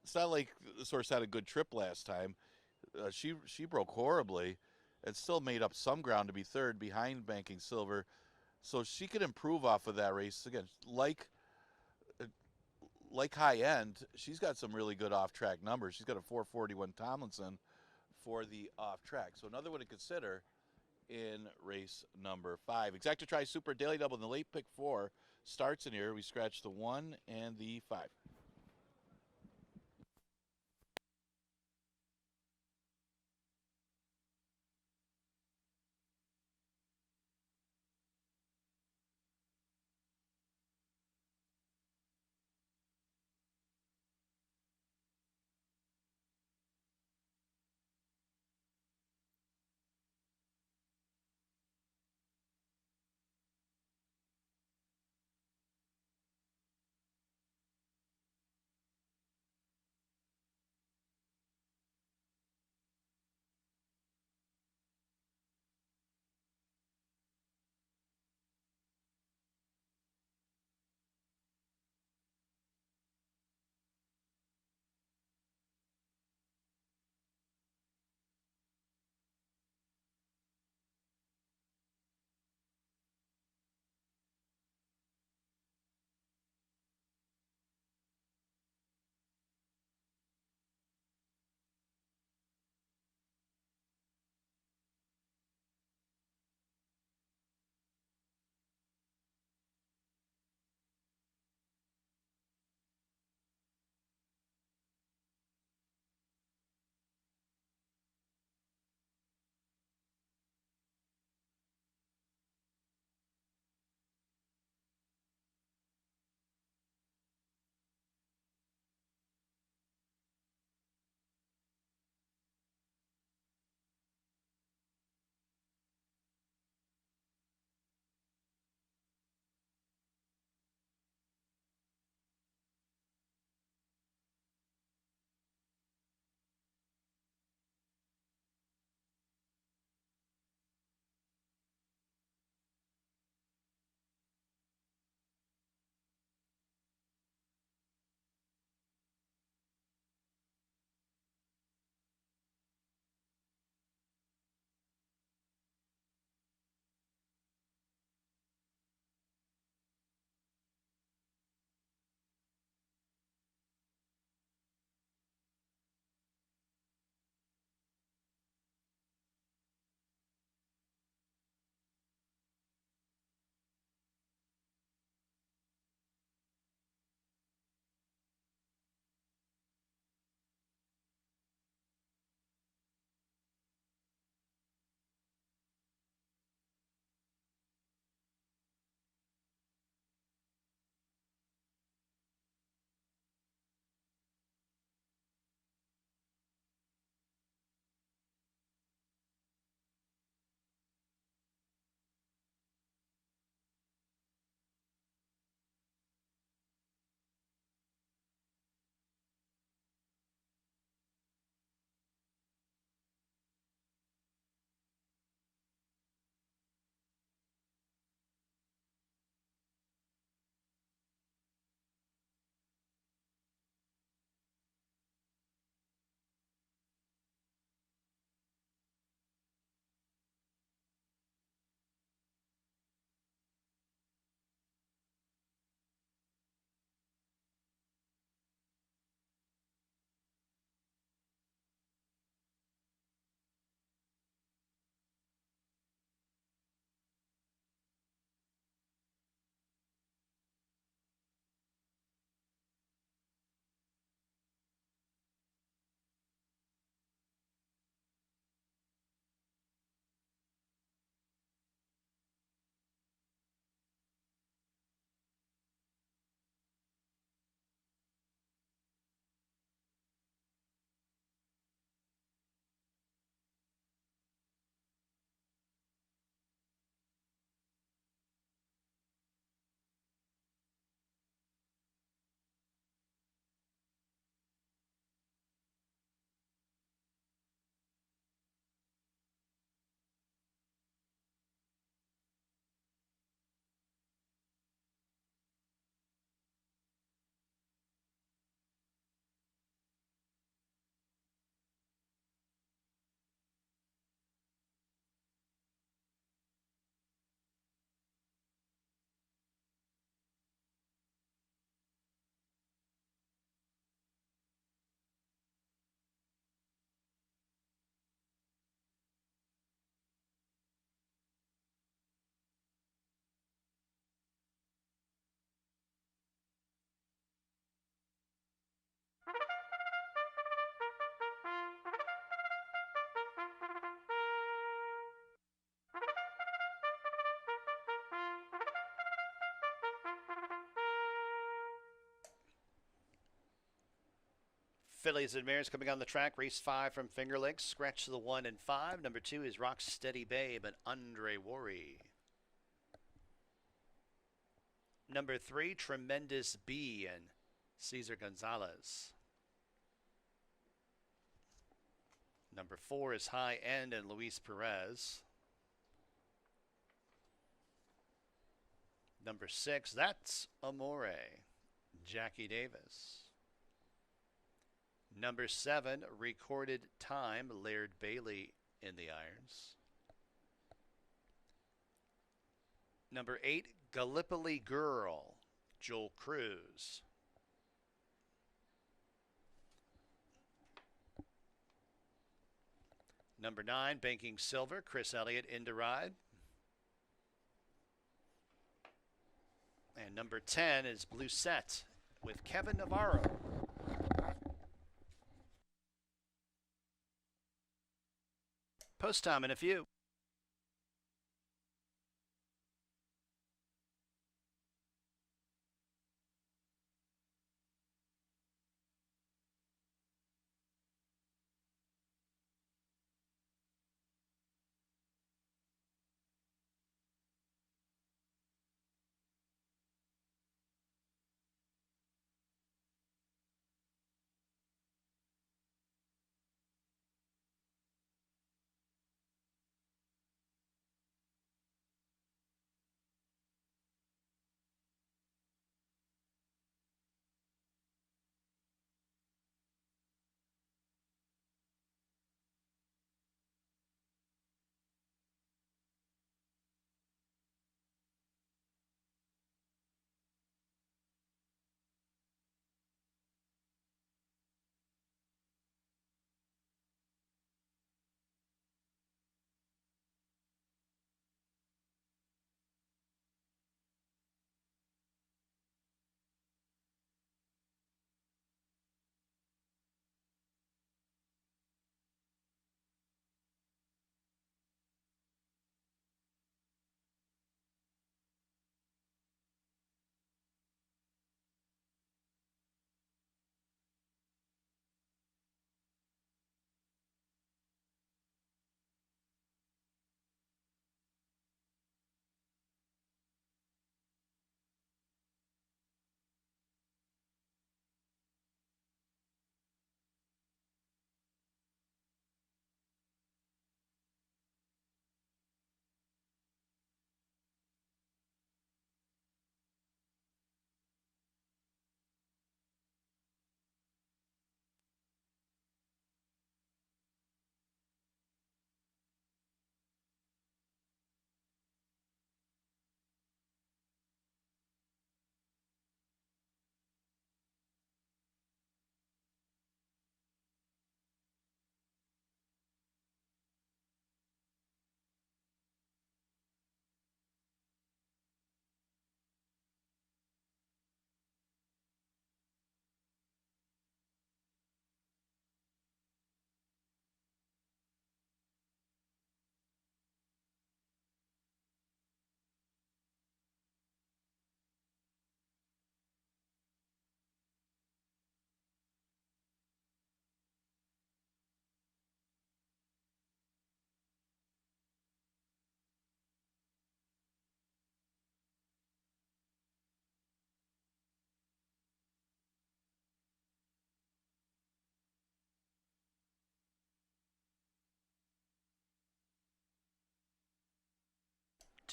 it's not like this horse had a good trip last time. She broke horribly, and still made up some ground to be 3rd behind Banking Silver. So she could improve off of that race again. Like high end, she's got some really good off track numbers. She's got a 441 Tomlinson for the off track. So another one to consider in race number 5. Exacta Tri Super Daily Double in the late pick 4 starts in here. We scratch the 1 and the 5. Fillies and Mares coming on the track. Race 5 from Finger Lakes. Scratch the 1 and 5. Number 2 is Rock Steady Babe and Andre Worry. Number 3, Tremendous B and Cesar Gonzalez. Number 4 is High End and Luis Perez. Number 6, That's Amore, Jackie Davis. Number 7, Recorded Time, Laird Bailey in the irons. Number 8, Gallipoli Girl, Joel Cruz. Number 9, Banking Silver, Chris Elliott in to ride. And number 10 is Blue Set with Kevin Navarro. Post time in a few.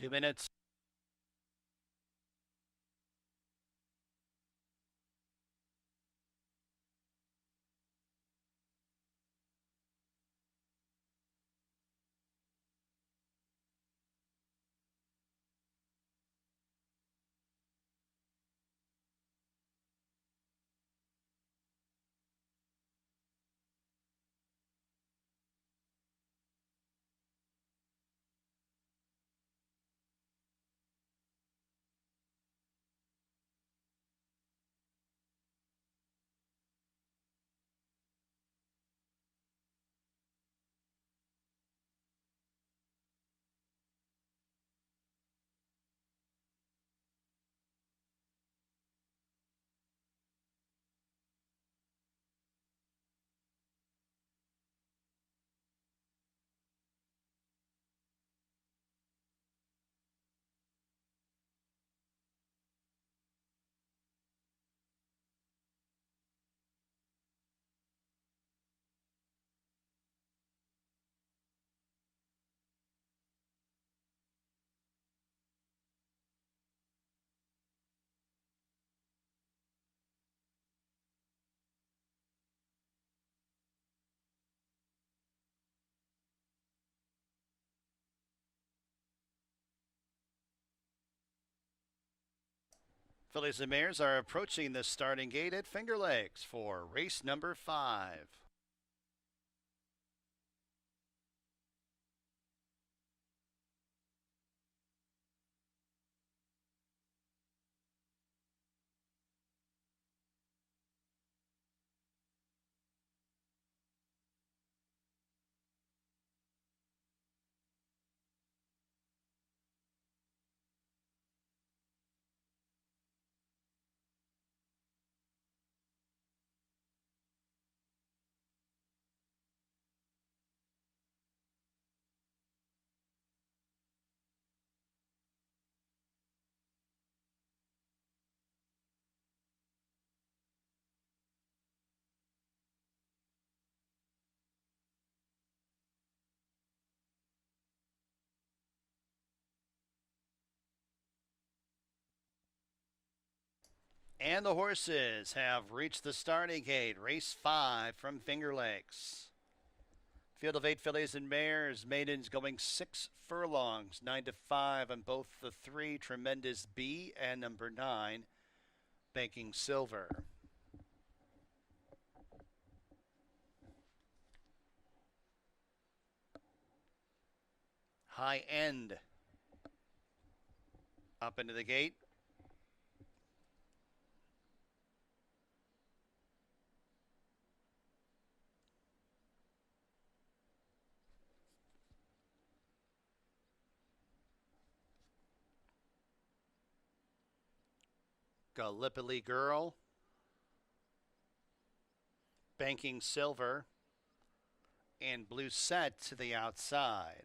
Two minutes. Fillies and Mares are approaching the starting gate at Finger Lakes for race number 5. And the horses have reached the starting gate. Race 5 from Finger Lakes. Field of 8 fillies and mares. Maidens going 6 furlongs. 9 to 5 on both the 3. Tremendous B and number 9. Banking Silver. High End. Up into the gate. Gallipoli Girl. Banking Silver. And Blue Set to the outside.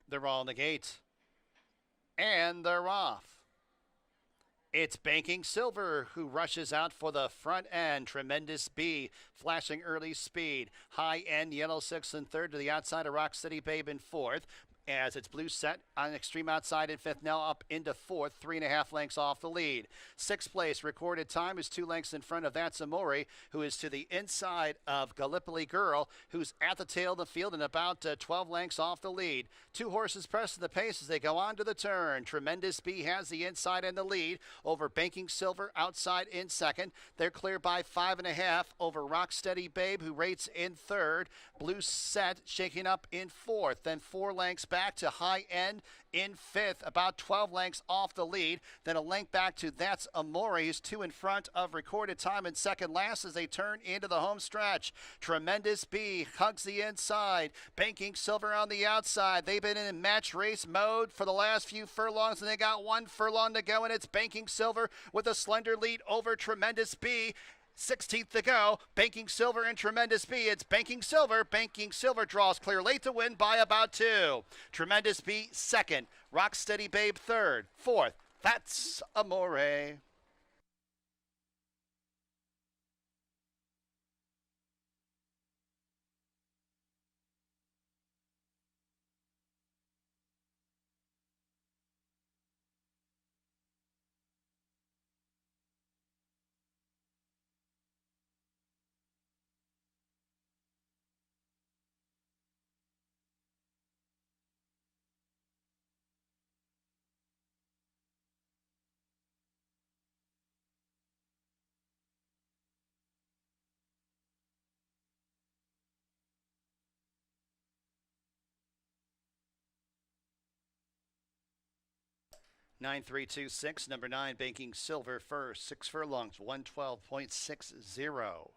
They're all in the gate. And they're off. It's Banking Silver who rushes out for the front end. Tremendous B, flashing early speed. High End, Yellow 6 and 3rd to the outside of Rock City Babe in 4th. As it's Blue Set on extreme outside in 5th, now up into 4th, 3.5 lengths off the lead. 6th place recorded time is 2 lengths in front of That's Amore, who is to the inside of Gallipoli Girl, who's at the tail of the field and about 12 lengths off the lead. 2 horses pressing the pace as they go on to the turn. Tremendous B has the inside and the lead over Banking Silver outside in 2nd. They're clear by 5.5 over Rock Steady Babe, who rates in 3rd. Blue Set shaking up in 4th, then 4 lengths back to High End in 5th, about 12 lengths off the lead. Then a length back to That's Amore's, 2 in front of Recorded Time in second last as they turn into the home stretch. Tremendous B hugs the inside. Banking Silver on the outside. They've been in match race mode for the last few furlongs, and they got 1 furlong to go, and it's Banking Silver with a slender lead over Tremendous B. 16th to go. Banking Silver and Tremendous B. It's Banking Silver. Banking Silver draws clear late to win by about 2. Tremendous B 2nd. Rock Steady Babe 3rd. 4th. That's Amore. Nine three two six. Number 9 Banking Silver first. 6 furlongs. 112.60.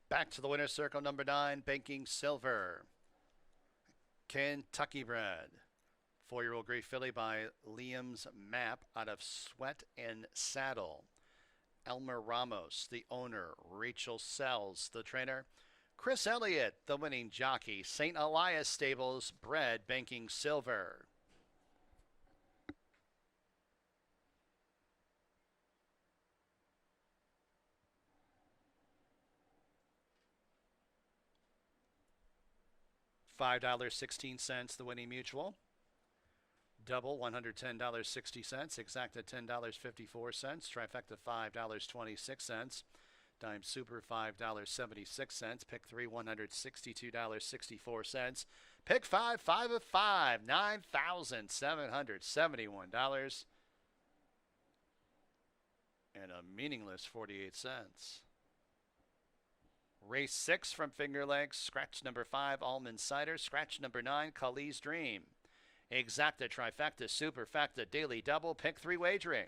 Back to the winner's circle, number 9, banking silver. Kentucky bred. 4-year-old Gray Filly by Liam's Map out of Sweat and Saddle. Elmer Ramos, the owner. Rachel Sells, the trainer. Chris Elliott, the winning jockey. St. Elias Stables, bred, banking silver. $5.16, the winning mutual. Double, $110.60. Exacta, $10.54. Trifecta, $5.26. Dime Super, $5.76. Pick 3, $162.64. Pick 5, 5 of 5, $9,771. And a meaningless 48 cents. Race 6 from Finger Lakes. Scratch number 5, Almond Cider. Scratch number 9, Kali's Dream. Exacta, Trifecta, Superfecta, Daily Double, Pick 3 wagering.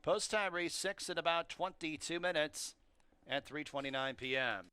Post time race 6 in about 22 minutes at 3:29 p.m.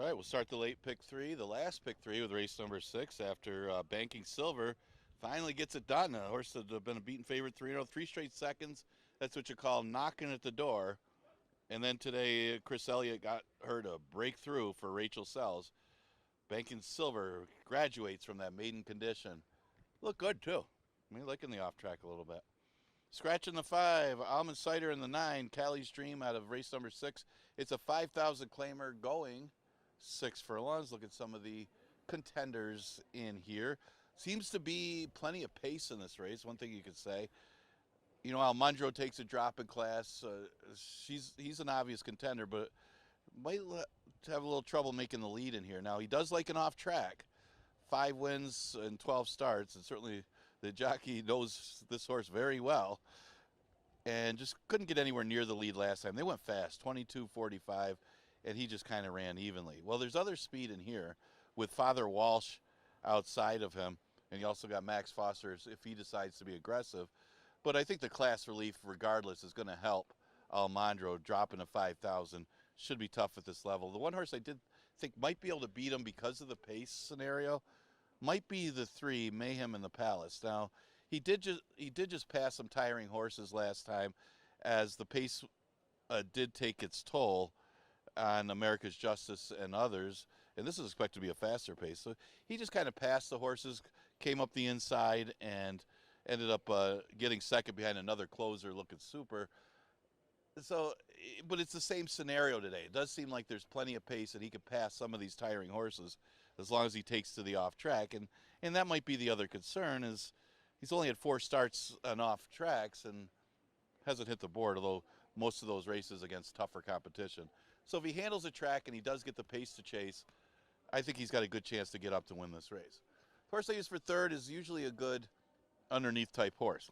All right, we'll start the late pick three, the last pick three with race number 6 after Banking Silver finally gets it done. A horse that had been a beaten favorite 3 straight seconds. That's what you call knocking at the door. And then today, Chris Elliott got her to break through for Rachel Sells. Banking Silver graduates from that maiden condition. Look good, too. I mean, liking the off track a little bit. Scratching the 5, Almond Cider in the 9, Callie's Dream out of race number 6. It's a 5,000 claimer going 6 furlongs. Look at some of the contenders in here. Seems to be plenty of pace in this race, one thing you could say. You know, Almondro takes a drop in class. He's an obvious contender, but might have a little trouble making the lead in here. Now, he does like an off track. 5 wins and 12 starts, and certainly the jockey knows this horse very well, and just couldn't get anywhere near the lead last time. They went fast, 22:45, and he just kind of ran evenly. Well, there's other speed in here with Father Walsh outside of him, and you also got Max Foster if he decides to be aggressive. But I think the class relief, regardless, is going to help Almondro. Dropping to 5,000 should be tough at this level. The one horse I did think might be able to beat him because of the pace scenario might be the 3, Mayhem in the Palace. Now, he did just pass some tiring horses last time, as the pace did take its toll on America's Justice and others, and this is expected to be a faster pace. So he just kind of passed the horses, came up the inside, and ended up getting second behind another closer looking super. So, but it's the same scenario today. It does seem like there's plenty of pace and he could pass some of these tiring horses as long as he takes to the off track. And that might be the other concern, is he's only had 4 starts on off tracks and hasn't hit the board, although most of those races against tougher competition. So if he handles the track and he does get the pace to chase, I think he's got a good chance to get up to win this race. The horse I use for third is usually a good underneath type horse.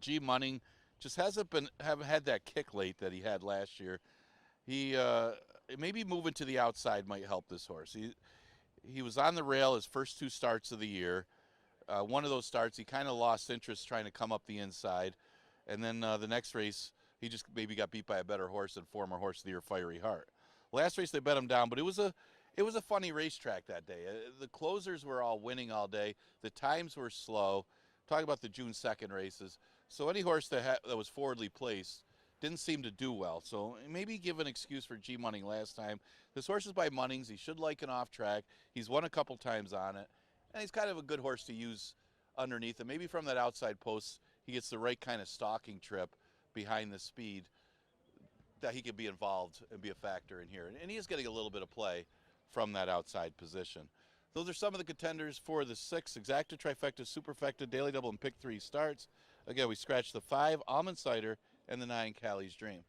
G Munning just haven't had that kick late that he had last year. He maybe moving to the outside might help this horse. He was on the rail his first 2 starts of the year. One of those starts he kind of lost interest trying to come up the inside, and then the next race he just maybe got beat by a better horse than former horse of the year Fiery Heart. Last race they bet him down, but it was a funny racetrack that day. The closers were all winning all day. The times were slow. Talk about the June 2nd races. So any horse that was forwardly placed didn't seem to do well. So maybe give an excuse for G Munning last time. This horse is by Munnings. He should like an off track. He's won a couple times on it. And he's kind of a good horse to use underneath. And maybe from that outside post, he gets the right kind of stalking trip behind the speed that he could be involved and be a factor in here. And he is getting a little bit of play from that outside position. Those are some of the contenders for the 6 Exacta, Trifecta, Superfecta, Daily Double, and Pick 3 starts. Again, we scratched the 5, Almond Cider, and the 9, Callie's Dream.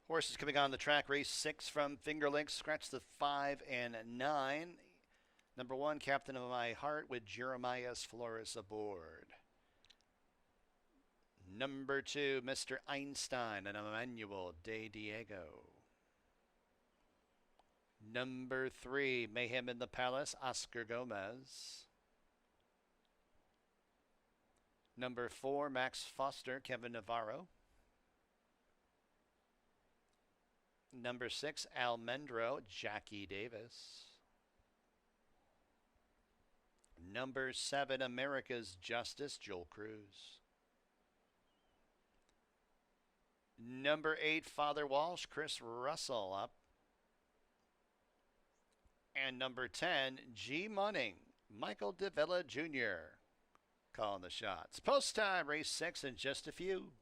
Horses coming on the track. Race 6 from Finger Lakes. Scratch the 5 and 9. Number 1, Captain of My Heart with Jeremiah Flores aboard. Number 2, Mr. Einstein and Emmanuel De Diego. Number 3, Mayhem in the Palace, Oscar Gomez. Number 4, Max Foster, Kevin Navarro. Number 6, Almendro, Jackie Davis. Number 7, America's Justice, Joel Cruz. Number 8, Father Walsh, Chris Russell up. And number 10, G Munning, Michael DeVilla Jr. calling the shots. Post time, race 6 in just a few.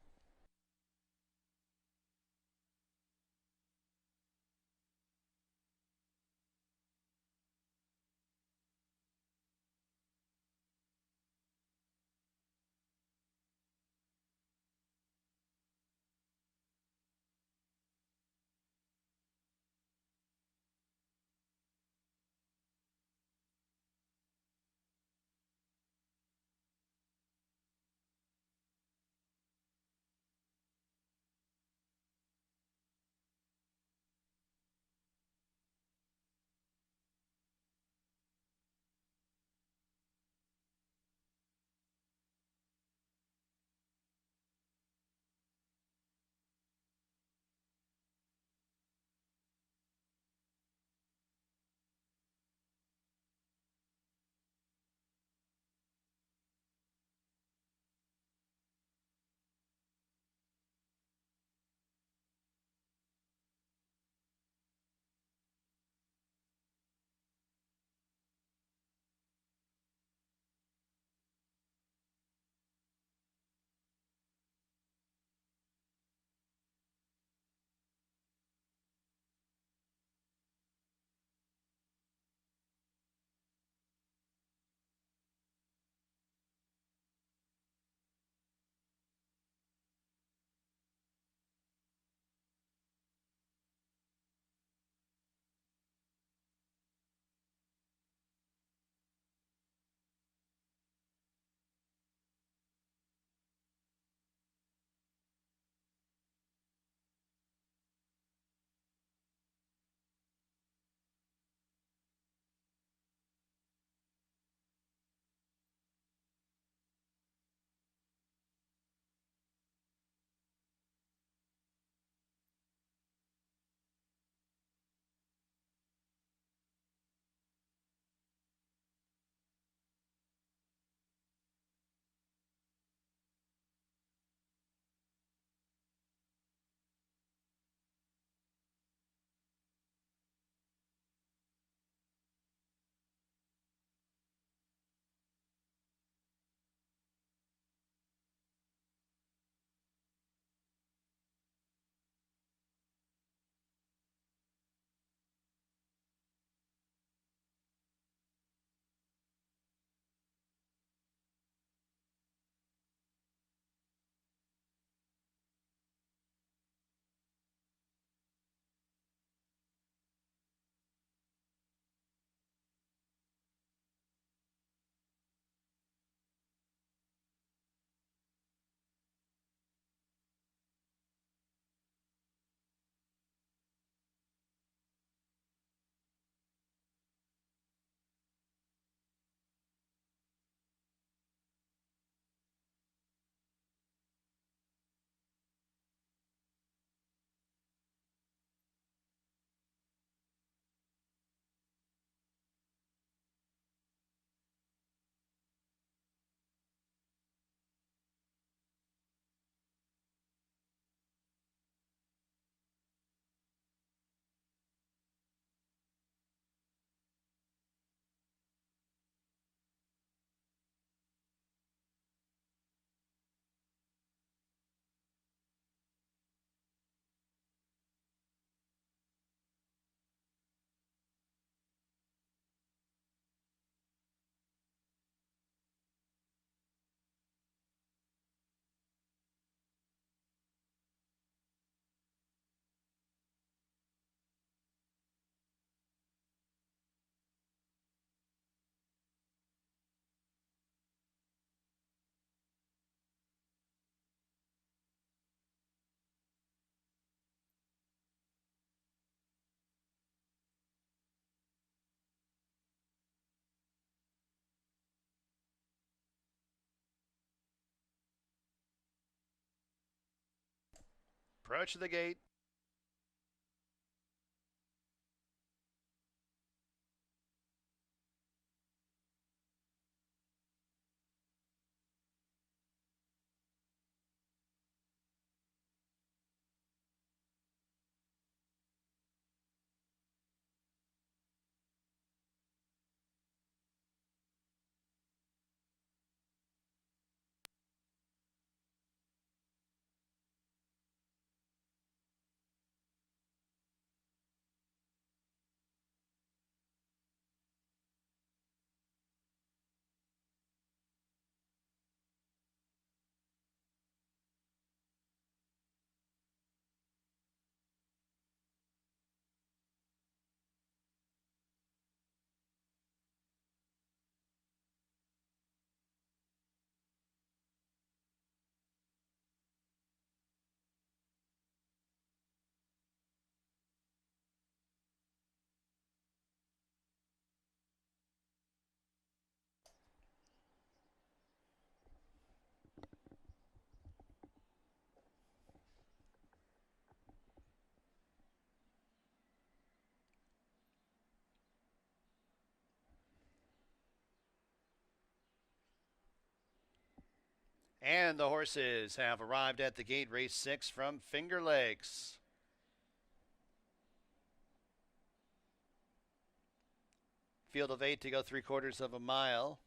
Approach the gate. And the horses have arrived at the gate. Race 6 from Finger Lakes. Field of 8 to go 3/4 of a mile.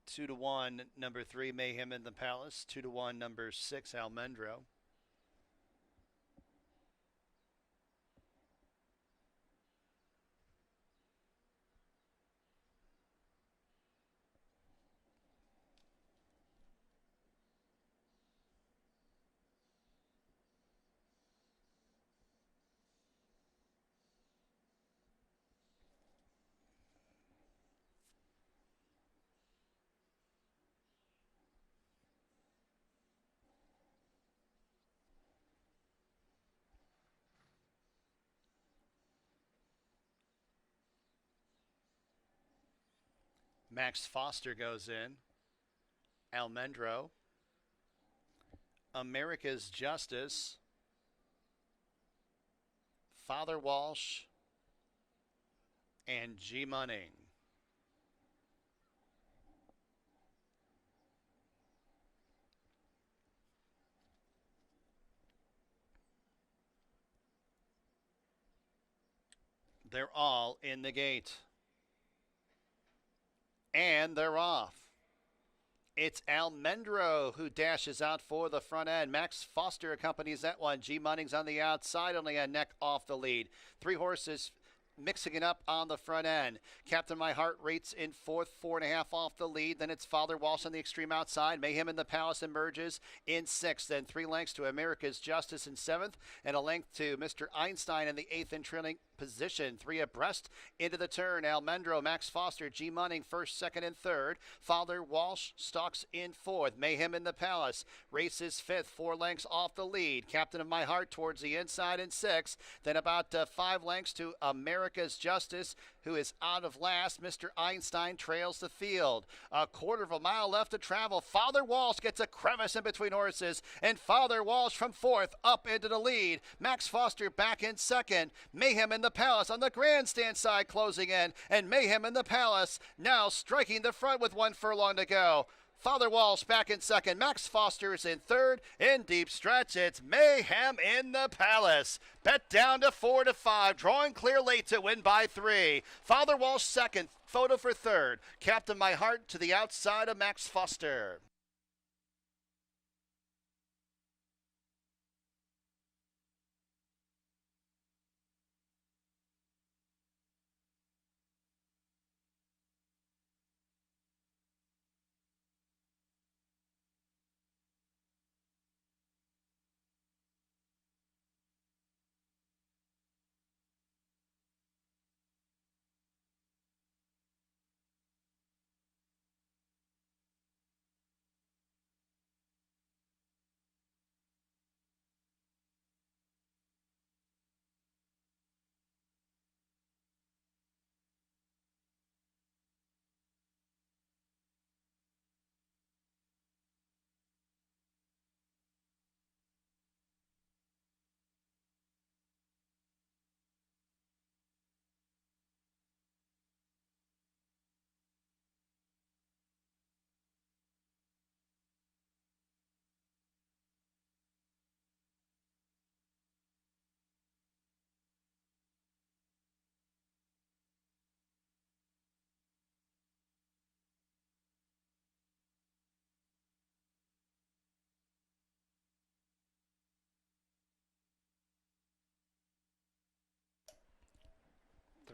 2-1, number 3, Mayhem in the Palace. 2-1, number 6, Almendro. Max Foster goes in. Almendro. America's Justice. Father Walsh. And G Munning. They're all in the gate. And they're off. It's Almendro who dashes out for the front end. Max Foster accompanies that one. G Munning's on the outside, only a neck off the lead. 3 horses mixing it up on the front end. Captain My Heart rates in 4th, 4.5 off the lead. Then it's Father Walsh on the extreme outside. Mayhem in the Palace emerges in 6th. Then 3 lengths to America's Justice in 7th. And a length to Mr. Einstein in the 8th and trailing position. 3 abreast into the turn. Almendro, Max Foster, G Munning 1st, 2nd, and 3rd. Father Walsh stalks in 4th. Mayhem in the Palace races 5th, 4 lengths off the lead. Captain of My Heart towards the inside in 6th. Then about 5 lengths to America's Justice, who is out of last. Mr. Einstein trails the field. 1/4 of a mile left to travel. Father Walsh gets a crevice in between horses, and Father Walsh from 4th up into the lead. Max Foster back in 2nd. Mayhem in the Palace on the grandstand side closing in, and Mayhem in the Palace now striking the front with 1 furlong to go. Father Walsh back in 2nd. Max Foster is in 3rd. In deep stretch, it's Mayhem in the Palace. Bet down to 4-5. Drawing clear late to win by 3. Father Walsh 2nd. Photo for 3rd. Captain My Heart to the outside of Max Foster.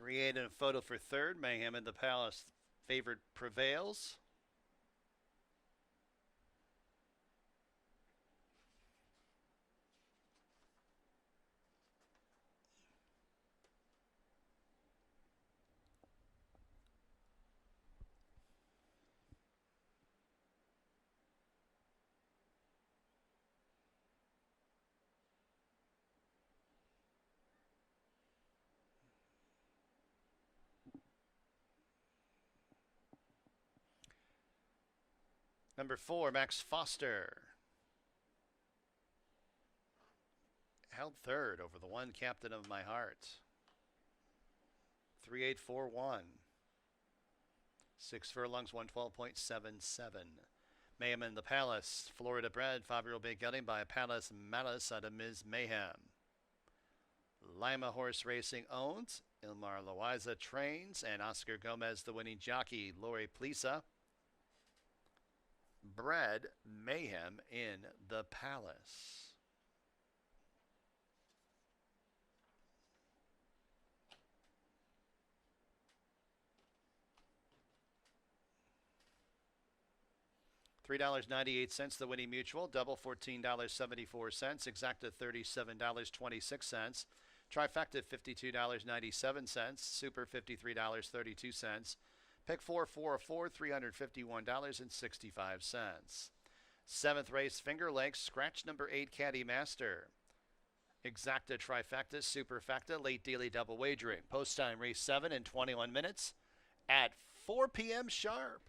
3-8 and a photo for third. Mayhem in the Palace. Favorite prevails. Number 4, Max Foster. Held third over the one captain of my heart. 3.841. 6 furlongs, 112.77. Mayhem in the Palace. Florida bred, 5-year-old big gelding by Palace Malice out of Ms. Mayhem. Lima Horse Racing owns. Ilmar Loaiza trains. And Oscar Gomez, the winning jockey. Lori Plisa. Bred Mayhem in the Palace. $3.98 the winning mutual, double $14.74, exacta $37.26, trifecta $52.97, super $53.32, pick 4 $351.65. Seventh race, Finger Lakes, scratch number 8, Caddy Master. Exacta trifecta, superfecta, late daily double wagering. Post time race 7 in 21 minutes at 4 p.m. sharp.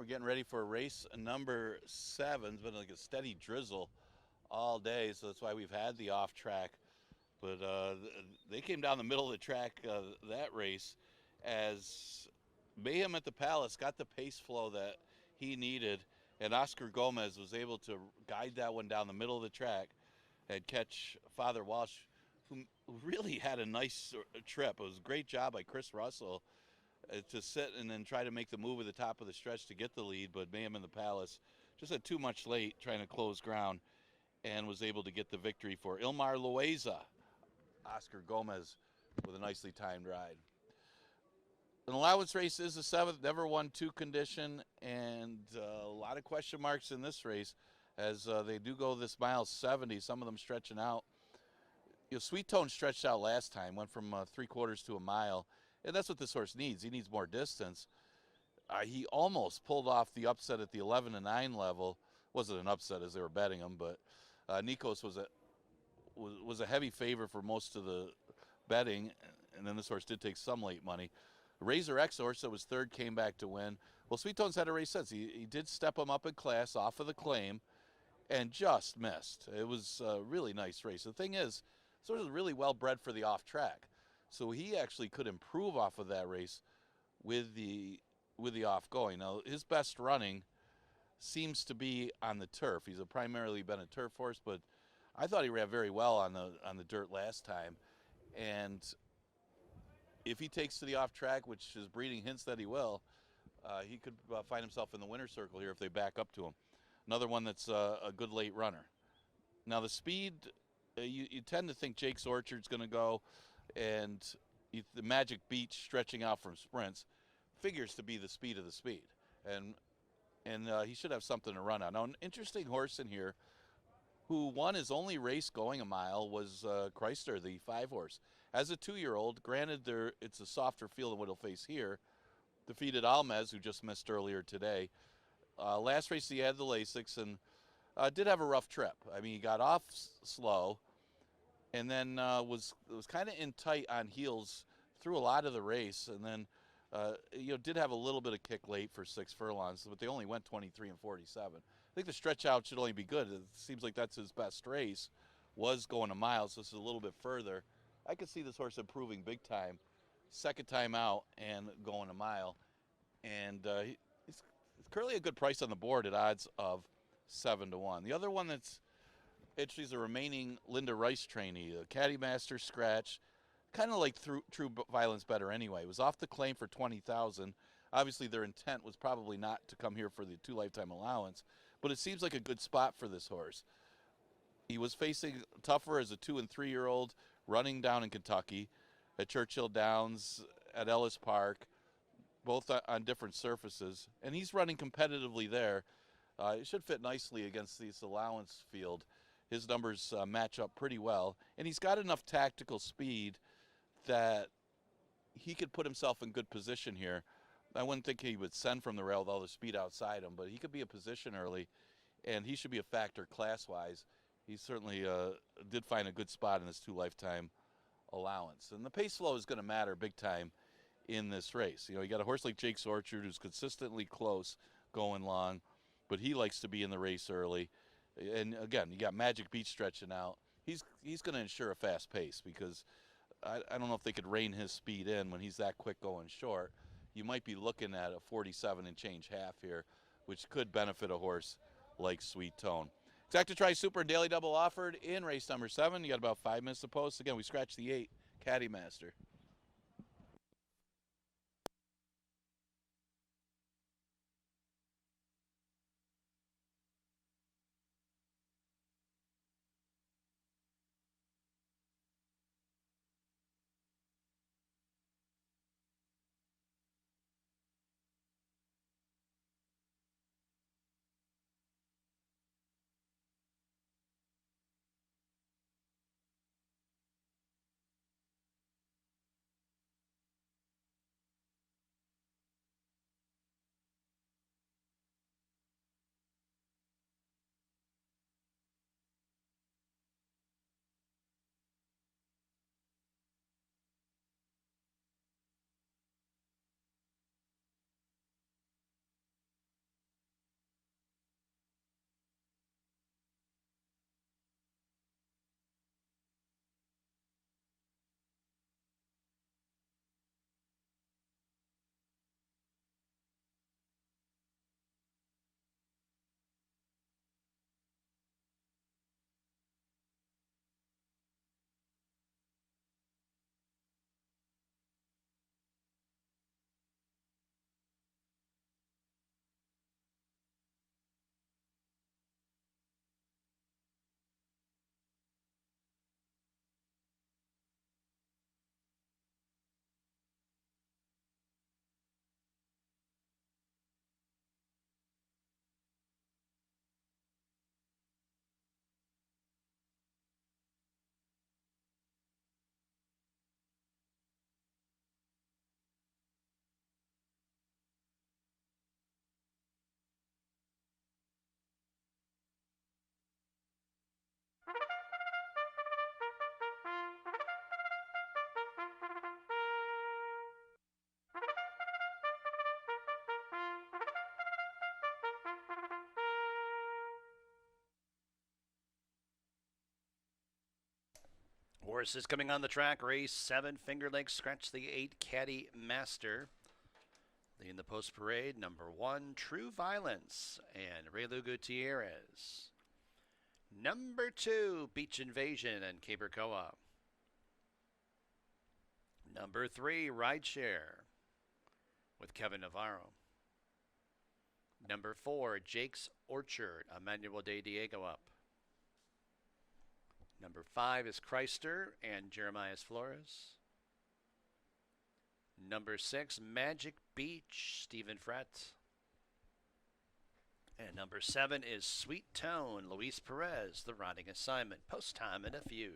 We're getting ready for race number 7. It's been like a steady drizzle all day, so that's why we've had the off track. But they came down the middle of the track that race as Mayhem at the Palace got the pace flow that he needed, and Oscar Gomez was able to guide that one down the middle of the track and catch Father Walsh, who really had a nice trip. It was a great job by Chris Russell to sit and then try to make the move at the top of the stretch to get the lead, but Mayhem in the Palace just had too much late trying to close ground and was able to get the victory for Ilmar Loaiza. Oscar Gomez with a nicely timed ride. An allowance race is the 7th, never won 2 condition, and a lot of question marks in this race as they do go this mile 70, some of them stretching out. Sweet Tone stretched out last time, went from 3/4 to a mile, and that's what this horse needs. He needs more distance. He almost pulled off the upset at the 11-9 level. Wasn't an upset as they were betting him, but Nikos was a heavy favor for most of the betting, and then this horse did take some late money. Razor X horse that was 3rd came back to win. Well, Sweet Tone's had a race since. He did step him up in class off of the claim and just missed. It was a really nice race. The thing is, this horse is really well bred for the off track, so he actually could improve off of that race with the off going. Now, his best running seems to be on the turf. He's primarily been a turf horse, but I thought he ran very well on the dirt last time, and if he takes to the off track, which is breeding hints that he will, he could find himself in the winner's circle here if they back up to him. Another one that's a good late runner. Now the speed, you tend to think Jake's Orchard's going to go, and the Magic Beach stretching out from sprints figures to be the speed of the speed, and he should have something to run on. Now an interesting horse in here who won his only race going a mile was Chrysler, the 5 horse. As a 2-year-old, granted it's a softer field than what he'll face here, defeated Almez, who just missed earlier today. Last race he had the Lasix and did have a rough trip. I mean, he got off slow and then was kind of in tight on heels through a lot of the race, and then did have a little bit of kick late for 6 furlongs, but they only went 23 and 47. I think the stretch out should only be good. It seems like that's his best race, was going a mile, so this is a little bit further. I could see this horse improving big time, 2nd time out and going a mile. And he's currently a good price on the board at odds of 7-1. The other one that's interesting is the remaining Linda Rice trainee, a Caddy Master scratch, kind of like True Violence Better anyway. It was off the claim for $20,000. Obviously their intent was probably not to come here for the 2 lifetime allowance, but it seems like a good spot for this horse. He was facing tougher as a 2- and 3-year-old, running down in Kentucky at Churchill Downs, at Ellis Park, both on different surfaces, and he's running competitively there. It should fit nicely against this allowance field. His numbers match up pretty well, and he's got enough tactical speed that he could put himself in good position here. I wouldn't think he would send from the rail with all the speed outside him, but he could be a position early, and he should be a factor class-wise. He certainly did find a good spot in his 2 lifetime allowance. And the pace flow is going to matter big time in this race. You got a horse like Jake's Orchard who's consistently close going long, but he likes to be in the race early. And again, you got Magic Beach stretching out. He's going to ensure a fast pace because I don't know if they could rein his speed in when he's that quick going short. You might be looking at a 47 and change half here, which could benefit a horse like Sweet Tone. Exacta Tri Super and Daily Double offered in race number 7. You got about 5 minutes to post. Again, we scratched the 8, Caddy Master. Horses coming on the track. Race 7, Finger Lakes Scratch the 8 Caddy Master. Leading the post parade, number 1, True Violence and Raylu Gutierrez. Number 2, Beach Invasion and Cabercoa. Number 3, Rideshare with Kevin Navarro. Number 4, Jake's Orchard, Emmanuel De Diego up. Number 5 is Chrysler and Jeremiah Flores. Number 6, Magic Beach, Stephen Frett. And number 7 is Sweet Tone, Luis Perez, the riding assignment. Post time in a few.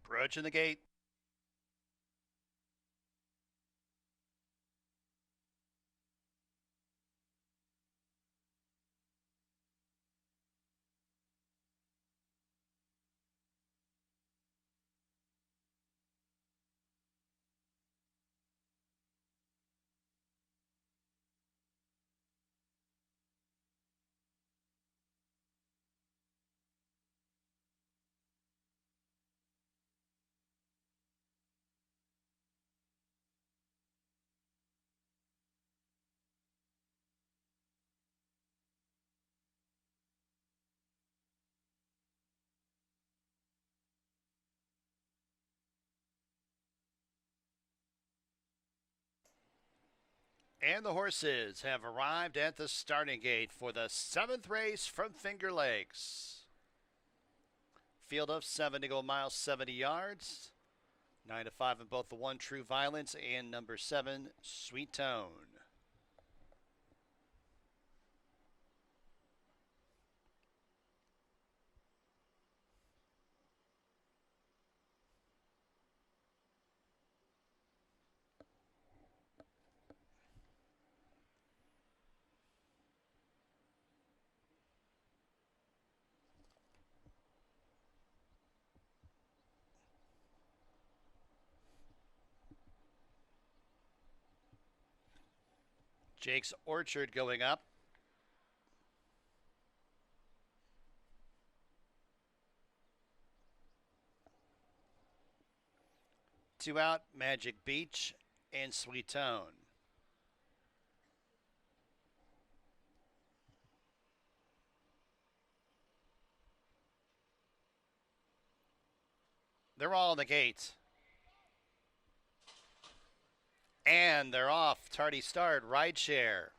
Approaching the gate. And the horses have arrived at the starting gate for the 7th race from Finger Lakes. Field of 7 to go miles, 70 yards. 9 to 5 in both the 1 True Violence and number 7 Sweet Tone. Jake's Orchard going up. Two out, Magic Beach and Sweet Tone. They're all in the gate. And they're off. Tardy start, Rideshare.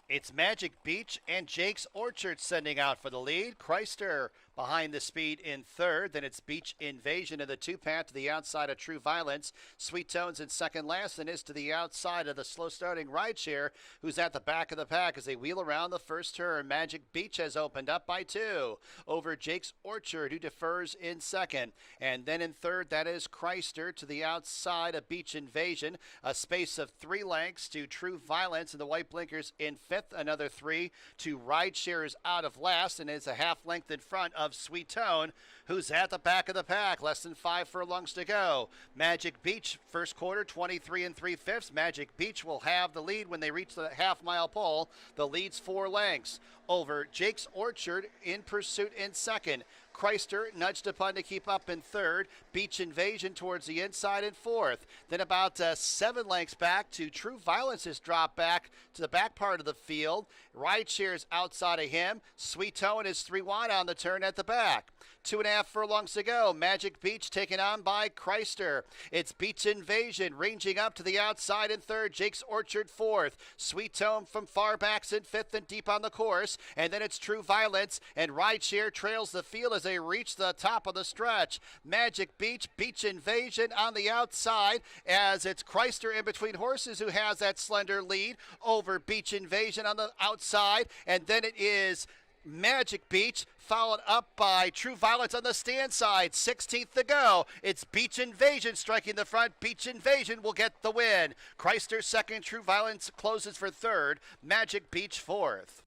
It's Magic Beach and Jake's Orchard sending out for the lead. Chrysler behind the speed in third. Then it's Beach Invasion in the 2-path to the outside of True Violence. Sweet Tones in second last and is to the outside of the slow-starting Rideshare, who's at the back of the pack as they wheel around the first turn. Magic Beach has opened up by 2 over Jake's Orchard, who defers in second. And then in third, that is Chrysler to the outside of Beach Invasion. A space of 3 lengths to True Violence and the White Blinkers in fifth. Another 3 to Rideshare is out of last and is a half length in front of Sweet Tone, who's at the back of the pack. Less than 5 furlongs to go. Magic Beach, first quarter, 23 3/5. Magic Beach will have the lead when they reach the half-mile pole. The lead's 4 lengths over Jake's Orchard in pursuit in second. Chrysler nudged upon to keep up in third. Beach Invasion towards the inside in fourth. Then about 7 lengths back to True Violence has dropped back to the back part of the field. Rideshare's outside of him. Sweet Tone is 3 wide on the turn at the back. 2.5 furlongs to go. Magic Beach taken on by Chrysler. It's Beach Invasion ranging up to the outside in third. Jake's Orchard fourth. Sweet Tone from far backs in fifth and deep on the course. And then it's True Violence and Rideshare trails the field as they reach the top of the stretch. Magic Beach, Beach Invasion on the outside as it's Chrysler in between horses who has that slender lead over Beach Invasion on the outside. And then it is Magic Beach, followed up by True Violence on the stand side. 16th to go. It's Beach Invasion striking the front. Beach Invasion will get the win. Chrysler second. True Violence closes for third. Magic Beach fourth.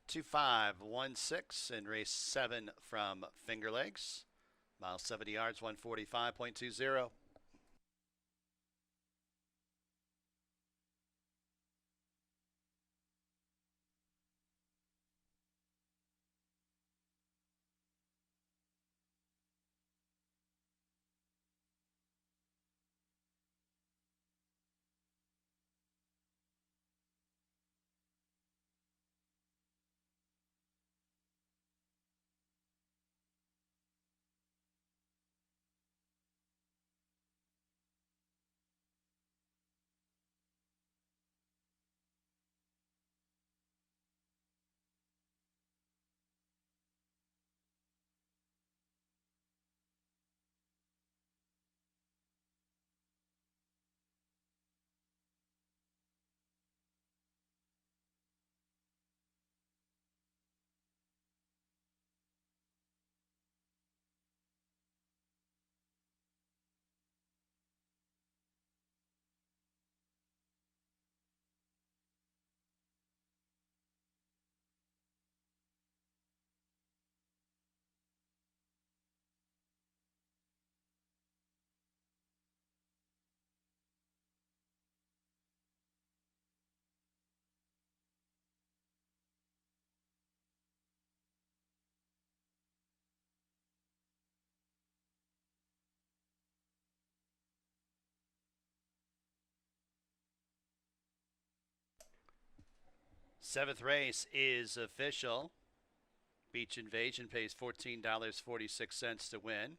Two 5-1-6 in race 7 from Finger Lakes. Mile 70 yards, 145.20. Seventh race is official. Beach Invasion pays $14.46 to win.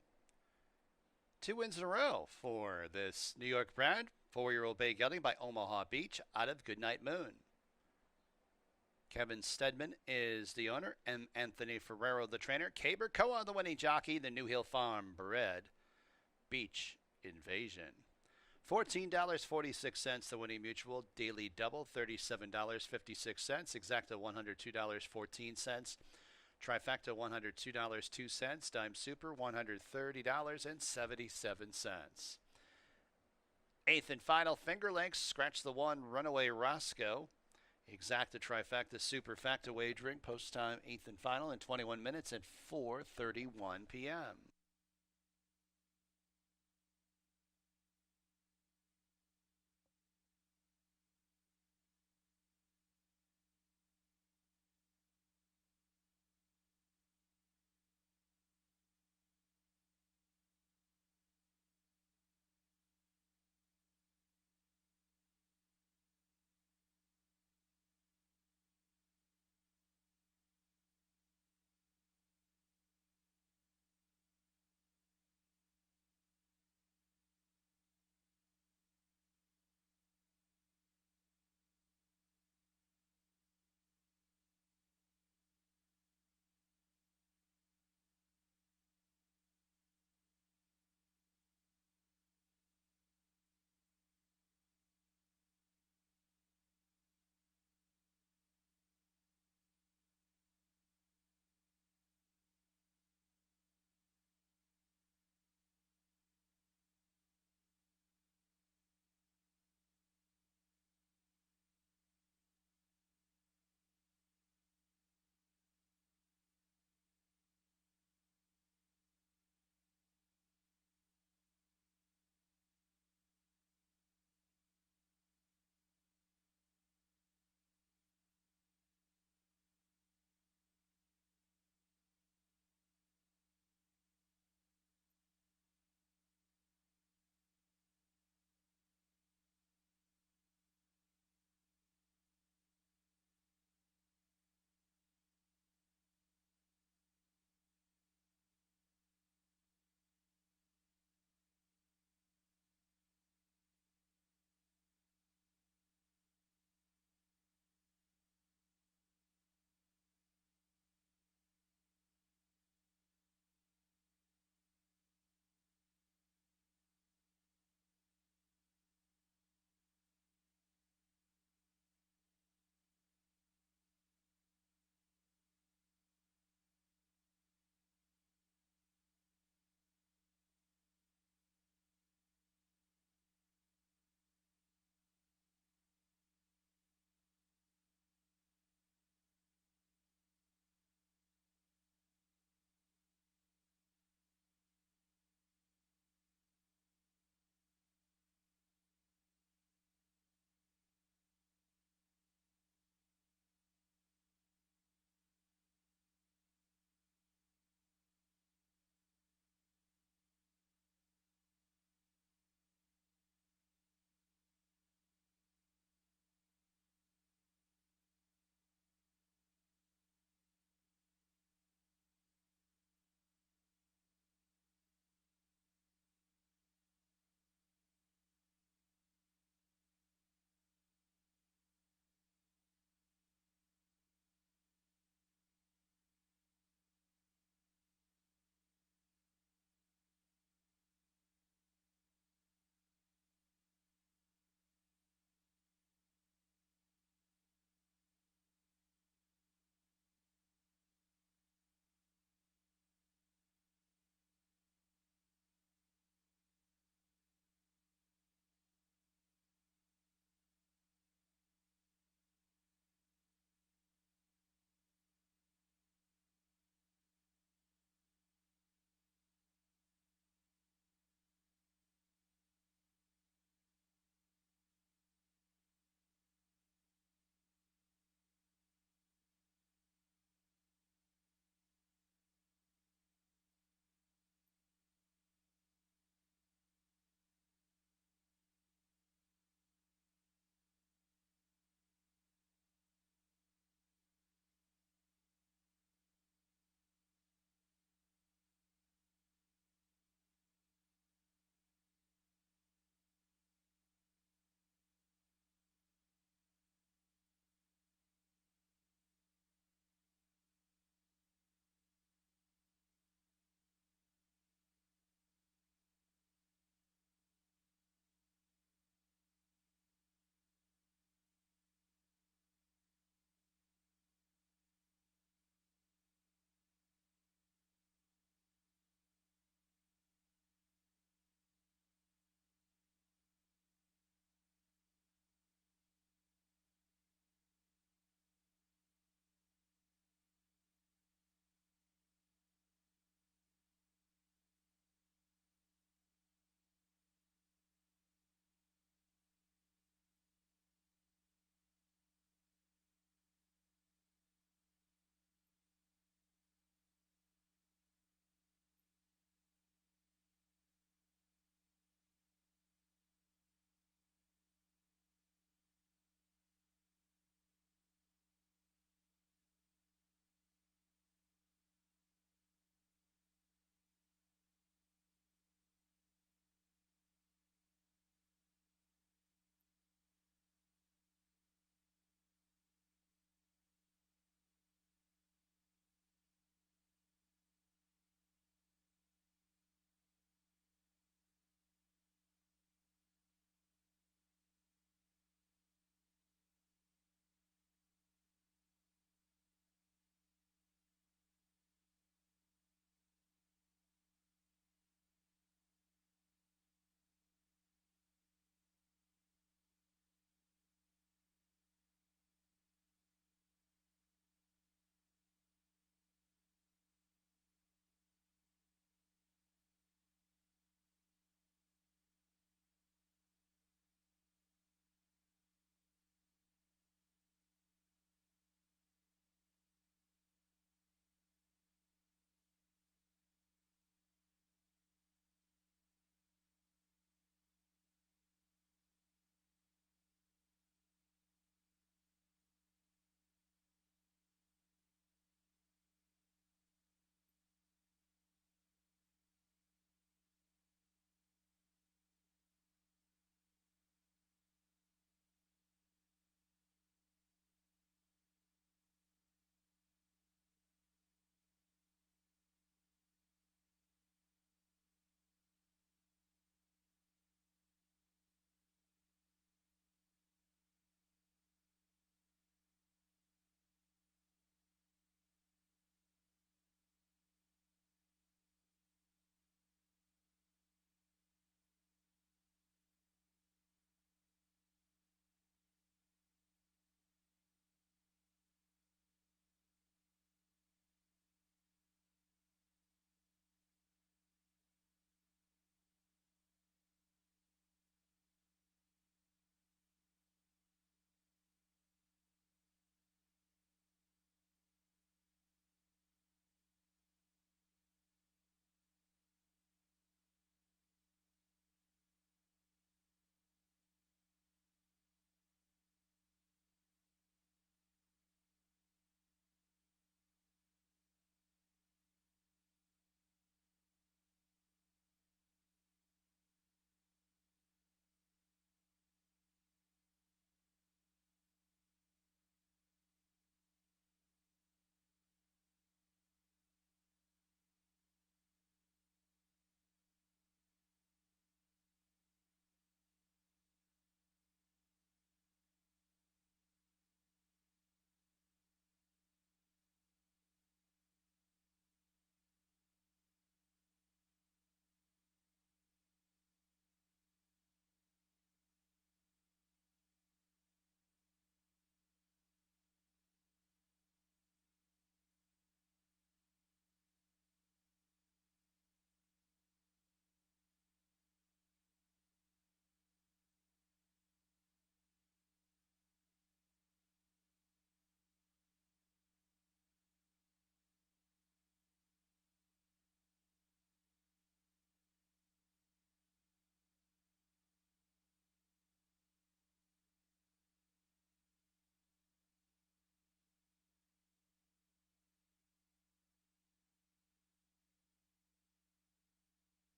2 wins in a row for this New York bred 4-year-old bay gelding by Omaha Beach out of Goodnight Moon. Kevin Stedman is the owner, and Anthony Ferrero the trainer. Caber Coa the winning jockey, the New Hill Farm bred Beach Invasion. $14.46 the winning mutual. Daily double $37.56. Exacta $102.14. Trifecta $102.02. Dime Super $130.77. Eighth and final, Finger Lakes. Scratch the one, Runaway Roscoe. Exacta, trifecta, superfacta wagering. Post time, eighth and final in 21 minutes at 4:31 p.m.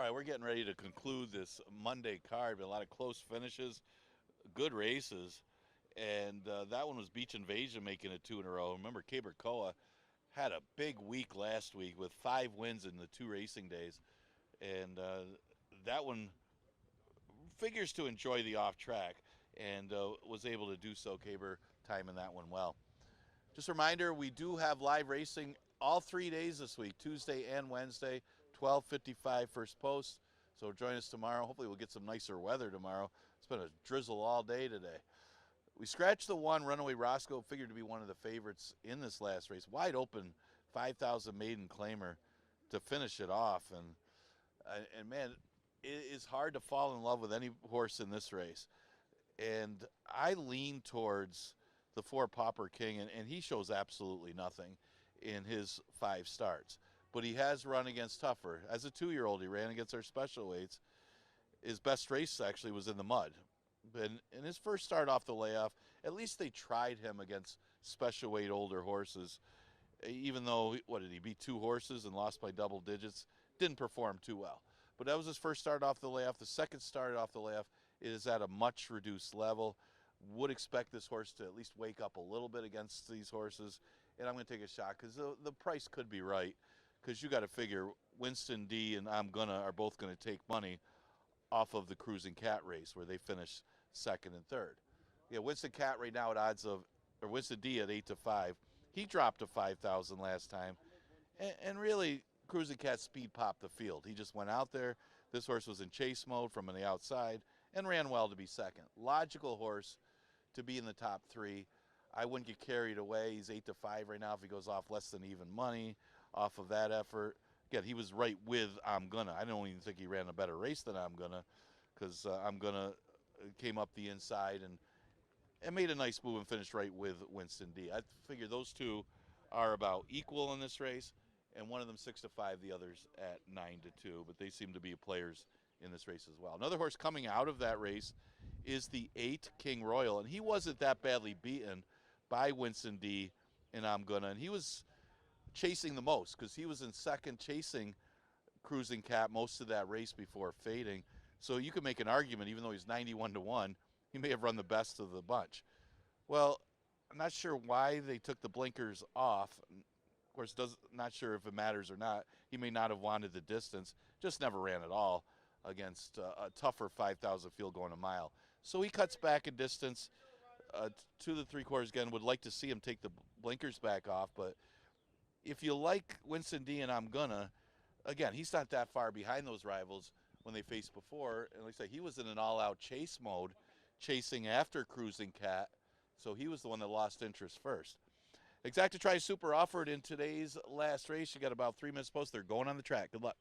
All right, we're getting ready to conclude this Monday card. A lot of close finishes, good races, and that one was Beach Invasion making it 2 in a row. Remember, Cabercoa had a big week last week with 5 wins in the 2 racing days, and that one figures to enjoy the off track and was able to do so. Caber timing that one well. Just a reminder, we do have live racing all 3 days this week, Tuesday and Wednesday, 12:55 first post. So join us tomorrow. Hopefully we'll get some nicer weather tomorrow. It's been a drizzle all day today. We scratched the one. Runaway Roscoe figured to be one of the favorites in this last race. Wide open, 5,000 maiden claimer to finish it off. And man, it is hard to fall in love with any horse in this race. And I lean towards the 4 Pauper King, and he shows absolutely nothing in his 5 starts. But he has run against tougher. As a 2-year-old, he ran against our special weights. His best race actually was in the mud. And in his first start off the layoff, at least they tried him against special weight older horses. Even though, what did he beat 2 horses and lost by double digits? Didn't perform too well. But that was his first start off the layoff. The second start off the layoff is at a much reduced level. Would expect this horse to at least wake up a little bit against these horses. And I'm going to take a shot because the price could be right. Because you got to figure Winston D and I'm Gonna are both going to take money off of the Cruising Cat race where they finished second and third. Yeah, Winston Cat right now at odds of, or Winston D at 8-5. He dropped to 5,000 last time. And really, Cruising Cat speed popped the field. He just went out there. This horse was in chase mode from the outside and ran well to be second. Logical horse to be in the top 3. I wouldn't get carried away. He's 8-5 right now if he goes off less than even money off of that effort. Again, he was right with I'm Gonna. I don't even think he ran a better race than I'm Gonna because I'm Gonna came up the inside and made a nice move and finished right with Winston D. I figure those 2 are about equal in this race, and one of them 6-5, the others at 9-2, but they seem to be players in this race as well. Another horse coming out of that race is the 8 King Royal, and he wasn't that badly beaten by Winston D and I'm Gonna, and he was chasing the most because he was in second chasing Cruising Cat most of that race before fading. So you could make an argument, even though he's 91-1, he may have run the best of the bunch. Well, I'm not sure why they took the blinkers off. Of course, not sure if it matters or not. He may not have wanted the distance, just never ran at all against a tougher 5,000 field going a mile. So he cuts back in distance to the 3/4 again. Would like to see him take the blinkers back off, but if you like Winston D and I'm Gonna, again, he's not that far behind those rivals when they faced before. And like I say, he was in an all-out chase mode, chasing after Cruising Cat. So he was the one that lost interest first. Exacta Tri Super offered in today's last race. You got about 3 minutes post. They're going on the track. Good luck.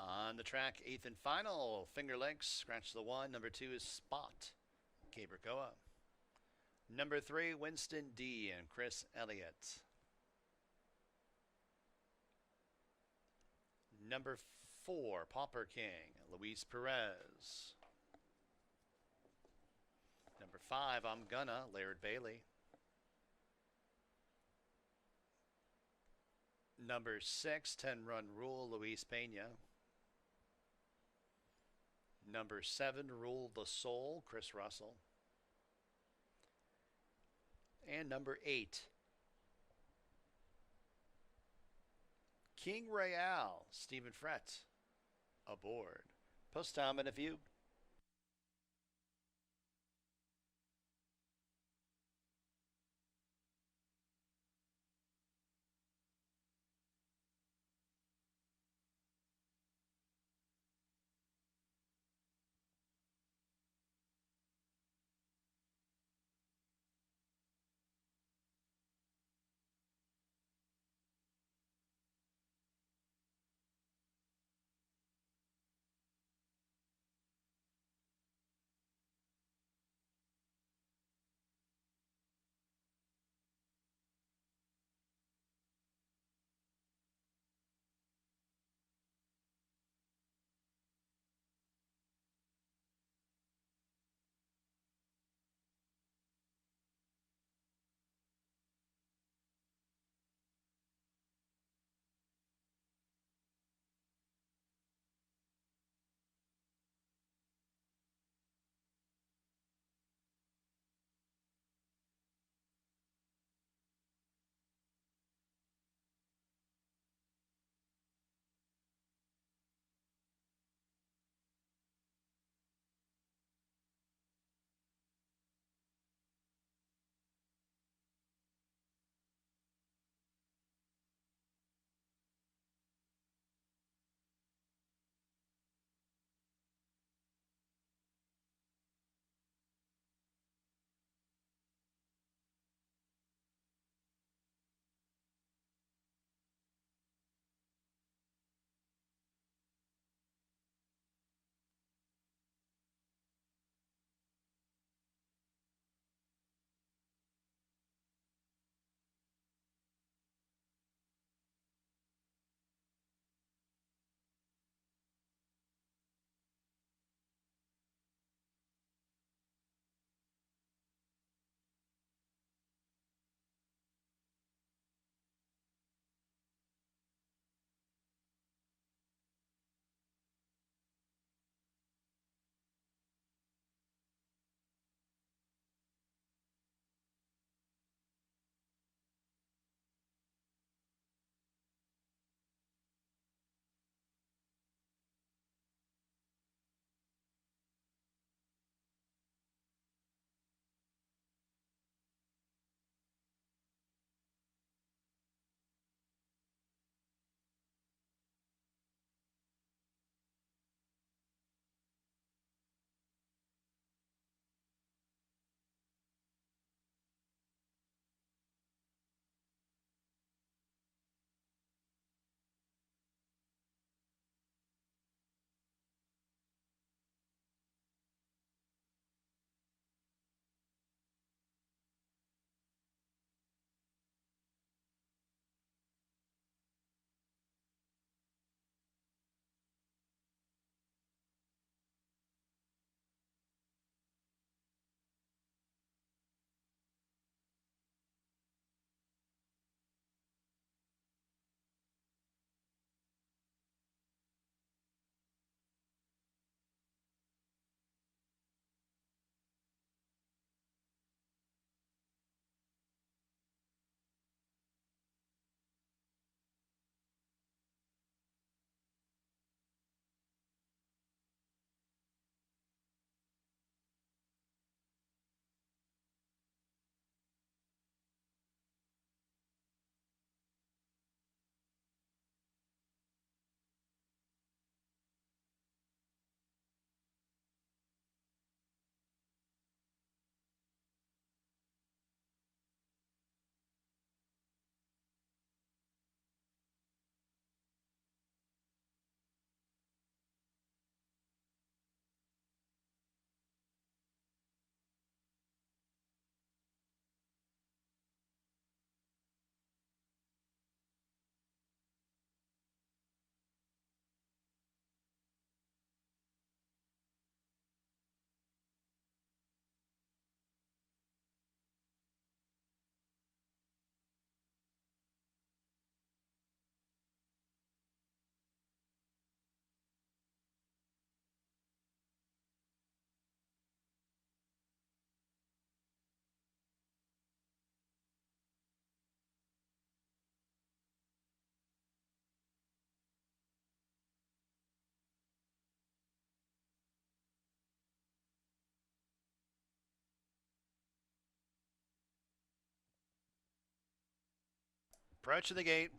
On the track, 8th and final, Finger Lakes, scratch the 1. Number 2 is Spot, Cabercoa. Number 3, Winston D and Chris Elliott. Number 4, Pauper King, Luis Perez. Number 5, I'm Gonna, Laird Bailey. Number 6, 10-Run Rule, Luis Pena. Number 7, Rule the Soul, Chris Russell. and number 8. King Royale, Stephen Frett, aboard. Post time in a view. Approaching the gate.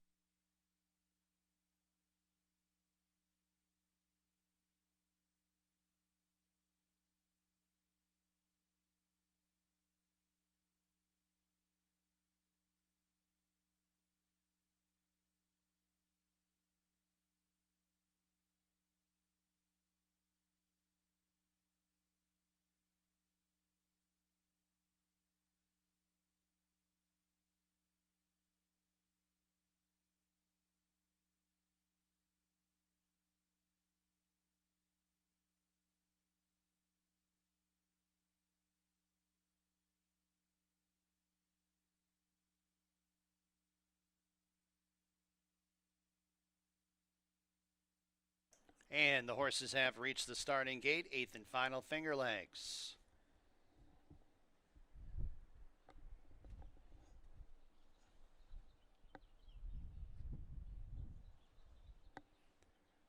And the horses have reached the starting gate, 8th and final Finger Lakes.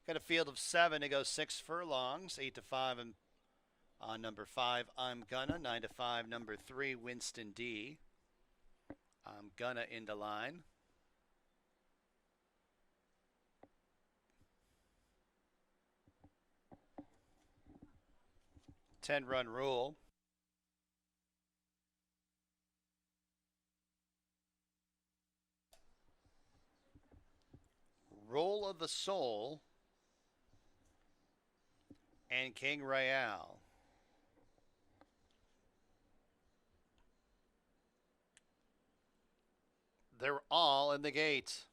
Got a field of 7 to go 6 furlongs, 8 to 5 and on number 5, I'm Gonna, 9 to 5, number 3, Winston D. I'm Gonna into line. Ten-run rule. Roll of the Soul and King Royale. They're all in the gate.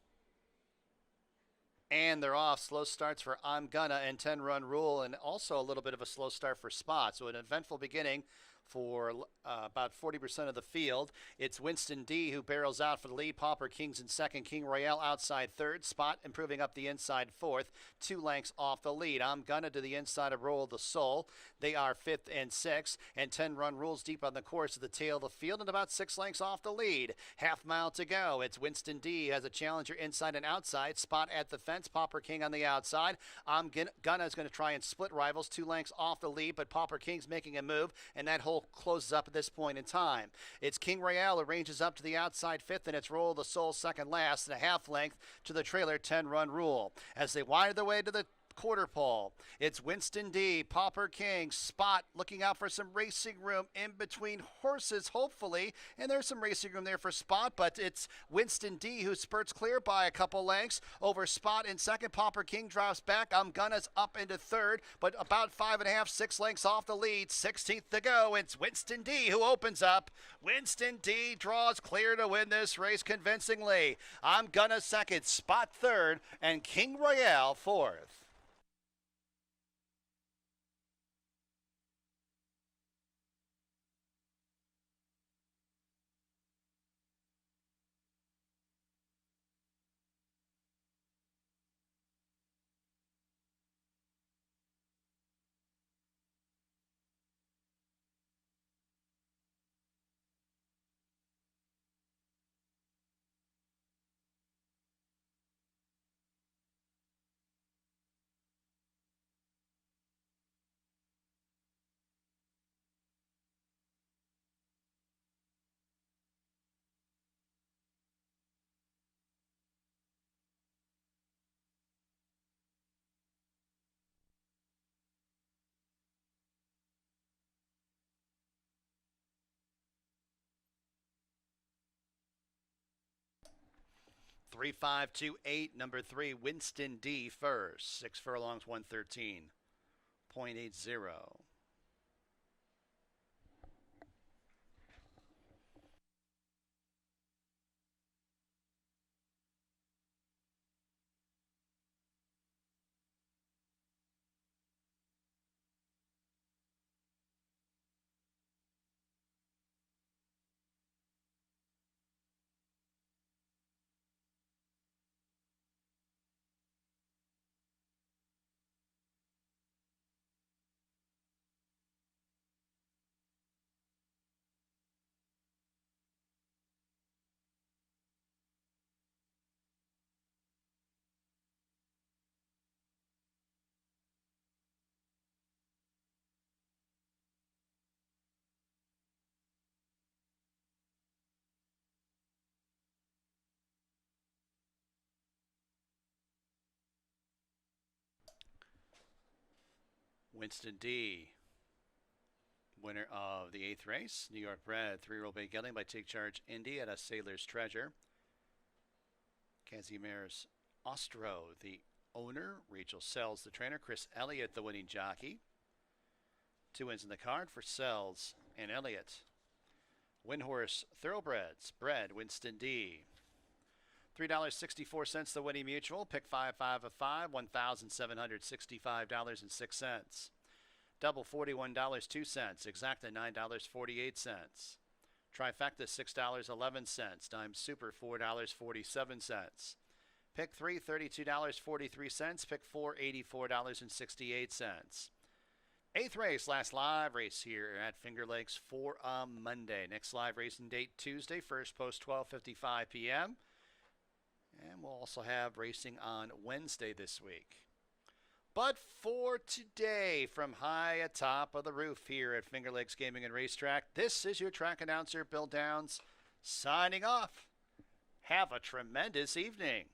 And they're off. Slow starts for I'm Gonna and 10-run rule, and also a little bit of a slow start for Spot. So an eventful beginning for about 40% of the field. It's Winston D who barrels out for the lead. Pauper King's in second. King Royale outside third. Spot improving up the inside fourth. 2 lengths off the lead. I'm Gonna to the inside of Roll of the Soul. They are fifth and sixth. And 10-run rules deep on the course of the tail of the field and about 6 lengths off the lead. Half mile to go. It's Winston D has a challenger inside and outside. Spot at the fence. Pauper King on the outside. I'm Gonna is going to try and split rivals. 2 lengths off the lead, but Pauper King's making a move, and that hole closes up at this point in time. It's King Royale arranges up to the outside fifth, and it's Roll of the Soul second last, and a half length to the trailer 10-run rule. As they wind their way to the quarter pole, it's Winston D, Pauper King, Spot looking out for some racing room in between horses, hopefully, and there's some racing room there for Spot, but it's Winston D who spurts clear by a couple lengths over Spot in second. Pauper King drops back. I'm Gunna's up into third, but about 5.5, 6 lengths off the lead. 16th to go. It's Winston D who opens up. Winston D draws clear to win this race convincingly. I'm Gunna second, Spot third, and King Royale fourth. Three, 5, 2, 8. Number 3, Winston D first. 6 furlongs, 113.80. Winston D. Winner of the 8th race, New York bred 3-year-old bay gelding by Take Charge Indy at a Sailor's Treasure. Casimir's Ostro, the owner. Rachel Sells, the trainer. Chris Elliott, the winning jockey. 2 wins in the card for Sells and Elliott. Windhorse Thoroughbreds, bred Winston D. $3.64 the winning mutual. Pick 5, 5 of 5, $1,765.06. Double $41.02. Exacta $9.48. Trifecta $6.11. Dime Super $4.47. Pick 3 $32.43. Pick 4 $84.68. 8th race, last live race here at Finger Lakes for a Monday. Next live racing date Tuesday, first post 12:55 p.m. And we'll also have racing on Wednesday this week. But for today, from high atop of the roof here at Finger Lakes Gaming and Racetrack, this is your track announcer, Bill Downs, signing off. Have a tremendous evening.